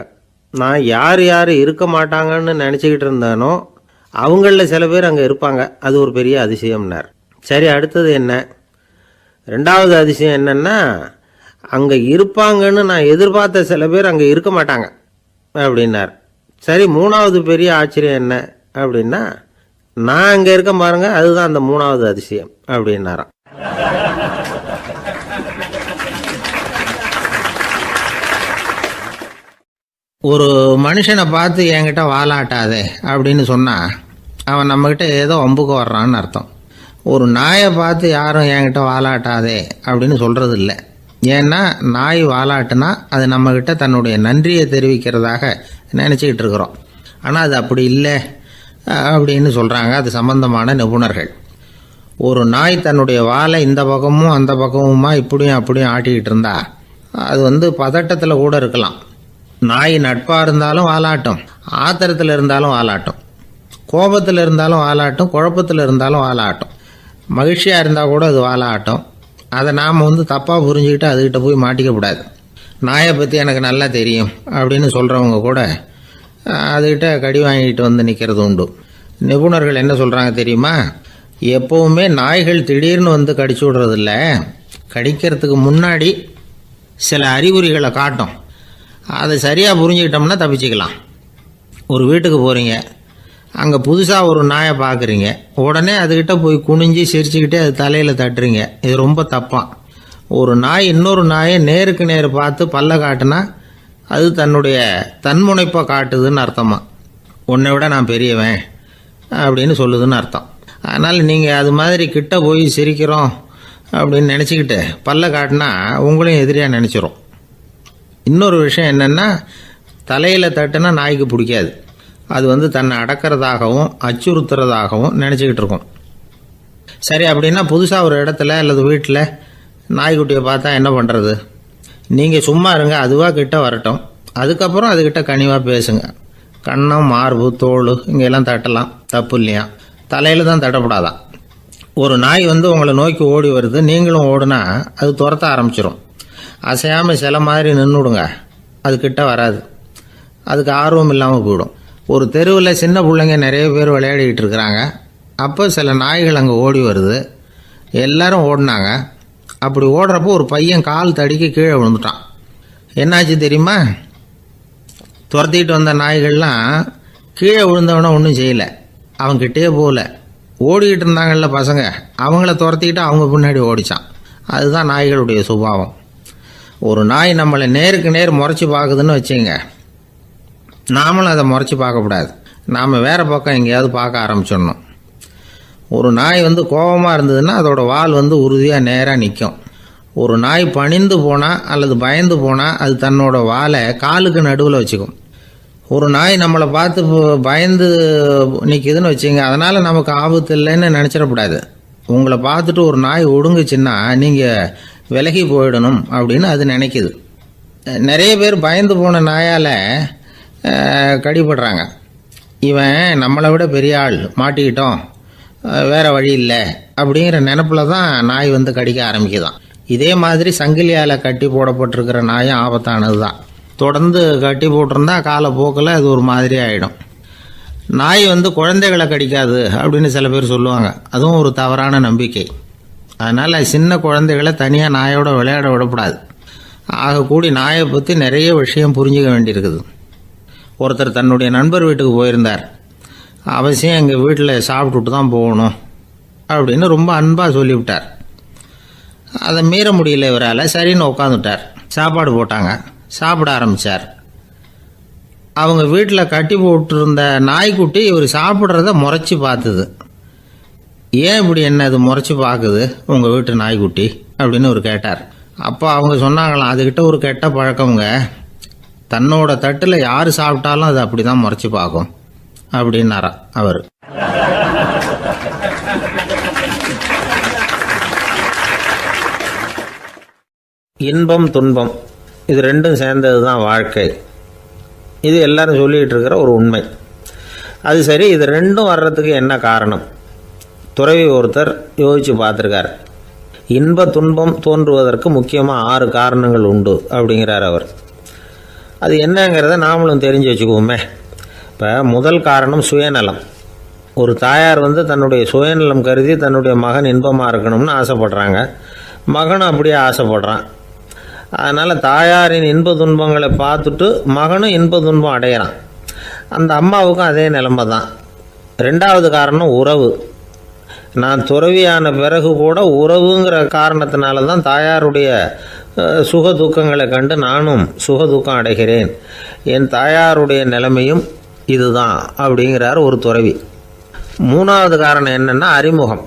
நான் யார் யார் இருக்க மாட்டாங்கன்னு நினச்சிக்கிட்டு இருந்தேனோ அவங்களில் சில பேர் அங்கே இருப்பாங்க, அது ஒரு பெரிய அதிசயம்னார். சரி, அடுத்தது என்ன? 2வது அதிசயம் என்னென்னா, அங்கே இருப்பாங்கன்னு நான் எதிர்பார்த்த சில பேர் அங்கே இருக்க மாட்டாங்க அப்படின்னார். சரி, 3வது பெரிய ஆச்சரியம் என்ன அப்படின்னா, நான் அங்கே இருக்க பாருங்க, அதுதான் அந்த 3வது அதிசயம் அப்படின்னாராம். ஒரு மனுஷனை பார்த்து என்கிட்ட வாலாட்டாதே அப்படின்னு சொன்னால் அவன் நம்மக்கிட்ட ஏதோ வம்புக்கு வர்றான்னு அர்த்தம். ஒரு நாயை பார்த்து யாரும் என்கிட்ட வாலாட்டாதே அப்படின்னு சொல்கிறது இல்லை. ஏன்னா நாய் வாலாட்டுனா அது நம்மக்கிட்ட தன்னுடைய நன்றியை தெரிவிக்கிறதாக நினச்சிக்கிட்டு இருக்கிறோம். ஆனால் அது அப்படி இல்லை அப்படின்னு சொல்கிறாங்க அது சம்பந்தமான நிபுணர்கள். ஒரு நாய் தன்னுடைய வாலை இந்த பக்கமும் அந்த பக்கமுமா இப்படியும் அப்படியும் ஆட்டிக்கிட்டு இருந்தா அது பதட்டத்தில் கூட இருக்கலாம். நாய் நட்பாக இருந்தாலும் வாலாட்டும், ஆத்திரத்தில் இருந்தாலும் வாலாட்டும், கோபத்தில் இருந்தாலும் வாலாட்டும், குழப்பத்தில் இருந்தாலும் வாலாட்டும், மகிழ்ச்சியாக இருந்தால் கூட அது வாலாட்டும். அதை நாம் தப்பாக புரிஞ்சுக்கிட்டு அதுக்கிட்ட போய் மாட்டிக்கக்கூடாது. நாயை பற்றி எனக்கு நல்லா தெரியும் அப்படின்னு சொல்கிறவங்க கூட அதுக்கிட்ட கடி வாங்கிட்டு நிற்கிறது உண்டு. நிபுணர்கள் என்ன சொல்கிறாங்க தெரியுமா? எப்போவுமே நாய்கள் திடீர்னு கடிச்சு விடுறதில்ல, கடிக்கிறதுக்கு முன்னாடி சில அறிகுறிகளை காட்டும். அதை சரியாக புரிஞ்சுக்கிட்டோம்னா தப்பிச்சிக்கலாம். ஒரு வீட்டுக்கு போகிறீங்க, அங்கே புதுசாக ஒரு நாயை பார்க்குறீங்க, உடனே அதுக்கிட்ட போய் குனிஞ்சு சிரிச்சுக்கிட்டே அது தலையில் தட்டுறீங்க. இது ரொம்ப தப்பான். ஒரு நாய் இன்னொரு நாயை நேருக்கு நேர் பார்த்து பல்ல காட்டுனா அது தன்னுடைய தன்முனைப்பை காட்டுதுன்னு அர்த்தமா. உன்னை விட நான் பெரியவன் அப்படின்னு சொல்லுதுன்னு அர்த்தம். அதனால் நீங்கள் அது மாதிரி கிட்ட போய் சிரிக்கிறோம் அப்படின்னு நினச்சிக்கிட்டு பல்ல காட்டினா உங்களையும் எதிரியாக நினச்சிரும். இன்னொரு விஷயம் என்னென்னா, தலையில் தட்டுனா நாய்க்கு பிடிக்காது. அது தன்னை அடக்கிறதாகவும் அச்சுறுத்துறதாகவும் நினச்சிக்கிட்டு இருக்கும். சரி, அப்படின்னா புதுசாக ஒரு இடத்துல அல்லது வீட்டில் நாய்க்குட்டியை பார்த்தா என்ன பண்ணுறது? நீங்கள் சும்மா இருங்க, அதுவாக கிட்ட வரட்டும், அதுக்கப்புறம் அதுக்கிட்ட கனிவாக பேசுங்க. கன்னம், மார்பு, தோல் இங்கெல்லாம் தட்டலாம், தப்பு இல்லையா? தலையில் தான் தட்டப்படாதான். ஒரு நாய் வந்து உங்களை நோக்கி ஓடி வருது, நீங்களும் ஓடுனா அது துரத்த ஆரம்பிச்சிடும். அசையாமல் சில மாதிரி நின்றுடுங்க, அது கிட்ட வராது. அதுக்கு ஆர்வம் இல்லாமல் போயிடும். ஒரு தெருவில் சின்ன பிள்ளைங்க நிறைய பேர் விளையாடிக்கிட்டு இருக்கிறாங்க. அப்போ சில நாய்கள் அங்கே ஓடி வருது. எல்லாரும் ஓடினாங்க. அப்படி ஓடுறப்போ ஒரு பையன் கால் தடிக்க கீழே விழுந்துட்டான். என்னாச்சு தெரியுமா? துரத்திக்கிட்டு வந்த நாய்கள்லாம் கீழே விழுந்தவன ஒன்றும் செய்யலை, அவன்கிட்டே போகல. ஓடிக்கிட்டு இருந்தாங்கல்ல பசங்க, அவங்கள துரத்திக்கிட்டு அவங்க பின்னாடி ஓடிச்சான். அதுதான் நாய்களுடைய சுபாவம். ஒரு நாய் நம்மளை நேருக்கு நேர் முறைச்சி பார்க்குதுன்னு வச்சுங்க, நாமளும் அதை முறைச்சி பார்க்கக்கூடாது. நாம் வேறு பக்கம் எங்கேயாவது பார்க்க ஆரம்பிச்சிடணும். ஒரு நாய் வந்து கோபமாக இருந்ததுன்னா அதோட வால் வந்து உறுதியாக நேராக நிற்கும். ஒரு நாய் பணிந்து போனால் அல்லது பயந்து போனால் அது தன்னோட வாலை காலுக்கு நடுவில் வச்சுக்கும். ஒரு நாய் நம்மளை பார்த்து பயந்து நிற்கிதுன்னு வச்சுங்க, அதனால் நமக்கு ஆபத்து இல்லைன்னு நினச்சிடக்கூடாது. உங்களை பார்த்துட்டு ஒரு நாய் ஒடுங்குச்சுன்னா நீங்கள் விலகி போயிடணும் அப்படின்னு அது நினைக்குது. நிறைய பேர் பயந்து போன நாயால் கடிபடுறாங்க. இவன் நம்மளை விட பெரிய ஆள், மாட்டிக்கிட்டோம், வேறு வழி இல்லை அப்படிங்கிற நினப்பில் தான் நாய் வந்து கடிக்க ஆரம்பிக்குதான். இதே மாதிரி சங்கிலியால் கட்டி போடப்பட்டிருக்கிற நாயும் ஆபத்தானது தான். தொடர்ந்து கட்டி போட்டிருந்தா காலப்போக்கில் அது ஒரு மாதிரி ஆகிடும். நாய் வந்து குழந்தைகளை கடிக்காது அப்படின்னு சில பேர் சொல்லுவாங்க. அதுவும் ஒரு தவறான நம்பிக்கை. அதனால் சின்ன குழந்தைகளை தனியாக நாயோட விளையாட விடக்கூடாது. ஆகக்கூடி நாயை பற்றி நிறைய விஷயம் புரிஞ்சிக்க வேண்டியிருக்குது. ஒருத்தர் தன்னுடைய நண்பர் வீட்டுக்கு போயிருந்தார். அவசியம் எங்கள் வீட்டில் சாப்பிட்டுட்டு தான் போகணும் அப்படின்னு ரொம்ப அன்பாக சொல்லிவிட்டார். அதை மீற முடியல இவரால். சரின்னு உட்காந்துட்டார். சாப்பாடு போட்டாங்க, சாப்பிட ஆரம்பித்தார். அவங்க வீட்டில் கட்டி போட்டிருந்த நாய்க்குட்டி இவர் சாப்பிட்றத முறைச்சி பார்த்துது. ஏன் இப்படி என்ன இது முறைச்சி பார்க்குது உங்கள் வீட்டு நாய்க்குட்டி அப்படின்னு அவர் கேட்டார். அப்போ அவங்க சொன்னாங்களாம், அதுக்கிட்ட ஒரு கெட்ட பழக்கம்ங்க, தன்னோட தட்டில் யார் சாப்பிட்டாலும் அது அப்படி தான் முறைச்சி பார்க்கும் அப்படின்னாரா அவர். இன்பம் துன்பம் இது ரெண்டும் சேர்ந்தது தான் வாழ்க்கை. இது எல்லாரும் சொல்லிகிட்டு இருக்கிற ஒரு உண்மை. அது சரி, இது ரெண்டும் வர்றதுக்கு என்ன காரணம்? துறவி ஒருத்தர் யோசித்து பார்த்துருக்கார். இன்ப துன்பம் தோன்றுவதற்கு முக்கியமாக 6 காரணங்கள் உண்டு அப்படிங்கிறார் அவர். அது என்னங்கிறத நாமளும் தெரிஞ்சு வச்சுக்குவோமே. இப்போ முதல் காரணம் சுயநலம். ஒரு தாயார் வந்து தன்னுடைய சுயநலம் கருதி தன்னுடைய மகன் இன்பமாக இருக்கணும்னு ஆசைப்படுறாங்க. மகனும் அப்படியே ஆசைப்படுறான். அதனால் தாயாரின் இன்ப துன்பங்களை பார்த்துட்டு மகனும் இன்ப துன்பம் அடையிறான். அந்த அம்மாவுக்கும் அதே நிலைமை தான். 2வது காரணம் உறவு. நான் துறவியான பிறகு கூட உறவுங்கிற காரணத்தினால தான் தாயாருடைய சுக துக்கங்களை கண்டு நானும் சுக துக்கம் அடைகிறேன். என் தாயாருடைய நிலைமையும் இதுதான் அப்படிங்கிறார் ஒரு துறவி. 3வது காரணம் என்னென்னா அறிமுகம்.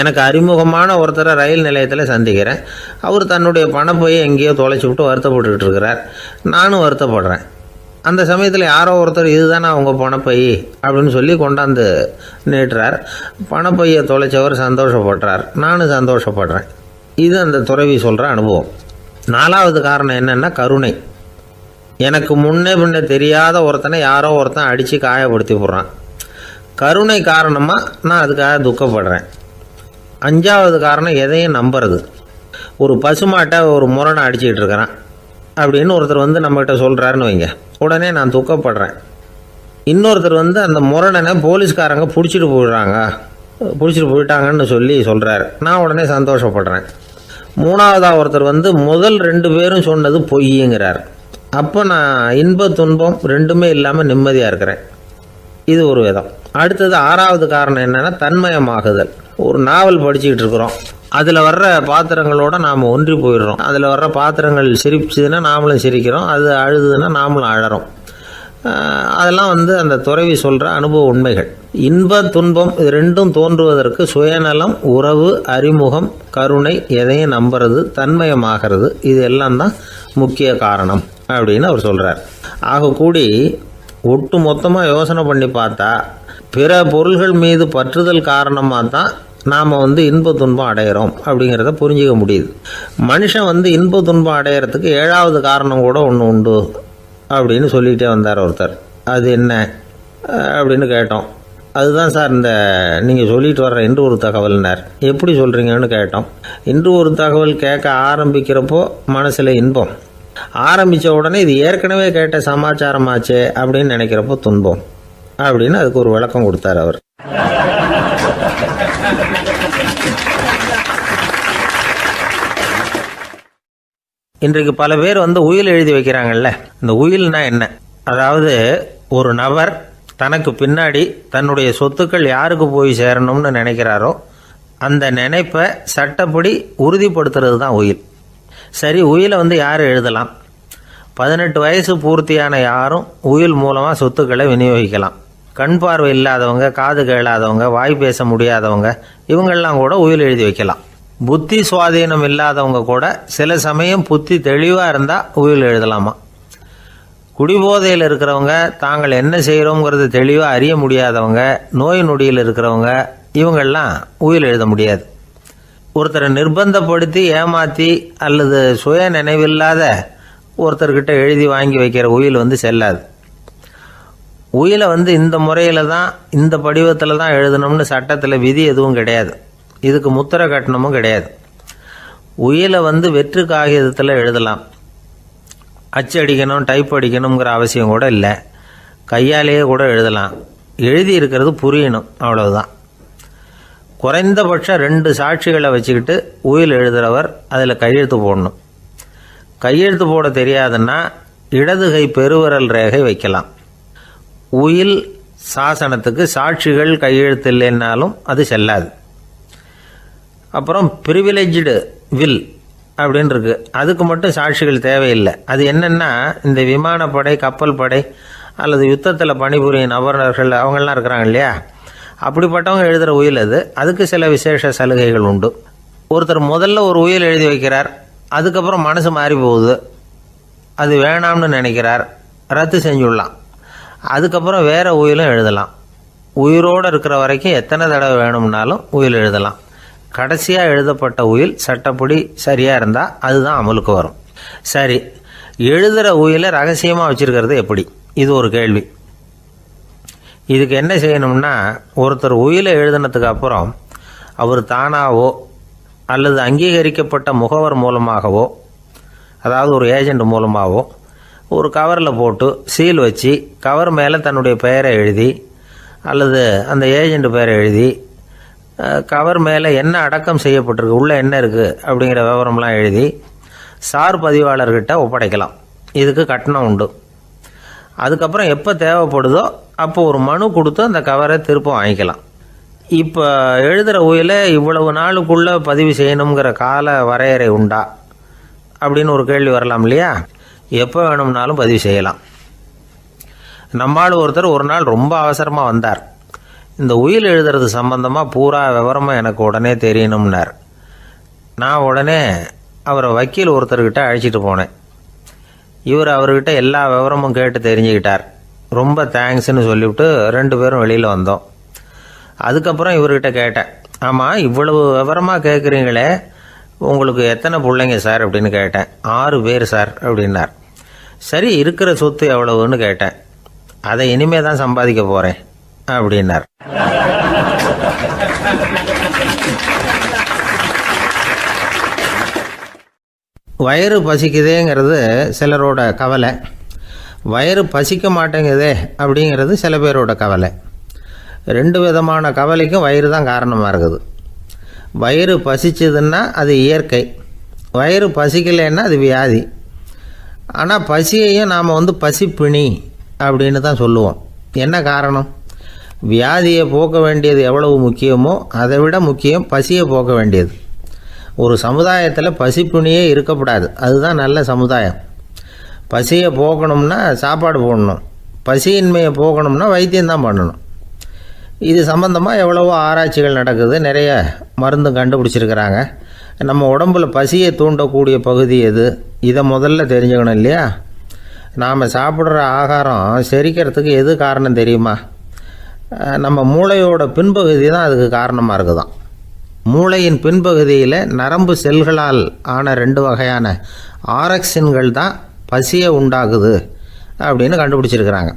எனக்கு அறிமுகமான ஒருத்தரை ரயில் நிலையத்தில் சந்திக்கிறேன். அவர் தன்னுடைய பணப்பையை எங்கேயோ தொலைச்சி விட்டு வருத்தப்பட்டுக்கிட்டு இருக்கிறார். நானும் வருத்தப்படுறேன். அந்த சமயத்தில் யாரோ ஒருத்தர் இதுதானே அவங்க பணப்பை அப்படின்னு சொல்லி கொண்டாந்து நீட்டுறார். பணப்பையை தொலைச்சவர் சந்தோஷப்படுறார், நானும் சந்தோஷப்படுறேன். இது அந்த துறவி சொல்கிற அனுபவம். 4வது காரணம் என்னென்னா கருணை. எனக்கு முன்னே தெரியாத ஒருத்தனை யாரோ ஒருத்தன் அடித்து காயப்படுத்தி போடுறான். கருணை காரணமாக நான் அதுக்காக துக்கப்படுறேன். 5வது காரணம் எதையும் நம்புறது. ஒரு பசுமாட்டை ஒரு முரணை அடிச்சுக்கிட்டு இருக்கிறான் அப்படின்னு ஒருத்தர் வந்து நம்மகிட்ட சொல்கிறாருன்னு வைங்க, உடனே நான் துக்கப்படுறேன். இன்னொருத்தர் வந்து அந்த முரணனை போலீஸ்காரங்க பிடிச்சிட்டு போயிட்டாங்கன்னு சொல்கிறாரு, நான் உடனே சந்தோஷப்படுறேன். 3வதாக ஒருத்தர் வந்து முதல் 2 பேரும் சொன்னது பொய்யுங்கிறார். அப்போ நான் இன்ப துன்பம் ரெண்டுமே இல்லாமல் நிம்மதியாக இருக்கிறேன். இது ஒரு விதம். அடுத்தது 6வது காரணம் என்னென்னா தன்மயமாகுதல். ஒரு நாவல் படிச்சுக்கிட்டு இருக்கிறோம், அதில் வர்ற பாத்திரங்களோட நாம் ஒன்றி போயிடுறோம். அதில் வர்ற பாத்திரங்கள் சிரிச்சுதுன்னா நாமளும் சிரிக்கிறோம், அது அழுதுன்னா நாமளும் அழறோம். அதெல்லாம் வந்து அந்த துறவி சொல்கிற அனுபவ உண்மைகள். இன்ப துன்பம் இது ரெண்டும் தோன்றுவதற்கு சுயநலம், உறவு, அறிமுகம், கருணை, எதையும் நம்புறது, தன்மயமாகிறது, இது எல்லாம் தான் முக்கிய காரணம் அப்படின்னு அவர் சொல்கிறார். ஆகக்கூடி ஒட்டு மொத்தமாக யோசனை பண்ணி பார்த்தா பிற பொருள்கள் மீது பற்றுதல் காரணமாக தான் நாம் வந்து இன்ப துன்பம் அடையிறோம் அப்படிங்கிறத புரிஞ்சிக்க முடியுது. மனுஷன் வந்து இன்ப துன்பம் அடையிறதுக்கு 7வது காரணம் கூட ஒன்று உண்டு அப்படின்னு சொல்லிகிட்டே வந்தார் ஒருத்தர். அது என்ன அப்படின்னு கேட்டோம். அதுதான் சார் இந்த நீங்கள் சொல்லிட்டு வர்ற இன்று ஒரு தகவல்னார். எப்படி சொல்கிறீங்கன்னு கேட்டோம். இன்று ஒரு தகவல் கேட்க ஆரம்பிக்கிறப்போ மனசில் இன்பம், ஆரம்பித்த உடனே இது ஏற்கனவே கேட்ட சமாச்சாரமாச்சே அப்படின்னு நினைக்கிறப்போ துன்பம் அப்படின்னு அதுக்கு ஒரு விளக்கம் கொடுத்தார் அவர். இன்றைக்கு பல பேர் உயில் எழுதி வைக்கிறாங்கல்ல. இந்த உயில்னா என்ன? அதாவது ஒரு நபர் தனக்கு பின்னாடி தன்னுடைய சொத்துக்கள் யாருக்கு போய் சேரணும்னு நினைக்கிறாரோ அந்த நினைப்பை சட்டப்படி உறுதிப்படுத்துறது தான் உயில். சரி, உயிலை யார் எழுதலாம்? 18 வயசு பூர்த்தியான யாரும் உயில் மூலமாக சொத்துக்களை விநியோகிக்கலாம். கண் பார்வை இல்லாதவங்க, காது கேளாதவங்க, வாய் பேச முடியாதவங்க, இவங்கெல்லாம் கூட உயில் எழுதி வைக்கலாம். புத்தி சுவாதீனம் இல்லாதவங்க கூட சில சமயம் புத்தி தெளிவாக இருந்தால் உயில் எழுதலாமா. குடிபோதையில் இருக்கிறவங்க, தாங்கள் என்ன செய்கிறோங்கிறது தெளிவாக அறிய முடியாதவங்க, நோய் நொடியில் இருக்கிறவங்க, இவங்கெல்லாம் உயில் எழுத முடியாது. ஒருத்தரை நிர்பந்தப்படுத்தி ஏமாற்றி அல்லது சுய நினைவில்லாத ஒருத்தர்கிட்ட எழுதி வாங்கி வைக்கிற உயில் செல்லாது. உயிலை இந்த முறையில் தான், இந்த படிவத்தில் தான் எழுதணும்னு சட்டத்தில் விதி எதுவும் கிடையாது. இதுக்கு முத்திரை கட்டணமும் கிடையாது. உயிலை வெற்று காகிதத்தில் எழுதலாம். அச்சடிக்கணும், டைப் அடிக்கணுங்கிற அவசியம் கூட இல்லை. கையாலேயே கூட எழுதலாம். எழுதி இருக்கிறது புரியணும், அவ்வளவுதான். குறைந்தபட்சம் 2 சாட்சிகளை வச்சுக்கிட்டு உயில் எழுதுகிறவர் அதில் கையெழுத்து போடணும். கையெழுத்து போட தெரியாதுன்னா இடது கை பெருவிரல் ரேகை வைக்கலாம். உயில் சாசனத்துக்கு சாட்சிகள் கையெழுத்து இல்லைன்னாலும் அது செல்லாது. அப்புறம் ப்ரிவிலேஜ்டு வில் அப்படின்னு இருக்கு. அதுக்கு மட்டும் சாட்சிகள் தேவையில்லை. அது என்னென்னா, இந்த விமானப்படை, கப்பல் படை அல்லது யுத்தத்தில் பணிபுரியும் நபர்கள் அவங்கெல்லாம் இருக்கிறாங்க இல்லையா, அப்படிப்பட்டவங்க எழுதுகிற உயில் அது. அதுக்கு சில விசேஷ சலுகைகள் உண்டு. ஒருத்தர் முதல்ல ஒரு உயில் எழுதி வைக்கிறார், அதுக்கப்புறம் மனசு மாறி போகுது, அது வேணாம்னு நினைக்கிறார், ரத்து செஞ்சுடலாம். அதுக்கப்புறம் வேற உயிலும் எழுதலாம். உயிரோடு இருக்கிற வரைக்கும் எத்தனை தடவை வேணும்னாலும் உயில் எழுதலாம். கடைசியாக எழுதப்பட்ட உயில் சட்டப்படி சரியாக இருந்தால் அதுதான் அமலுக்கு வரும். சரி, எழுதுகிற உயிலை ரகசியமாக வச்சுருக்கிறது எப்படி? இது ஒரு கேள்வி. இதுக்கு என்ன செய்யணும்னா, ஒருத்தர் உயிலை எழுதினதுக்கு அப்புறம் அவர் தானாவோ அல்லது அங்கீகரிக்கப்பட்ட முகவர் மூலமாகவோ, அதாவது ஒரு ஏஜெண்ட் மூலமாகவோ, ஒரு கவரில் போட்டு சீல் வச்சு கவர் மேலே தன்னுடைய பெயரை எழுதி அல்லது அந்த ஏஜெண்ட் பெயரை எழுதி கவர் மேலே என்ன அடக்கம் செய்யப்பட்டிருக்கு, உள்ளே என்ன இருக்குது அப்படிங்கிற விவரம்லாம் எழுதி சார் பதிவாளர்கிட்ட ஒப்படைக்கலாம். இதுக்கு கட்டணம் உண்டு. அதுக்கப்புறம் எப்போ தேவைப்படுதோ அப்போ ஒரு மனு கொடுத்து அந்த கவரை திரும்ப வாங்கிக்கலாம். இப்போ எழுதுகிற உயிலை இவ்வளவு நாளுக்குள்ளே பதிவு செய்யணுங்கிற கால வரையறை உண்டா அப்படின்னு ஒரு கேள்வி வரலாம் இல்லையா? எப்போ வேணும்னாலும் பதிவு செய்யலாம். நம்மால் ஒருத்தர் ஒரு நாள் ரொம்ப அவசரமாக வந்தார். இந்த உயில் எழுதுறது சம்பந்தமாக பூரா விவரமாக எனக்கு உடனே தெரியணும்னார். நான் உடனே அவரை வக்கீல் ஒருத்தர்கிட்ட அழைச்சிட்டு போனேன். இவர் அவர்கிட்ட எல்லா விவரமும் கேட்டு தெரிஞ்சுக்கிட்டார். ரொம்ப தேங்க்ஸ்ன்னு சொல்லிவிட்டு 2 பேரும் வெளியில் வந்தோம். அதுக்கப்புறம் இவர்கிட்ட கேட்டேன், ஆமாம் இவ்வளவு விவரமாக கேட்குறீங்களே, உங்களுக்கு எத்தனை பிள்ளைங்க சார் அப்படின்னு கேட்டேன். 6 பேர் சார் அப்படின்னார். சரி, இருக்கிற சொத்து எவ்வளவுன்னு கேட்டேன். அதை இனிமே தான் சம்பாதிக்க போகிறேன் அப்படின்னார். வயிறு பசிக்குதேங்கிறது சிலரோட கவலை, வயிறு பசிக்க மாட்டேங்குதே அப்படிங்கிறது சில பேரோட கவலை. 2 விதமான கவலைக்கும் வயிறு தான் காரணமாக இருக்குது. வயிறு பசிச்சதுன்னா அது இயற்கை, வயிறு பசிக்கலைன்னா அது வியாதி. ஆனால் பசியையும் நாம் பசிப்பிணி அப்படின்னு தான் சொல்லுவோம். என்ன காரணம்? வியாதியை போக்க வேண்டியது எவ்வளவு முக்கியமோ அதை விட முக்கியம் பசியை போக்க வேண்டியது. ஒரு சமுதாயத்தில் பசிப்பிணியே இருக்கக்கூடாது, அதுதான் நல்ல சமுதாயம். பசியை போக்கணும்னா சாப்பாடு போடணும், பசியின்மையை போக்கணும்னா வைத்தியம்தான் பண்ணணும். இது சம்பந்தமாக எவ்வளவோ ஆராய்ச்சிகள் நடக்குது, நிறைய மருந்து கண்டுபிடிச்சிருக்கிறாங்க. நம்ம உடம்புல பசியை தூண்டக்கூடிய பகுதி எது, இதை முதல்ல தெரிஞ்சுக்கணும் இல்லையா? நாம் சாப்பிட்ற ஆகாரம் செரிக்கிறதுக்கு எது காரணம் தெரியுமா? நம்ம மூளையோட பின்பகுதி தான் அதுக்கு காரணமாக இருக்குதாம். மூளையின் பின்பகுதியில் நரம்பு செல்களால் ஆன 2 வகையான ஆரக்சின்கள் தான் பசியை உண்டாகுது அப்படின்னு கண்டுபிடிச்சிருக்கிறாங்க.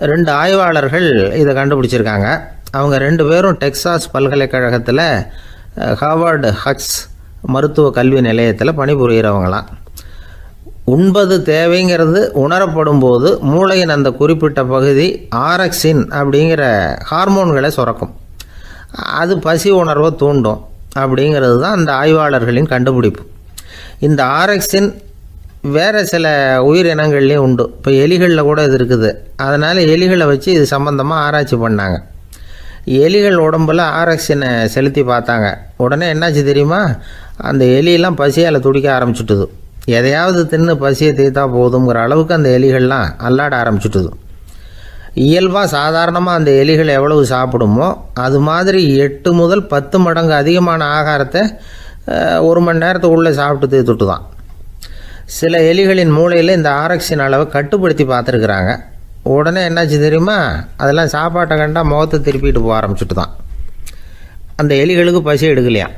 2 ஆய்வாளர்கள் இதை கண்டுபிடிச்சிருக்காங்க. அவங்க 2 பேரும் டெக்சாஸ் பல்கலைக்கழகத்தில் ஹார்வர்டு ஹக்ஸ் மருத்துவ கல்வி நிலையத்தில் பணிபுரிகிறவங்களாம். உண்பது தேவைங்கிறது உணரப்படும் போது மூளையின் அந்த குறிப்பிட்ட பகுதி ஆரக்சின் அப்படிங்கிற ஹார்மோன்களை சுரக்கும். அது பசி உணர்வை தூண்டும் அப்படிங்கிறது தான் அந்த ஆய்வாளர்களின் கண்டுபிடிப்பு. இந்த ஆரக்சின் வேறு சில உயிரினங்கள்லேயும் உண்டு. இப்போ எலிகளில் கூட இது இருக்குது. அதனால் எலிகளை வச்சு இது சம்மந்தமாக ஆராய்ச்சி பண்ணாங்க. எலிகள் உடம்பில் ஆரக்சினை செலுத்தி பார்த்தாங்க. உடனே என்னாச்சு தெரியுமா? அந்த எலியெல்லாம் பசியால் துடிக்க ஆரம்பிச்சுட்டுது. எதையாவது தின்னு பசியை தீர்த்தா போதுங்கிற அளவுக்கு அந்த எலிகள்லாம் அல்லாட ஆரம்பிச்சுட்டுது. இயல்பாக சாதாரணமாக அந்த எலிகள் எவ்வளவு சாப்பிடுமோ அது மாதிரி 8 முதல் 10 மடங்கு அதிகமான ஆகாரத்தை 1 மணி நேரத்துக்குள்ளே சாப்பிட்டு தீர்த்துட்டு தான். சில எலிகளின் மூளையில் இந்த ஆரக்சின் அளவை கட்டுப்படுத்தி பார்த்துருக்குறாங்க. உடனே என்னாச்சு தெரியுமா? அதெல்லாம் சாப்பாட்டை கண்டா முகத்தை திருப்பிட்டு போக ஆரம்பிச்சுட்டு தான். அந்த எலிகளுக்கு பசி எடுக்கலையாம்.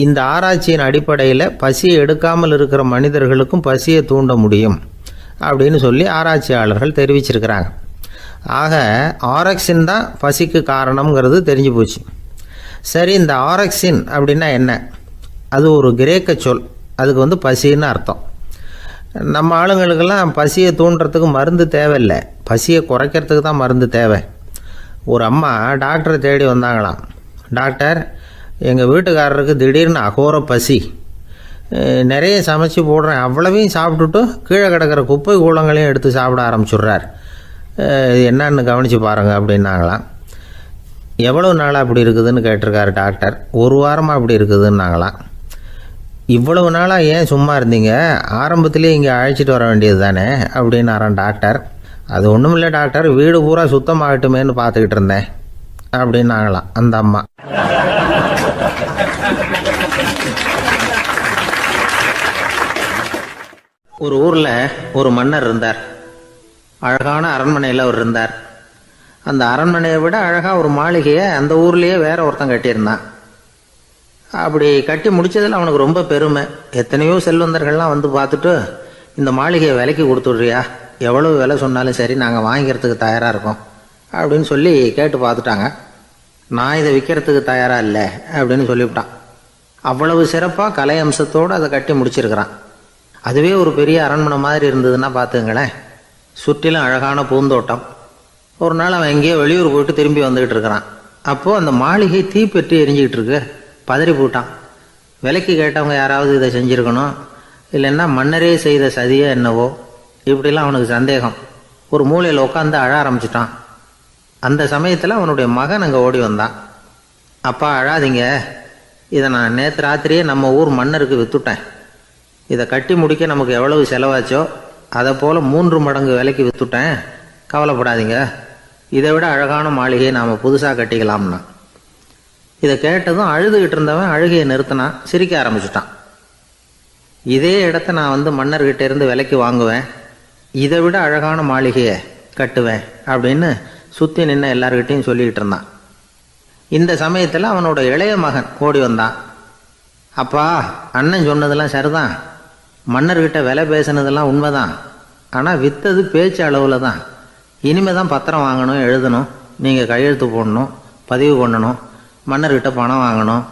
இந்த ஆராய்ச்சியின் அடிப்படையில் பசியை எடுக்காமல் இருக்கிற மனிதர்களுக்கும் பசியை தூண்ட முடியும் அப்படின்னு சொல்லி ஆராய்ச்சியாளர்கள் தெரிவிச்சிருக்கிறாங்க. ஆக ஆரக்சின் தான் பசிக்கு காரணம்ங்கிறது தெரிஞ்சு போச்சு. சரி, இந்த ஆரக்சின் அப்படின்னா என்ன? அது ஒரு கிரேக்க சொல். அதுக்கு பசின்னு அர்த்தம். நம்ம ஆளுங்களுக்கெல்லாம் பசியை தூண்டுறதுக்கு மருந்து தேவையில்லை, பசியை குறைக்கிறதுக்கு தான் மருந்து தேவை. ஒரு அம்மா டாக்டரை தேடி வந்தாங்களாம். டாக்டர், எங்கள் வீட்டுக்காரருக்கு திடீர்னு அகோர பசி, நிறைய சமைச்சு போடுறேன், அவ்வளவையும் சாப்பிட்டுட்டு கீழே கிடக்கிற குப்பை கூலங்களையும் எடுத்து சாப்பிட ஆரம்பிச்சுட்றார், இது என்னன்னு கவனித்து பாருங்கள் அப்படின்னாங்களாம். எவ்வளோ நாளாக அப்படி இருக்குதுன்னு கேட்டிருக்காரு டாக்டர். 1 வாரமாக அப்படி இருக்குதுன்னாங்களாம். இவ்வளவு நாளாக ஏன் சும்மா இருந்தீங்க? ஆரம்பத்திலே இங்கே அழைச்சிட்டு வர வேண்டியது தானே அப்படின்னாரான் டாக்டர். அது ஒன்றும் இல்லை டாக்டர், வீடு பூரா சுத்தமாகட்டுமேன்னு பார்த்துக்கிட்டு இருந்தேன் அப்படின்னாங்களாம் அந்த அம்மா. ஒரு ஊரில் ஒரு மன்னர் இருந்தார். அழகான அரண்மனையில் அவர் இருந்தார். அந்த அரண்மனையை விட அழகாக ஒரு மாளிகையை அந்த ஊர்லேயே வேற ஒருத்தன் கட்டியிருந்தான். அப்படி கட்டி முடித்ததில் அவனுக்கு ரொம்ப பெருமை. எத்தனையோ செல்வந்தர்கள்லாம் வந்து பார்த்துட்டு, இந்த மாளிகையை விலைக்கு கொடுத்துட்றியா, எவ்வளவு விலை சொன்னாலும் சரி நாங்கள் வாங்கிக்கிறதுக்கு தயாராக இருக்கோம் அப்படின்னு சொல்லி கேட்டு பார்த்துட்டாங்க. நான் இதை விற்கிறதுக்கு தயாராக இல்லை அப்படின்னு சொல்லிவிட்டான். அவ்வளவு சிறப்பாக கலை அம்சத்தோடு அதை கட்டி முடிச்சிருக்கிறான். அதுவே ஒரு பெரிய அரண்மனை மாதிரி இருந்ததுன்னா பார்த்துங்களேன். சுற்றிலும் அழகான பூந்தோட்டம். ஒரு நாள் அவன் எங்கேயோ வெளியூர் போயிட்டு திரும்பி வந்துக்கிட்டு இருக்கிறான். அப்போது அந்த மாளிகை தீப்பெட்டி எரிஞ்சிக்கிட்டு இருக்கு. பதறி போட்டான். விலைக்கு கேட்டவங்க யாராவது இதை செஞ்சுருக்கணும், இல்லைன்னா மன்னரே செய்த சதியோ என்னவோ, இப்படிலாம் அவனுக்கு சந்தேகம். ஒரு மூலையில் உட்காந்து அழ ஆரம்பிச்சிட்டான். அந்த சமயத்தில் அவனுடைய மகன் அங்கே ஓடி வந்தான். அப்பா அழாதீங்க, இதை நான் நேற்று ராத்திரியே நம்ம ஊர் மன்னருக்கு விற்றுட்டேன். இதை கட்டி முடிக்க நமக்கு எவ்வளவு செலவாச்சோ அதை போல் 3 மடங்கு விலைக்கு விற்றுட்டேன், கவலைப்படாதீங்க. இதை விட அழகான மாளிகையை நாம் புதுசாக கட்டிக்கலாம்னா. இதை கேட்டதும் அழுதுகிட்டு இருந்தவன் அழுகையை நிறுத்தினான், சிரிக்க ஆரம்பிச்சிட்டான். இதே இடத்த நான் மன்னர்கிட்ட இருந்து விலைக்கு வாங்குவேன், இதை விட அழகான மாளிகையை கட்டுவேன் அப்படின்னு சுற்றி நின்று எல்லார்கிட்டையும் சொல்லிக்கிட்டு இருந்தான். இந்த சமயத்தில் அவனோட இளைய மகன் ஓடி வந்தான். அப்பா, அண்ணன் சொன்னதெல்லாம் சரிதான், மன்னர்கிட்ட விலை பேசினதெல்லாம் உண்மைதான், ஆனால் விற்றது பேச்சு அளவில் தான். இனிமே தான் பத்திரம் வாங்கணும், எழுதணும், நீங்கள் கையெழுத்து போடணும், பதிவு பண்ணணும், மன்னர்கிட்ட பணம் வாங்கணும்.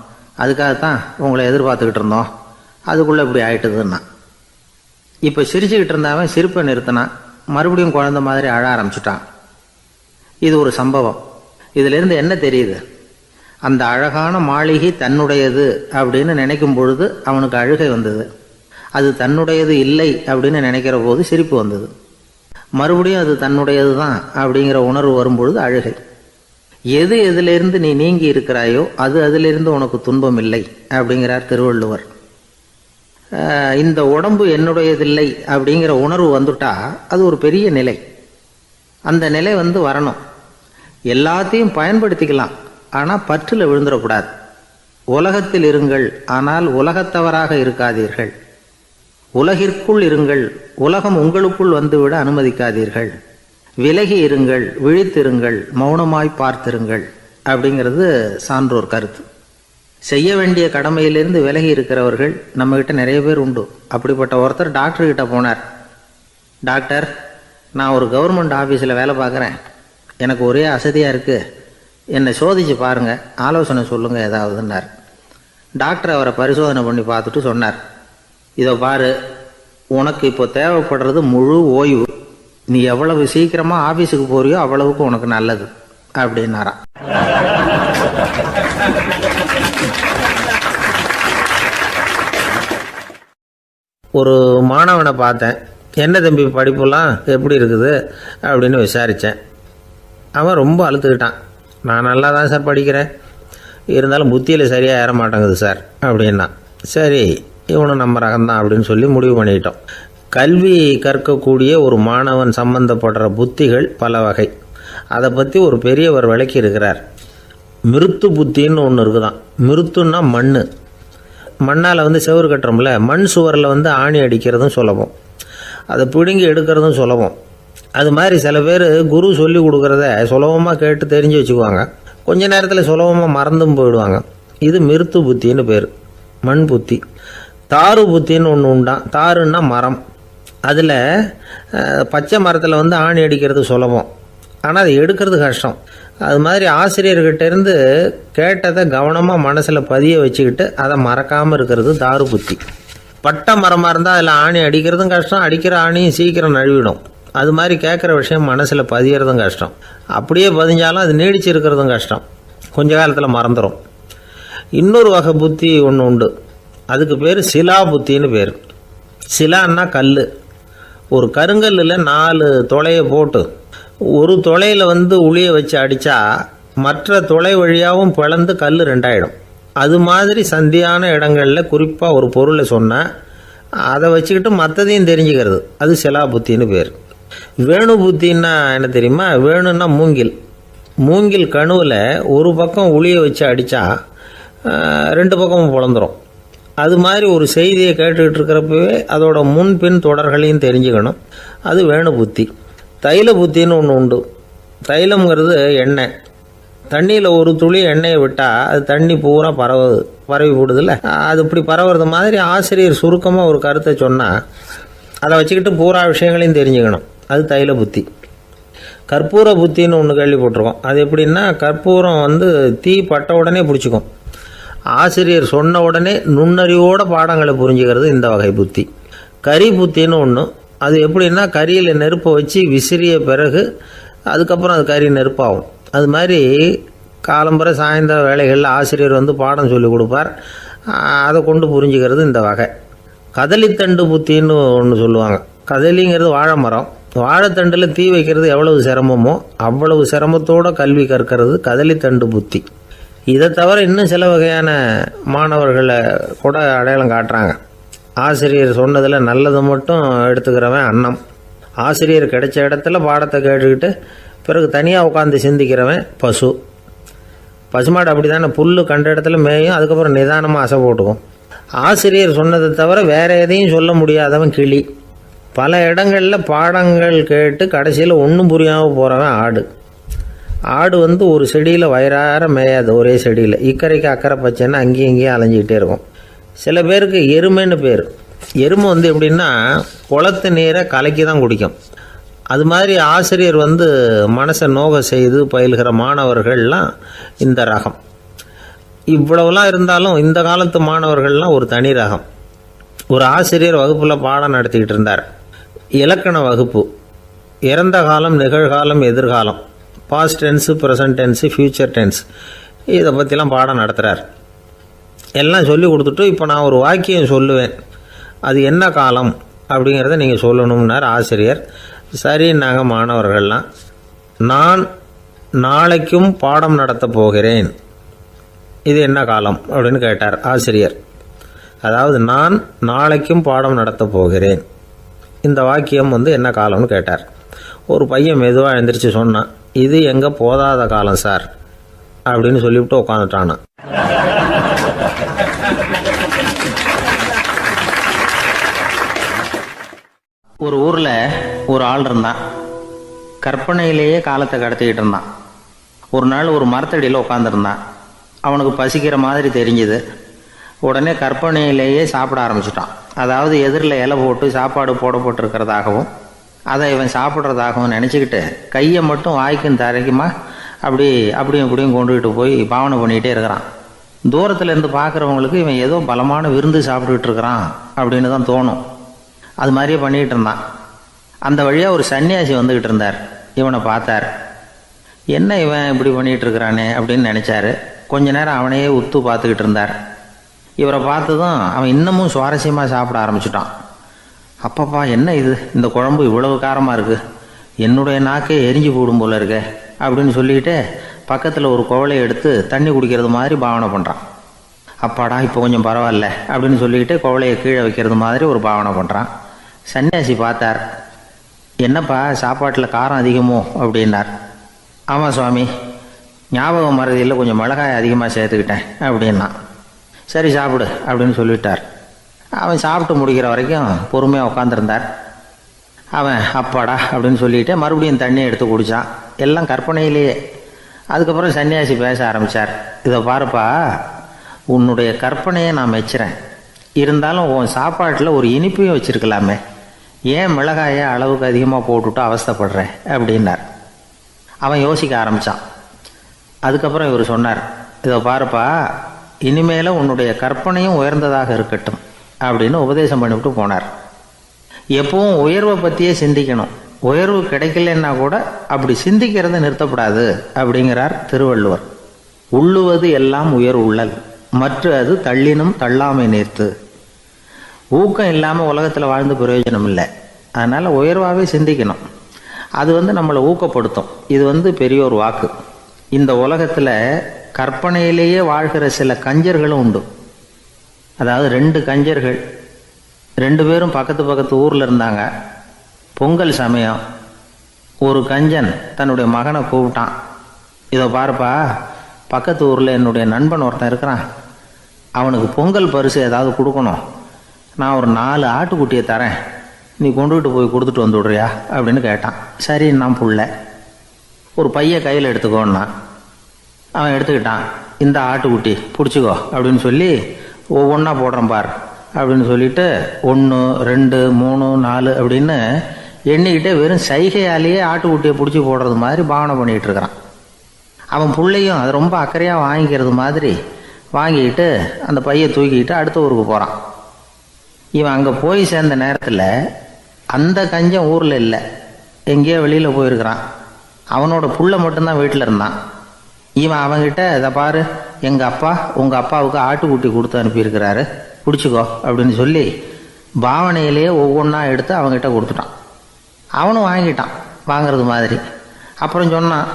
அதுக்காகத்தான் உங்களை எதிர்பார்த்துக்கிட்டு இருந்தோம். அதுக்குள்ளே இப்படி ஆயிட்டுதுன்னா. இப்போ சிரிச்சுக்கிட்டு இருந்தாவன் சிரிப்பை நிறுத்தினான். மறுபடியும் குழந்தை மாதிரி அழ ஆரம்பிச்சுட்டான். இது ஒரு சம்பவம். இதிலிருந்து என்ன தெரியுது? அந்த அழகான மாளிகை தன்னுடையது அப்படின்னு நினைக்கும் பொழுது அவனுக்கு அழுகை வந்தது. அது தன்னுடையது இல்லை அப்படின்னு நினைக்கிற போது சிரிப்பு வந்தது. மறுபடியும் அது தன்னுடையது தான் அப்படிங்கிற உணர்வு வரும்பொழுது அழுகை. எது எதிலிருந்து நீ நீங்கி இருக்கிறாயோ அது அதிலிருந்து உனக்கு துன்பம் இல்லை அப்படிங்கிறார் திருவள்ளுவர். இந்த உடம்பு என்னுடையதில்லை அப்படிங்கிற உணர்வு வந்துட்டா அது ஒரு பெரிய நிலை. அந்த நிலை வரணும். எல்லாத்தையும் பயன்படுத்திக்கலாம், ஆனால் பற்றில் விழுந்துடக்கூடாது. உலகத்தில் இருங்கள், ஆனால் உலகத்தவராக இருக்காதீர்கள். உலகிற்குள் இருங்கள், உலகம் உங்களுக்குள் வந்துவிட அனுமதிக்காதீர்கள். விலகி இருங்கள், விழித்திருங்கள், மௌனமாய் பார்த்திருங்கள் அப்படிங்கிறது சான்றோர் கருத்து. செய்ய வேண்டிய கடமையிலிருந்து விலகி இருக்கிறவர்கள் நம்மகிட்ட நிறைய பேர் உண்டு. அப்படிப்பட்ட ஒருத்தர் டாக்டர்கிட்ட போனார். டாக்டர், நான் ஒரு கவர்மெண்ட் ஆஃபீஸில் வேலை பார்க்குறேன். எனக்கு ஒரே அசதியாக இருக்குது. என்னை சோதிச்சு பாருங்கள், ஆலோசனை சொல்லுங்கள் ஏதாவதுன்னார். டாக்டர் அவரை பரிசோதனை பண்ணி பார்த்துட்டு சொன்னார், இதோ பாரு, உனக்கு இப்போ தேவைப்படுறது முழு ஓய்வு. நீ எவ்வளவு சீக்கிரமாக ஆஃபீஸுக்கு போறியோ அவ்வளவுக்கு உனக்கு நல்லது அப்படின்னாராம். ஒரு மாணவனை பார்த்தேன். என்ன தம்பி படிப்புலாம் எப்படி இருக்குது அப்படின்னு விசாரித்தேன். அவன் ரொம்ப அழுத்துக்கிட்டான். நான் நல்லா தான் சார் படிக்கிறேன், இருந்தாலும் புத்தியில் சரியாக ஏற மாட்டேங்குது சார் அப்படின்னா. சரி, இவனும் நம்ம ரகம்தான் அப்படின்னு சொல்லி முடிவு பண்ணிக்கிட்டோம். கல்வி கற்கக்கூடிய ஒரு மாணவன் சம்பந்தப்படுற புத்திகள் பல வகை. அதை பற்றி ஒரு பெரியவர் விளக்கி இருக்கிறார். மிருத்து புத்தின்னு ஒன்று இருக்குதான். மிருத்துன்னா மண்ணால் செவுறு கட்டுறோம்ல, மண் சுவரில் ஆணி அடிக்கிறதும் சுலபம், அதை பிடுங்கி எடுக்கிறதும் சுலபம். அது மாதிரி சில பேர் குரு சொல்லி கொடுக்குறத சுலபமாக கேட்டு தெரிஞ்சு வச்சுக்குவாங்க, கொஞ்ச நேரத்தில் சுலபமாக மறந்தும் போயிடுவாங்க. இது மிருத்து புத்தின்னு பேர், மண் புத்தி. தாரு புத்தின்னு ஒன்று உண்டான். தாருன்னா மரம். அதில் பச்சை மரத்தில் ஆணி அடிக்கிறது சுலபம், ஆனால் அதை எடுக்கிறது கஷ்டம். அது மாதிரி ஆசிரியர்கிட்டேருந்து கேட்டதை கவனமாக மனசில் பதிய வச்சுக்கிட்டு அதை மறக்காமல் இருக்கிறது தாரு புத்தி. பட்டை மரமாக இருந்தால் அதில் ஆணி அடிக்கிறதும் கஷ்டம், அடிக்கிற ஆணியும் சீக்கிரம் நழுவிடும். அது மாதிரி கேட்குற விஷயம் மனசில் பதியறதும் கஷ்டம். அப்படியே பதிஞ்சாலும் அது நீடிச்சு இருக்கிறதும் கஷ்டம், கொஞ்ச காலத்தில் மறந்துடும். இன்னொரு வகை புத்தி ஒன்று உண்டு, அதுக்கு பேர் சிலா புத்தின்னு பேர். சிலான்னா கல். ஒரு கருங்கல்லில் 4 துளையை போட்டு ஒரு துளையில் உளியை வச்சு அடித்தா மற்ற துளை வழியாகவும் பிளந்து கல் 2 ஆகிடும். அது மாதிரி சந்தியான இடங்களில் குறிப்பாக ஒரு பொருளை சொன்னால் அதை வச்சுக்கிட்டு மற்றதையும் தெரிஞ்சுக்கிறது, அது சிலா புத்தின்னு பேர். வேணு புத்தின்னா என்ன தெரியுமா? வேணுன்னா மூங்கில் கணுவில் ஒரு பக்கம் உளியை வச்சு அடித்தா 2 பக்கமும் பிளந்துடும். அது மாதிரி ஒரு செய்தியை கேட்டுக்கிட்டு இருக்கிறப்பவே அதோட முன்பின் தொடர்களையும் தெரிஞ்சுக்கணும், அது வேணு புத்தி. தைல புத்தின்னு ஒன்று உண்டு. தைலம்ங்கிறது எண்ணெய். தண்ணியில் ஒரு துளி எண்ணெயை விட்டால் அது தண்ணி பூரா பரவி போடுதில்ல, அது இப்படி பரவுறது மாதிரி ஆசிரியர் சுருக்கமாக ஒரு கருத்தை சொன்னால் அதை வச்சுக்கிட்டு பூரா விஷயங்களையும் தெரிஞ்சுக்கணும், அது தைல புத்தி. கற்பூர புத்தின்னு ஒன்று கேள்விப்பட்டிருக்கோம். அது எப்படின்னா, கற்பூரம் தீ பட்ட உடனே பிடிச்சிக்கும். ஆசிரியர் சொன்ன உடனே நுண்ணறிவோட பாடங்களை புரிஞ்சுக்கிறது இந்த வகை புத்தி. கரி புத்தின்னு ஒன்று. அது எப்படின்னா, கரியில் நெருப்பை வச்சு விசிறிய பிறகு அதுக்கப்புறம் அது கறி நெருப்பாகும். அது மாதிரி காலம்பரை சாயந்தர வேலைகளில் ஆசிரியர் பாடம் சொல்லி கொடுப்பார், அதை கொண்டு புரிஞ்சுக்கிறது இந்த வகை. கதலித்தண்டு புத்தின்னு ஒன்று சொல்லுவாங்க. கதலிங்கிறது வாழை மரம். வாழைத்தண்டில் தீ வைக்கிறது எவ்வளவு சிரமமோ அவ்வளவு சிரமத்தோடு கல்வி கற்கிறது கதலித்தண்டு புத்தி. இதை தவிர இன்னும் சில வகையான மாணவர்களை கூட அடையாளம் காட்டுறாங்க. ஆசிரியர் சொன்னதில் நல்லதை மட்டும் எடுத்துக்கிறவன் அன்னம். ஆசிரியர் கிடைச்ச இடத்துல பாடத்தை கேட்டுக்கிட்டு பிறகு தனியாக உட்காந்து சிந்திக்கிறவன் பசு. பசுமாடு அப்படி தானே, புல் கண்ட இடத்துல மேயும், அதுக்கப்புறம் நிதானமாக அசை போட்டுக்கும். ஆசிரியர் சொன்னதை தவிர வேறு எதையும் சொல்ல முடியாதவன் கிளி. பல இடங்களில் பாடங்கள் கேட்டு கடைசியில் ஒன்றும் புரியாமல் போகிறவன் ஆடு. ஆடு ஒரு செடியில் வயிறார மேயாது, ஒரே செடியில் இக்கரைக்கு அக்கறை பச்சைன்னா அங்கேயும் இங்கேயும் அலைஞ்சிக்கிட்டே இருக்கும். சில பேருக்கு எருமைன்னு பேர். எருமை எப்படின்னா குளத்து நீரை கலக்கி தான் குடிக்கும். அது மாதிரி ஆசிரியர் மனசை நோக செய்து பயில்கிற மாணவர்கள்லாம் இந்த ரகம். இவ்வளவுலாம் இருந்தாலும் இந்த காலத்து மாணவர்கள்லாம் ஒரு தனி ரகம். ஒரு ஆசிரியர் வகுப்பில் பாடம் நடத்திக்கிட்டு இருந்தார். இலக்கண வகுப்பு. இறந்த காலம், நிகழ்காலம், எதிர்காலம், past tense, present tense, future tense, இதை பற்றிலாம் பாடம் நடத்துகிறார். எல்லாம் சொல்லி கொடுத்துட்டு இப்போ நான் ஒரு வாக்கியம் சொல்லுவேன், அது என்ன காலம் அப்படிங்கிறத நீங்கள் சொல்லணும்னார் ஆசிரியர். சரின்னாங்க மாணவர்கள்லாம். நான் நாளைக்கும் பாடம் நடத்த போகிறேன், இது என்ன காலம் அப்படின்னு கேட்டார் ஆசிரியர். அதாவது நான் நாளைக்கும் பாடம் நடத்த போகிறேன், இந்த வாக்கியம் என்ன காலம்னு கேட்டார். ஒரு பையன் மெதுவாக எழுந்திரிச்சு சொன்னான், இது எங்கே போதாத காலம் சார் அப்படின்னு சொல்லிவிட்டு உட்காந்துட்டானா. ஒரு ஊரில் ஒரு ஆள் இருந்தான். கற்பனையிலேயே காலத்தை கடத்திக்கிட்டு இருந்தான். ஒரு நாள் ஒரு மரத்தடியில் உட்காந்துருந்தான். அவனுக்கு பசிக்கிற மாதிரி தெரிஞ்சுது. உடனே கற்பனையிலேயே சாப்பிட ஆரம்பிச்சிட்டான். அதாவது எதிரில் இலை போட்டு சாப்பாடு போடப்பட்டிருக்கிறதாகவும் அதை இவன் சாப்பிட்றதாகவும் நினச்சிக்கிட்டு கையை மட்டும் வாய்க்கும் தரைக்குமா அப்படியும் இப்படியும் கொண்டுகிட்டு போய் பாவனை பண்ணிக்கிட்டே இருக்கிறான். தூரத்தில் இருந்து பார்க்குறவங்களுக்கு இவன் ஏதோ பலமான விருந்து சாப்பிட்டுக்கிட்டு இருக்கிறான் அப்படின்னு தான் தோணும். அது மாதிரியே பண்ணிக்கிட்டு இருந்தான். அந்த வழியாக ஒரு சன்னியாசி வந்துக்கிட்டு இருந்தார். இவனை பார்த்தார். என்ன இவன் இப்படி பண்ணிகிட்டு இருக்கிறானே அப்படின்னு நினச்சாரு. கொஞ்ச நேரம் அவனையே உத்து பார்த்துக்கிட்டு இருந்தார். இவரை பார்த்ததும் அவன் இன்னமும் சுவாரஸ்யமாக சாப்பிட ஆரம்பிச்சிட்டான். அப்பப்பா என்ன இது, இந்த குழம்பு இவ்வளவு காரமாக இருக்குது, என்னுடைய நாக்கே எரிஞ்சு போடும் போல இருக்கே அப்படின்னு சொல்லிக்கிட்டு பக்கத்தில் ஒரு குவளையை எடுத்து தண்ணி குடிக்கிறது மாதிரி பாவனை பண்ணுறான். அப்பாடா இப்போ கொஞ்சம் பரவாயில்ல அப்படின்னு சொல்லிக்கிட்டு குவளையை கீழே வைக்கிறது மாதிரி ஒரு பாவனை பண்ணுறான். சன்னியாசி பார்த்தார். என்னப்பா சாப்பாட்டில் காரம் அதிகமோ அப்படின்னார். ஆமாம் சுவாமி, ஞாபகம் மறதியில் கொஞ்சம் மிளகாய் அதிகமாக சேர்த்துக்கிட்டேன் அப்படின்னா. சரி சாப்பிடு அப்படின்னு சொல்லிட்டார். அவன் சாப்பிட்டு முடிக்கிற வரைக்கும் பொறுமையாக உட்காந்துருந்தார். அவன் அப்பாடா அப்படின்னு சொல்லிட்டு மறுபடியும் தண்ணியை எடுத்து குடித்தான். எல்லாம் கற்பனையிலேயே. அதுக்கப்புறம் சன்னியாசி பேச ஆரம்பித்தார். இதை பாருப்பா, உன்னுடைய கற்பனையை நான் மெச்சுறேன். இருந்தாலும் உன் சாப்பாட்டில் ஒரு இனிப்பையும் வச்சுருக்கலாமே, ஏன் மிளகாயை அளவுக்கு அதிகமாக போட்டுவிட்டு அவஸ்தைப்படுறேன் அப்படின்னார். அவன் யோசிக்க ஆரம்பித்தான். அதுக்கப்புறம் இவர் சொன்னார், இதை பாருப்பா, இனிமேல் உன்னுடைய கற்பனையும் உயர்ந்ததாக இருக்கட்டும் அப்படின்னு உபதேசம் பண்ணிவிட்டு போனார். எப்பவும் உயர்வை பற்றியே சிந்திக்கணும். உயர்வு கிடைக்கலன்னா கூட அப்படி சிந்திக்கிறத நிறுத்தப்படாது அப்படிங்கிறார் திருவள்ளுவர். உள்ளுவது எல்லாம் உயர் உள்ளல், மற்ற அது தள்ளினும் தள்ளாமை நேர்த்து. ஊக்கம் இல்லாமல் உலகத்தில் வாழ்ந்து பிரயோஜனம் இல்லை. அதனால் உயர்வாகவே சிந்திக்கணும். அது நம்மளை ஊக்கப்படுத்தும். இது பெரியோர் வாக்கு. இந்த உலகத்தில் கற்பனையிலேயே வாழ்கிற சில கஞ்சர்களும் உண்டு. அதாவது 2 கஞ்சர்கள், 2 பேரும் பக்கத்து ஊரில் இருந்தாங்க. பொங்கல் சமயம் ஒரு கஞ்சன் தன்னுடைய மகனை கூப்பிட்டான். இதை பாருப்பா, பக்கத்து ஊரில் என்னுடைய நண்பன் ஒருத்தன் இருக்கிறான், அவனுக்கு பொங்கல் பரிசு ஏதாவது கொடுக்கணும். நான் ஒரு 4 ஆட்டுக்குட்டியை தரேன், நீ கொண்டுகிட்டு போய் கொடுத்துட்டு வந்து விடுறியா அப்படின்னு கேட்டான். சரி, நான் புள்ள ஒரு பைய கையில் எடுத்துக்கோன்னா. அவன் எடுத்துக்கிட்டான். இந்த ஆட்டுக்குட்டி பிடிச்சிக்கோ அப்படின்னு சொல்லி ஒவ்வொன்றா போடுறேன் பார் அப்படின்னு சொல்லிட்டு 1 2 3 4 அப்படின்னு எண்ணிக்கிட்டே வெறும் சைகையாலேயே ஆட்டுக்குட்டியை பிடிச்சி போடுறது மாதிரி பாவனை பண்ணிகிட்டு இருக்கிறான். அவன் பிள்ளையும் அது ரொம்ப அக்கறையாக வாங்கிக்கிறது மாதிரி வாங்கிக்கிட்டு அந்த பையை தூக்கிக்கிட்டு அடுத்த ஊருக்கு போகிறான். இவன் அங்கே போய் சேர்ந்த நேரத்தில் அந்த கஞ்சன் ஊரில் இல்லை, எங்கேயோ வெளியில் போயிருக்கிறான். அவனோட புள்ள மட்டும்தான் வீட்டில் இருந்தான். இவன் அவன்கிட்ட, இதை பாரு, எங்கள் அப்பா உங்கள் அப்பாவுக்கு ஆட்டுக்குட்டி கொடுத்து அனுப்பியிருக்கிறாரு, பிடிச்சிக்கோ அப்படின்னு சொல்லி பாவனையிலேயே ஒவ்வொன்றா எடுத்து அவங்ககிட்ட கொடுத்துட்டான். அவனும் வாங்கிட்டான் வாங்கிறது மாதிரி. அப்புறம் சொன்னான்,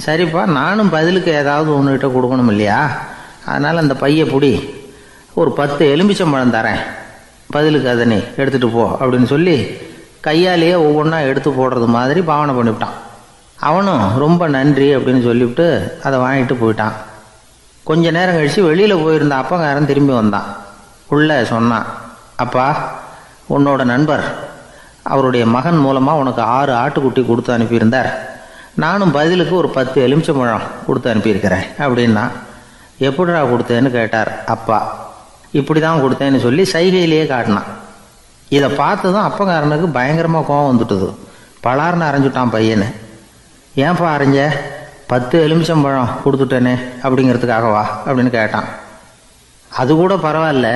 சரிப்பா, நானும் பதிலுக்கு ஏதாவது ஒன்றுகிட்ட கொடுக்கணும் இல்லையா, அதனால் அந்த பையை பிடி, ஒரு 10 எலுமிச்சம்பழம் தரேன், பதிலுக்கு அதை நீ எடுத்துகிட்டு போ அப்படின்னு சொல்லி கையாலேயே ஒவ்வொன்றா எடுத்து போடுறது மாதிரி பாவனை பண்ணிவிட்டான். அவனும் ரொம்ப நன்றி அப்படின்னு சொல்லிவிட்டு அதை வாங்கிட்டு போயிட்டான். கொஞ்ச நேரம் கழித்து வெளியில் போயிருந்த அப்பங்காரன் திரும்பி வந்தான். உள்ள சொன்னான், அப்பா, உன்னோட நண்பர் அவருடைய மகன் மூலமாக உனக்கு 6 ஆட்டுக்குட்டி கொடுத்து அனுப்பியிருந்தார், நானும் பதிலுக்கு ஒரு 10 எலுமிச்சம்பழம் கொடுத்து அனுப்பியிருக்கிறேன் அப்படின்னா. எப்படிடா கொடுத்தேன்னு கேட்டார் அப்பா. இப்படி தான் கொடுத்தேன்னு சொல்லி சைகையிலேயே காட்டினான். இதை பார்த்ததும் அப்பங்காரனுக்கு பயங்கரமாக கோபம் வந்துட்டுது. பலார்னு அரைஞ்சுட்டான் பையனை. ஏன்ப்பா அரைஞ்ச, 10 எலுமிச்சம்பழம் கொடுத்துட்டேனே அப்படிங்கிறதுக்காகவா அப்படின்னு கேட்டான். அது கூட பரவாயில்ல,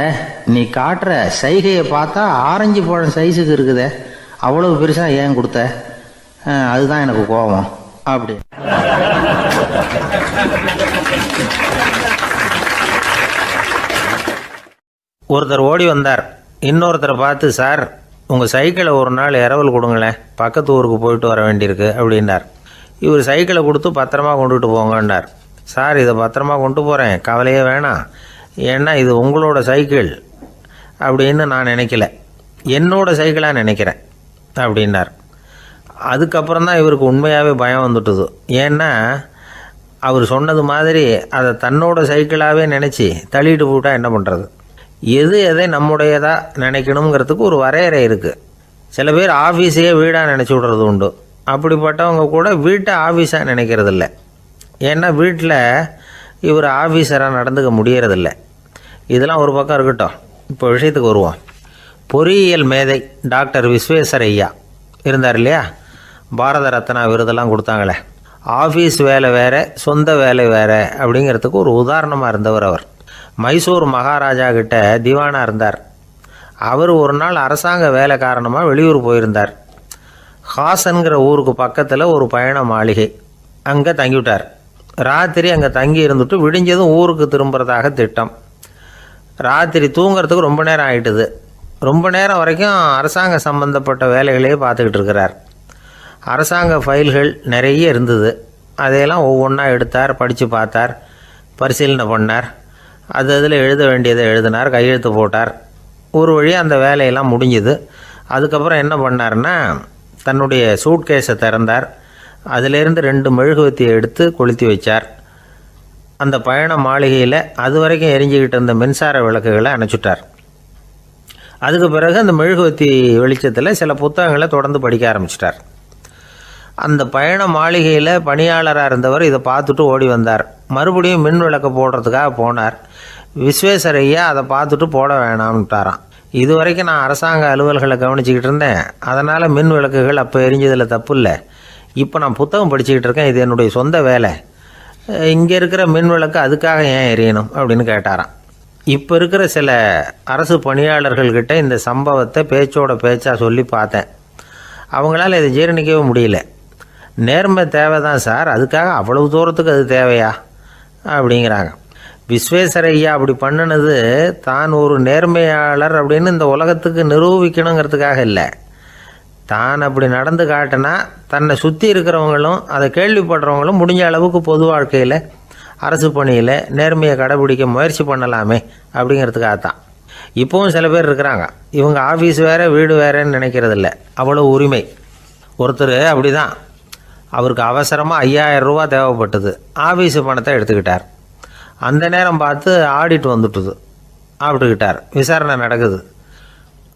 நீ காட்டுற சைகையை பார்த்தா ஆரஞ்சு பழம் சைஸுக்கு இருக்குதே, அவ்வளவு பெருசாக ஏன் கொடுத்த, அதுதான் எனக்கு கோபம் அப்படி. ஒருத்தர் ஓடி வந்தார். இன்னொருத்தரை பார்த்து, சார், உங்கள் சைக்கிளை ஒரு நாள் இரவல் கொடுங்களேன், பக்கத்து ஊருக்கு போயிட்டு வர வேண்டியிருக்கு அப்படின்னார். இவர் சைக்கிளை கொடுத்து பத்திரமா கொண்டுகிட்டு போங்கன்னார். சார், இதை பத்திரமா கொண்டு போகிறேன், கவலையே வேணாம், ஏன்னா இது உங்களோட சைக்கிள் அப்படின்னு நான் நினைக்கல, என்னோட சைக்கிளாக நினைக்கிறேன் அப்படின்னார். அதுக்கப்புறம் தான் இவருக்கு உண்மையாகவே பயம் வந்துட்டுது. ஏன்னா அவர் சொன்னது மாதிரி அதை தன்னோட சைக்கிளாகவே நினச்சி தள்ளிட்டு போட்டால் என்ன பண்ணுறது. எதை நம்முடையதாக நினைக்கணுங்கிறதுக்கு ஒரு வரையறை இருக்குது. சில பேர் ஆஃபீஸையே வீடாக நினச்சி விடுறது உண்டு. அப்படிப்பட்டவங்க கூட வீட்டை ஆஃபீஸாக நினைக்கிறது இல்லை. ஏன்னா வீட்டில் இவர் ஆஃபீஸராக நடந்துக்க முடியறதில்ல. இதெல்லாம் ஒரு பக்கம் இருக்கட்டும், இப்போ விஷயத்துக்கு வருவோம். பொறியியல் மேதை டாக்டர் விஸ்வேஸ்வரய்யா இருந்தார் இல்லையா, பாரத ரத்னா விருதெல்லாம் கொடுத்தாங்களே, ஆஃபீஸ் வேலை வேறு சொந்த வேலை வேறு அப்படிங்கிறதுக்கு ஒரு உதாரணமாக இருந்தவர் அவர். மைசூர் மகாராஜா கிட்ட திவானாக இருந்தார். அவர் ஒரு நாள் அரசாங்க வேலை காரணமாக வெளியூர் போயிருந்தார். ஹாசன்கிற ஊருக்கு பக்கத்தில் ஒரு பயண மாளிகை, அங்கே தங்கிவிட்டார். ராத்திரி அங்கே தங்கி இருந்துட்டு விடிஞ்சதும் ஊருக்கு திரும்புறதாக திட்டம். ராத்திரி தூங்கிறதுக்கு ரொம்ப நேரம் ஆகிட்டுது. ரொம்ப நேரம் வரைக்கும் அரசாங்க சம்பந்தப்பட்ட வேலைகளையே பார்த்துக்கிட்டு இருக்கிறார். அரசாங்க ஃபைல்கள் நிறைய இருந்தது. அதையெல்லாம் ஒவ்வொன்றா எடுத்தார், படித்து பார்த்தார், பரிசீலனை பண்ணார். அதில் எழுத வேண்டியதை எழுதினார், கையெழுத்து போட்டார். ஒரு வழியாக அந்த வேலையெல்லாம் முடிஞ்சுது. அதுக்கப்புறம் என்ன பண்ணார்னா, தன்னுடைய சூட்கேஸை திறந்தார். அதிலேருந்து 2 மெழுகுவத்தியை எடுத்து கொளுத்தி வச்சார். அந்த பயண மாளிகையில் அது வரைக்கும் எரிஞ்சிக்கிட்டு இருந்த மின்சார விளக்குகளை அணைச்சிட்டார். அதுக்கு பிறகு அந்த மெழுகுவத்தி வெளிச்சத்தில் சில புத்தகங்களை தொடர்ந்து படிக்க ஆரம்பிச்சிட்டார். அந்த பயண மாளிகையில் பணியாளராக இருந்தவர் இதை பார்த்துட்டு ஓடி வந்தார். மறுபடியும் மின் விளக்கை போடுறதுக்காக போனார். விஸ்வேஸ்வரையா அதை பார்த்துட்டு போட வேணாம்ட்டாராம். இது வரைக்கும் நான் அரசாங்க அலுவல்களை கவனிச்சிக்கிட்டு இருந்தேன், அதனால் மின் விளக்குகள் அப்போ எரிஞ்சதில் தப்பு இல்லை. இப்போ நான் புத்தகம் படிச்சுக்கிட்டு இருக்கேன், இது என்னுடைய சொந்த வேலை. இங்கே இருக்கிற மின் விளக்கு அதுக்காக ஏன் எரியணும் அப்படின்னு கேட்டாராம். இப்போ இருக்கிற சில அரசு பணியாளர்கள்கிட்ட இந்த சம்பவத்தை பேச்சோட பேச்சாக சொல்லி பார்த்தேன். அவங்களால இதை ஜீரணிக்கவே முடியல. நேர்மை தேவை தான் சார், அதுக்காக அவ்வளவு தூரத்துக்கு அது தேவையா அப்படிங்கிறாங்க. விஸ்வேஸ்வரையா அப்படி பண்ணினது தான் ஒரு நேர்மையாளர் அப்படின்னு இந்த உலகத்துக்கு நிரூபிக்கணுங்கிறதுக்காக இல்லை. தான் அப்படி நடந்து காட்டினா தன்னை சுற்றி இருக்கிறவங்களும் அதை கேள்விப்படுறவங்களும் முடிஞ்ச அளவுக்கு பொது வாழ்க்கையில் அரசு பணியில் நேர்மையை கடைபிடிக்க முயற்சி பண்ணலாமே அப்படிங்கிறதுக்காகத்தான். இப்போவும் சில பேர் இருக்கிறாங்க, இவங்க ஆஃபீஸ் வேறு வீடு வேறேன்னு நினைக்கிறதில்ல, அவ்வளோ உரிமை. ஒருத்தர் அப்படி தான், அவருக்கு அவசரமாக 5000 ரூபா தேவைப்பட்டது. ஆஃபீஸு பணத்தை எடுத்துக்கிட்டார். அந்த நேரம் பார்த்து ஆடிட் வந்துட்டுது, ஆப்பிட்டுக்கிட்டார். விசாரணை நடக்குது.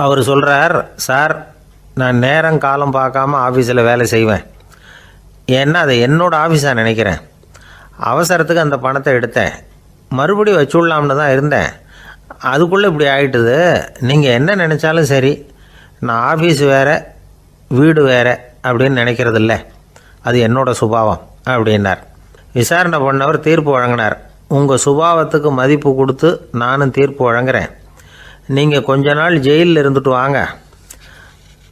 அவர் சொல்கிறார், சார் நான் நேரம் காலம் பார்க்காம ஆஃபீஸில் வேலை செய்வேன், ஏன்னா அதை என்னோடய ஆஃபீஸாக நினைக்கிறேன். அவசரத்துக்கு அந்த பணத்தை எடுத்தேன், மறுபடியும் வச்சுடலாம்னு தான் இருந்தேன், அதுக்குள்ளே இப்படி ஆகிட்டுது. நீங்கள் என்ன நினச்சாலும் சரி, நான் ஆஃபீஸ் வேறு வீடு வேறு அப்படின்னு நினைக்கிறதில்ல, அது என்னோட சுபாவம் அப்படின்னார். விசாரணை பண்ணவர் தீர்ப்பு வழங்கினார். உங்கள் சுபாவத்துக்கு மதிப்பு கொடுத்து நானும் தீர்ப்பு வழங்குறேன். நீங்கள் கொஞ்ச நாள் ஜெயிலில் இருந்துட்டு வாங்க,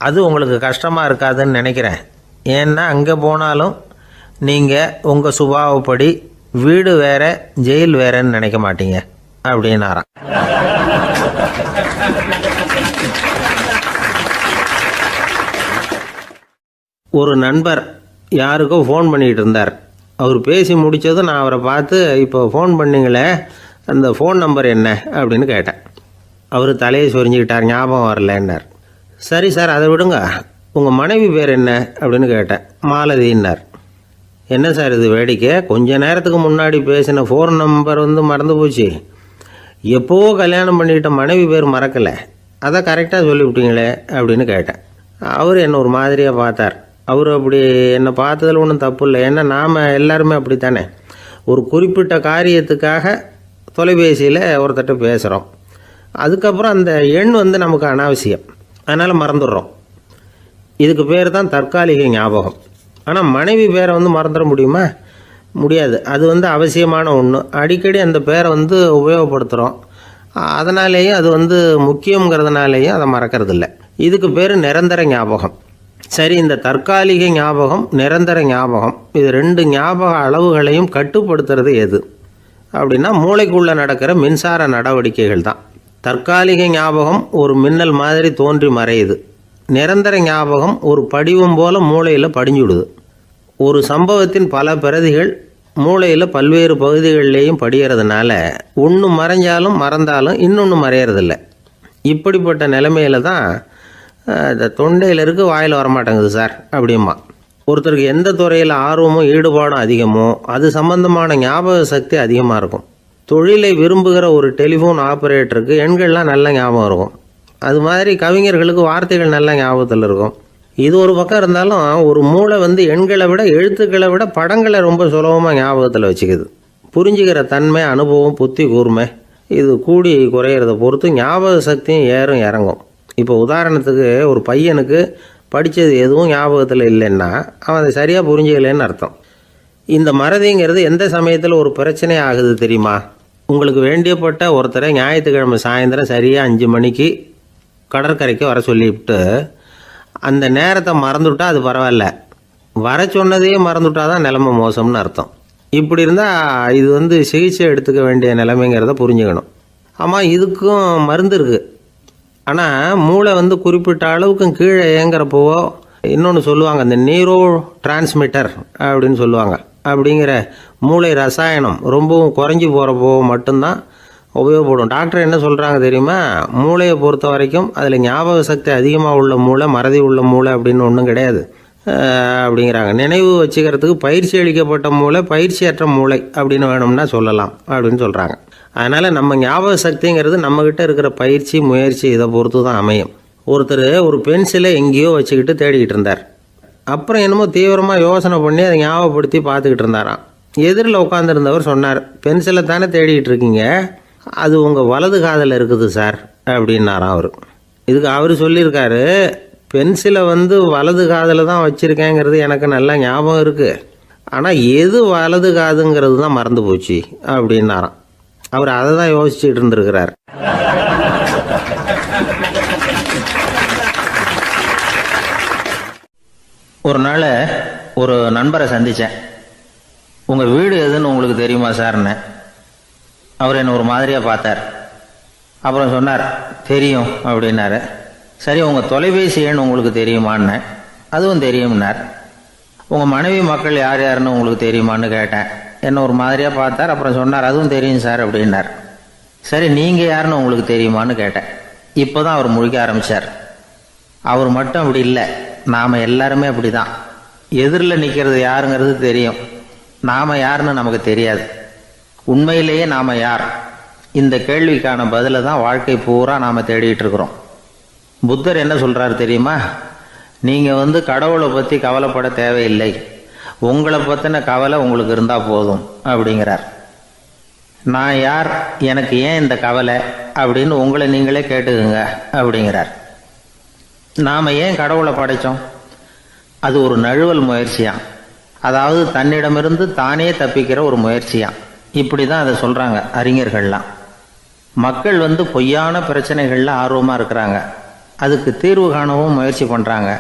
அது உங்களுக்கு கஷ்டமாக இருக்காதுன்னு நினைக்கிறேன். ஏன்னா அங்கே போனாலும் நீங்கள் உங்கள் சுபாவப்படி வீடு வேறு ஜெயில் வேறேன்னு நினைக்க மாட்டீங்க அப்படின்னாராம். ஒரு நண்பர் யாருக்கோ ஃபோன் பண்ணிகிட்டு இருந்தார். அவர் பேசி முடித்ததும் நான் அவரை பார்த்து, இப்போ ஃபோன் பண்ணிங்களே அந்த ஃபோன் நம்பர் என்ன அப்படின்னு கேட்டேன். அவர் தலையை சொரிஞ்சுக்கிட்டார், ஞாபகம் வரலன்னார். சரி சார் அதை விடுங்க, உங்கள் மனைவி பேர் என்ன அப்படின்னு கேட்டேன். மாலதின்னார். என்ன சார் இது வேடிக்கை, கொஞ்ச நேரத்துக்கு முன்னாடி பேசின ஃபோன் நம்பர் மறந்து போச்சு, எப்போவோ கல்யாணம் பண்ணிக்கிட்ட மனைவி பேர் மறக்கலை, அதை கரெக்டாக சொல்லிவிட்டீங்களே அப்படின்னு கேட்டேன். அவர் என்ன ஒரு மாதிரியாக பார்த்தார். அவர் அப்படி என்னை பார்த்ததில் ஒன்றும் தப்பு இல்லை, ஏன்னா நாம் எல்லாருமே அப்படித்தானே. ஒரு குறிப்பிட்ட காரியத்துக்காக தொலைபேசியில் ஒருத்தட்ட பேசுகிறோம், அதுக்கப்புறம் அந்த எண் நமக்கு அனாவசியம், அதனால் மறந்துடுறோம். இதுக்கு பேர் தான் தற்காலிக ஞாபகம். ஆனால் மனைவி பேரை மறந்துட முடியுமா? முடியாது. அது அவசியமான ஒன்று. அடிக்கடி அந்த பேரை உபயோகப்படுத்துகிறோம், அதனாலேயும் அது முக்கியங்கிறதுனாலேயும் அதை மறக்கறதில்ல. இதுக்கு பேர் நிரந்தர ஞாபகம். சரி, இந்த தற்காலிக ஞாபகம் நிரந்தர ஞாபகம் இது 2 ஞாபக அளவுகளையும் கட்டுப்படுத்துறது எது அப்படின்னா மூளைக்குள்ளே நடக்கிற மின்சார நடவடிக்கைகள் தான். தற்காலிக ஞாபகம் ஒரு மின்னல் மாதிரி தோன்றி மறையுது. நிரந்தர ஞாபகம் ஒரு படிவம் போல மூளையில் படிஞ்சுடுது. ஒரு சம்பவத்தின் பல பிரதிகள் மூளையில் பல்வேறு பகுதிகளிலேயும் படிகிறதுனால ஒன்று மறைஞ்சாலும் மறந்தாலும் இன்னொன்று மறையறதில்ல. இப்படிப்பட்ட நிலைமையில தான் இந்த தொண்டையில் இருக்கு, வாயில் வரமாட்டேங்குது சார் அப்படிமா. ஒருத்தருக்கு எந்த துறையில் ஆர்வமும் ஈடுபாடும் அதிகமோ அது சம்பந்தமான ஞாபக சக்தி அதிகமாக இருக்கும். தொழிலை விரும்புகிற ஒரு டெலிஃபோன் ஆப்ரேட்டருக்கு எண்கள்லாம் நல்ல ஞாபகம் இருக்கும். அது மாதிரி கவிஞர்களுக்கு வார்த்தைகள் நல்ல ஞாபகத்தில் இருக்கும். இது ஒரு பக்கம் இருந்தாலும் ஒரு மூளை எண்களை விட எழுத்துக்களை விட படங்களை ரொம்ப சுலபமாக ஞாபகத்தில் வச்சுக்குது. புரிஞ்சுக்கிற தன்மை, அனுபவம், புத்தி கூர்மை இது கூடி குறையிறத பொறுத்து ஞாபக சக்தியும் ஏறும் இறங்கும். இப்போ உதாரணத்துக்கு ஒரு பையனுக்கு படித்தது எதுவும் ஞாபகத்தில் இல்லைன்னா அவன் அதை சரியாக புரிஞ்சுக்கலைன்னு அர்த்தம். இந்த மறதிங்கிறது எந்த சமயத்தில் ஒரு பிரச்சனை ஆகுது தெரியுமா? உங்களுக்கு வேண்டியப்பட்ட ஒருத்தரை ஞாயிற்றுக்கிழமை சாயந்தரம் சரியாக 5 மணிக்கு கடற்கரைக்கு வர சொல்லிவிட்டு அந்த நேரத்தை மறந்துவிட்டா அது பரவாயில்ல, வர சொன்னதையே மறந்துவிட்டா தான் நிலைமை மோசம்னு அர்த்தம். இப்படி இருந்தால் இது சிகிச்சை எடுத்துக்க வேண்டிய நிலைமைங்கிறத புரிஞ்சுக்கணும். ஆமாம், இதுக்கும் மருந்து இருக்குது. ஆனால் மூளை குறிப்பிட்ட அளவுக்கும் கீழே இயங்குறப்போவோ இன்னொன்று சொல்லுவாங்க, இந்த நியூரோ டிரான்ஸ்மிட்டர் அப்படின்னு சொல்லுவாங்க. அப்படிங்கிற மூளை ரசாயனம் ரொம்பவும் குறைஞ்சி போகிறப்போ மட்டும்தான் உபயோகப்படும். டாக்டர் என்ன சொல்கிறாங்க தெரியுமா? மூளையை பொறுத்த வரைக்கும் அதில் ஞாபக சக்தி அதிகமாக உள்ள மூளை, மறதி உள்ள மூளை அப்படின்னு ஒன்றும் கிடையாது அப்படிங்கிறாங்க. நினைவு வச்சுக்கிறதுக்கு பயிற்சி அளிக்கப்பட்ட மூளை, பயிற்சியற்ற மூளை அப்படின்னு வேணும்னா சொல்லலாம் அப்படின்னு சொல்கிறாங்க. அதனால் நம்ம ஞாபக சக்திங்கிறது நம்மக்கிட்ட இருக்கிற பயிற்சி, முயற்சி இதை பொறுத்து தான் அமையும். ஒருத்தர் ஒரு பென்சிலை எங்கேயோ வச்சுக்கிட்டு தேடிக்கிட்டு இருந்தார். அப்புறம் என்னமோ தீவிரமாக யோசனை பண்ணி அதை ஞாபகப்படுத்தி பார்த்துக்கிட்டு இருந்தாராம். எதிரில் உட்காந்துருந்தவர் சொன்னார், பென்சிலை தானே தேடிக்கிட்டு இருக்கீங்க, அது உங்கள் வலது காதில் இருக்குது சார் அப்படின்னாராம் அவர். இதுக்கு அவர் சொல்லியிருக்காரு, பென்சிலை வலது காதில் தான் வச்சுருக்கேங்கிறது எனக்கு நல்லா ஞாபகம் இருக்குது, ஆனால் எது வலது காதுங்கிறது தான் மறந்து போச்சு அப்படின்னாராம். அவர் அதை தான் யோசிச்சுட்டு இருந்திருக்கிறார். ஒரு நாள் ஒரு நண்பரை சந்தித்தேன். உங்கள் வீடு எதுன்னு உங்களுக்கு தெரியுமா சார்ன்னு. அவர் என்னை ஒரு மாதிரியாக பார்த்தார். அப்புறம் சொன்னார், தெரியும் அப்படின்னாரு. சரி, உங்கள் தொலைபேசி எண் உங்களுக்கு தெரியுமான்னு. அதுவும் தெரியும்னார். உங்கள் மனைவி மக்கள் யார் யாருன்னு உங்களுக்கு தெரியுமான்னு கேட்டேன். என்ன ஒரு மாதிரியாக பார்த்தார். அப்புறம் சொன்னார், அதுவும் தெரியும் சார் அப்படின்னார். சரி, நீங்கள் யாருன்னு உங்களுக்கு தெரியுமான்னு கேட்டேன். இப்போ தான் அவர் முழிக்க ஆரம்பித்தார். அவர் மட்டும் அப்படி இல்லை, நாம் எல்லாருமே அப்படி தான். எதிரில் நிற்கிறது யாருங்கிறது தெரியும், நாம் யாருன்னு நமக்கு தெரியாது. உண்மையிலேயே நாம் யார்? இந்த கேள்விக்கான பதிலை தான் வாழ்க்கை பூரா நாம் தேடிட்டு இருக்கிறோம். புத்தர் என்ன சொல்கிறாரு தெரியுமா? நீங்கள் கடவுளை பற்றி கவலைப்பட தேவையில்லை, உங்களை பற்றின கவலை உங்களுக்கு இருந்தால் போதும் அப்படிங்கிறார். நான் யார், எனக்கு ஏன் இந்த கவலை அப்படின்னு உங்களை நீங்களே கேட்டுக்குங்க அப்படிங்கிறார். நாம் ஏன் கடவுளை படைத்தோம்? அது ஒரு நழுவல் முயற்சியாம். அதாவது தன்னிடமிருந்து தானே தப்பிக்கிற ஒரு முயற்சியாம். இப்படி தான் அதை சொல்கிறாங்க அறிஞர்கள்லாம். மக்கள் பொய்யான பிரச்சனைகளில் ஆர்வமாக இருக்கிறாங்க, அதுக்கு தீர்வு காணவும் முயற்சி பண்ணுறாங்க.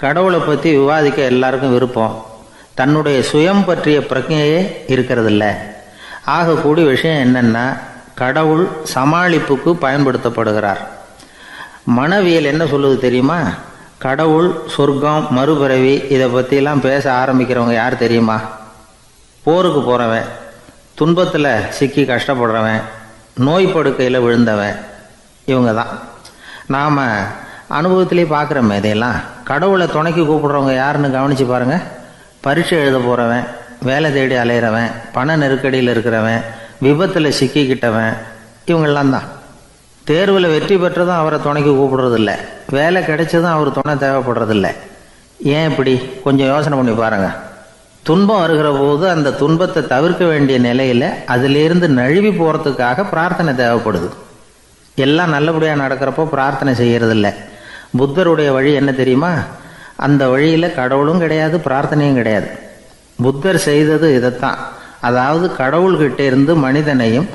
கடவுளை பற்றி விவாதிக்க எல்லாருக்கும் விருப்பம், தன்னுடைய சுயம் பற்றிய பிரஜையே இருக்கிறதில்ல. ஆகக்கூடிய விஷயம் என்னென்னா, கடவுள் சமாளிப்புக்கு பயன்படுத்தப்படுகிறார். மனவியல் என்ன சொல்லுது தெரியுமா? கடவுள், சொர்க்கம், மறுபிறவி இதை பற்றிலாம் பேச ஆரம்பிக்கிறவங்க யார் தெரியுமா? போருக்கு போகிறவன், துன்பத்தில் சிக்கி கஷ்டப்படுறவன், நோய் படுக்கையில் விழுந்தவன், இவங்க தான். நாம் அனுபவத்திலே பார்க்குறோமே இதையெல்லாம். கடவுளை துணைக்கு கூப்பிடுறவங்க யாருன்னு கவனித்து பாருங்கள். பரீட்சை எழுத போகிறவன், வேலை தேடி அலையிறவன், பண நெருக்கடியில் இருக்கிறவன், விபத்தில் சிக்கிக்கிட்டவன், இவங்கெல்லாம் தான். தேர்வில் வெற்றி பெற்றதும் அவரை துணைக்கு கூப்பிடுறதில்ல, வேலை கிடைச்சதும் அவர் துணை தேவைப்படுறதில்ல. ஏன் இப்படி? கொஞ்சம் யோசனை பண்ணி பாருங்கள். துன்பம் வருகிற போது அந்த துன்பத்தை தவிர்க்க வேண்டிய நிலையில் அதிலிருந்து நழுவி போகிறதுக்காக பிரார்த்தனை தேவைப்படுது. எல்லாம் நல்லபடியாக நடக்கிறப்போ பிரார்த்தனை செய்கிறதில்ல. புத்தருடைய வழி என்ன தெரியுமா? அந்த வழியில் கடவுளும் கிடையாது, பிரார்த்தனையும் கிடையாது. புத்தர் செய்தது இதைத்தான். அதாவது கடவுள்கிட்ட இருந்து மனிதனையும்,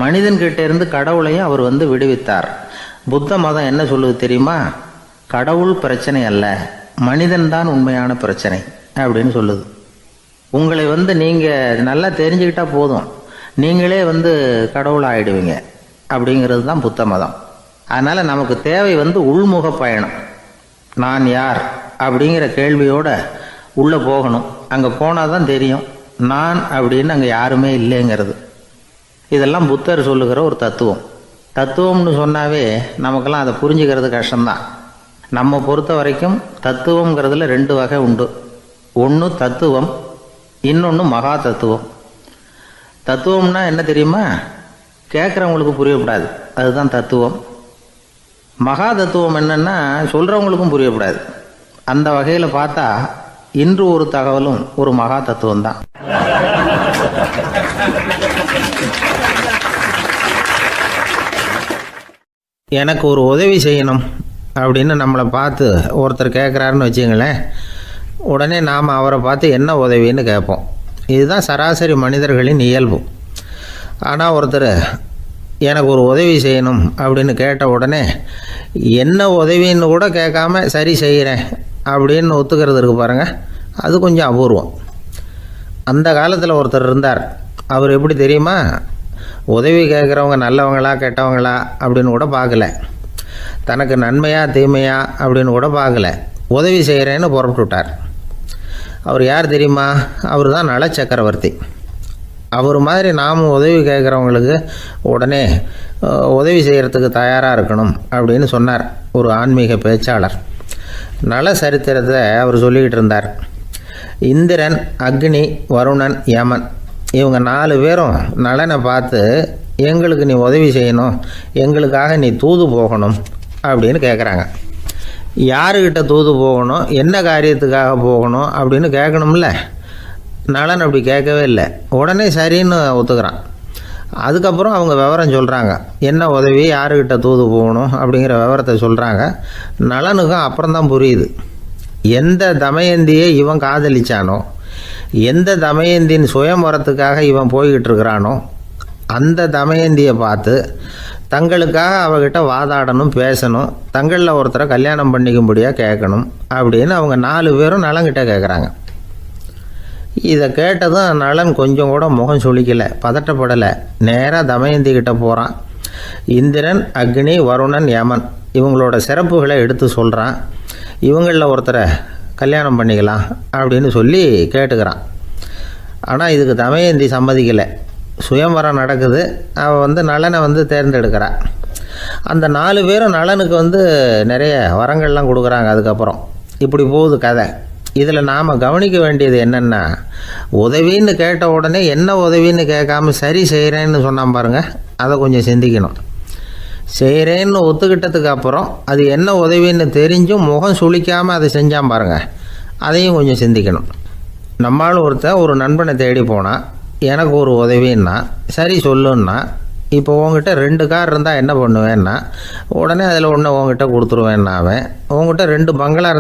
மனிதன்கிட்ட இருந்து கடவுளையும் அவர் விடுவித்தார். புத்த மதம் என்ன சொல்லுது தெரியுமா? கடவுள் பிரச்சனை அல்ல, மனிதன்தான் உண்மையான பிரச்சனை அப்படின்னு சொல்லுது. உங்களை நீங்கள் நல்லா தெரிஞ்சுக்கிட்டா போதும், நீங்களே கடவுள் ஆகிடுவீங்க அப்படிங்கிறது தான் புத்த மதம். அதனால் நமக்கு தேவை உள்முக பயணம். நான் யார் அப்படிங்கிற கேள்வியோடு உள்ளே போகணும். அங்கே போனால் தான் தெரியும் நான் அப்படின்னு அங்கே யாருமே இல்லைங்கிறது. இதெல்லாம் புத்தர் சொல்லுகிற ஒரு தத்துவம். தத்துவம்னு சொன்னாவே நமக்கெல்லாம் அதை புரிஞ்சுக்கிறது கஷ்டம்தான். நம்ம பொறுத்த வரைக்கும் தத்துவங்கிறதுல 2 வகை உண்டு. ஒன்று தத்துவம், இன்னொன்று மகா தத்துவம். தத்துவம்னா என்ன தெரியுமா? கேட்குறவங்களுக்கு புரியக்கூடாது, அதுதான் தத்துவம். மகா தத்துவம் என்னன்னா சொல்கிறவங்களுக்கும் புரியக்கூடாது. அந்த வகையில் பார்த்தா இன்று ஒரு தகவலும் ஒரு மகா தத்துவம் தான். எனக்கு ஒரு உதவி செய்யணும் அப்படின்னு நம்மளை பார்த்து ஒருத்தர் கேட்குறாருன்னு வச்சுங்களேன், உடனே நாம் அவரை பார்த்து என்ன உதவின்னு கேட்போம். இதுதான் சராசரி மனிதர்களின் இயல்பு. ஆனால் ஒருத்தர் எனக்கு ஒரு உதவி செய்யணும் அப்படின்னு கேட்ட உடனே என்ன உதவின்னு கூட கேட்காம சரி செய்கிறேன் அப்படின்னு ஒத்துக்கிறது இருக்கு பாருங்கள், அது கொஞ்சம் அபூர்வம். அந்த காலத்தில் ஒருத்தர் இருந்தார். அவர் எப்படி தெரியுமா? உதவி கேட்குறவங்க நல்லவங்களா கெட்டவங்களா அப்படின்னு கூட பார்க்கல, தனக்கு நன்மையா தீமையா அப்படின்னு கூட பார்க்கல, உதவி செய்கிறேன்னு புறப்பட்டு விட்டார். அவர் யார் தெரியுமா? அவர் தான் நல சக்கரவர்த்தி. அவர் மாதிரி நாமும் உதவி கேட்குறவங்களுக்கு உடனே உதவி செய்கிறதுக்கு தயாராக இருக்கணும் அப்படின்னு சொன்னார் ஒரு ஆன்மீக பேச்சாளர். நல சரித்திரத்தை அவர் சொல்லிக்கிட்டு இருந்தார். இந்திரன், அக்னி, வருணன், யமன் இவங்க 4 பேரும் நலனை பார்த்து எங்களுக்கு நீ உதவி செய்யணும், எங்களுக்காக நீ தூது போகணும் அப்படின்னு கேட்குறாங்க. யாருக்கிட்ட தூது போகணும், என்ன காரியத்துக்காக போகணும் அப்படின்னு கேட்கணும்ல. நலன் அப்படி கேட்கவே இல்லை, உடனே சரின்னு ஒத்துக்கிறான். அதுக்கப்புறம் அவங்க விவரம் சொல்கிறாங்க, என்ன உதவி, யாருக்கிட்ட தூது போகணும் அப்படிங்கிற விவரத்தை சொல்கிறாங்க. நலனுக்கும் அப்புறம்தான் புரியுது, எந்த தமயந்தியை இவன் காதலிச்சானோ, எந்த தமயந்தின் சுயம்பரத்துக்காக இவன் போய்கிட்டு இருக்கிறானோ அந்த தமயந்தியை பார்த்து தங்களுக்காக அவகிட்ட வாதாடணும், பேசணும், தங்களில் ஒருத்தரை கல்யாணம் பண்ணிக்கும்படியாக கேட்கணும் அப்படின்னு அவங்க 4 பேரும் நலன்கிட்ட கேட்குறாங்க. இதை கேட்டதும் நலன் கொஞ்சம் கூட முகம் சுளிக்கலை, பதட்டப்படலை. நேராக தமயந்தி கிட்ட போகிறான். இந்திரன், அக்னி, வருணன், யமன் இவங்களோட சிறப்புகளை எடுத்து சொல்கிறான். இவங்களில் ஒருத்தரை கல்யாணம் பண்ணிக்கலாம் அப்படின்னு சொல்லி கேட்டுக்கிறான். ஆனால் இதுக்கு தமயந்தி சம்மதிக்கலை. சுயம்வரம் நடக்குது, அவள் நலனை தேர்ந்தெடுக்கிறாள். அந்த 4 பேரும் நலனுக்கு நிறைய வரங்கள்லாம் கொடுக்குறாங்க. அதுக்கப்புறம் இப்படி போகுது கதை. இதில் நாம் கவனிக்க வேண்டியது என்னென்னா, உதவின்னு கேட்ட உடனே என்ன உதவின்னு கேட்காம சரி செய்கிறேன்னு சொன்னான் பாருங்கள், அதை கொஞ்சம் சிந்திக்கணும். செய்கிறேன்னு ஒத்துக்கிட்டதுக்கு அப்புறம் அது என்ன உதவின்னு தெரிஞ்சும் முகம் சுளிக்காமல் அதை செஞ்சான் பாருங்கள், அதையும் கொஞ்சம் சிந்திக்கணும். நம்மால் ஒருத்தன் ஒரு நண்பனை தேடி போனால் எனக்கு ஒரு உதவின்னா சரி சொல்லுன்னா, இப்போ உங்ககிட்ட 2 கார் இருந்தால் என்ன பண்ணுவேன்னா உடனே அதில் ஒன்று உங்ககிட்ட கொடுத்துருவேன்னா, அவன் உங்ககிட்ட 2 பங்களா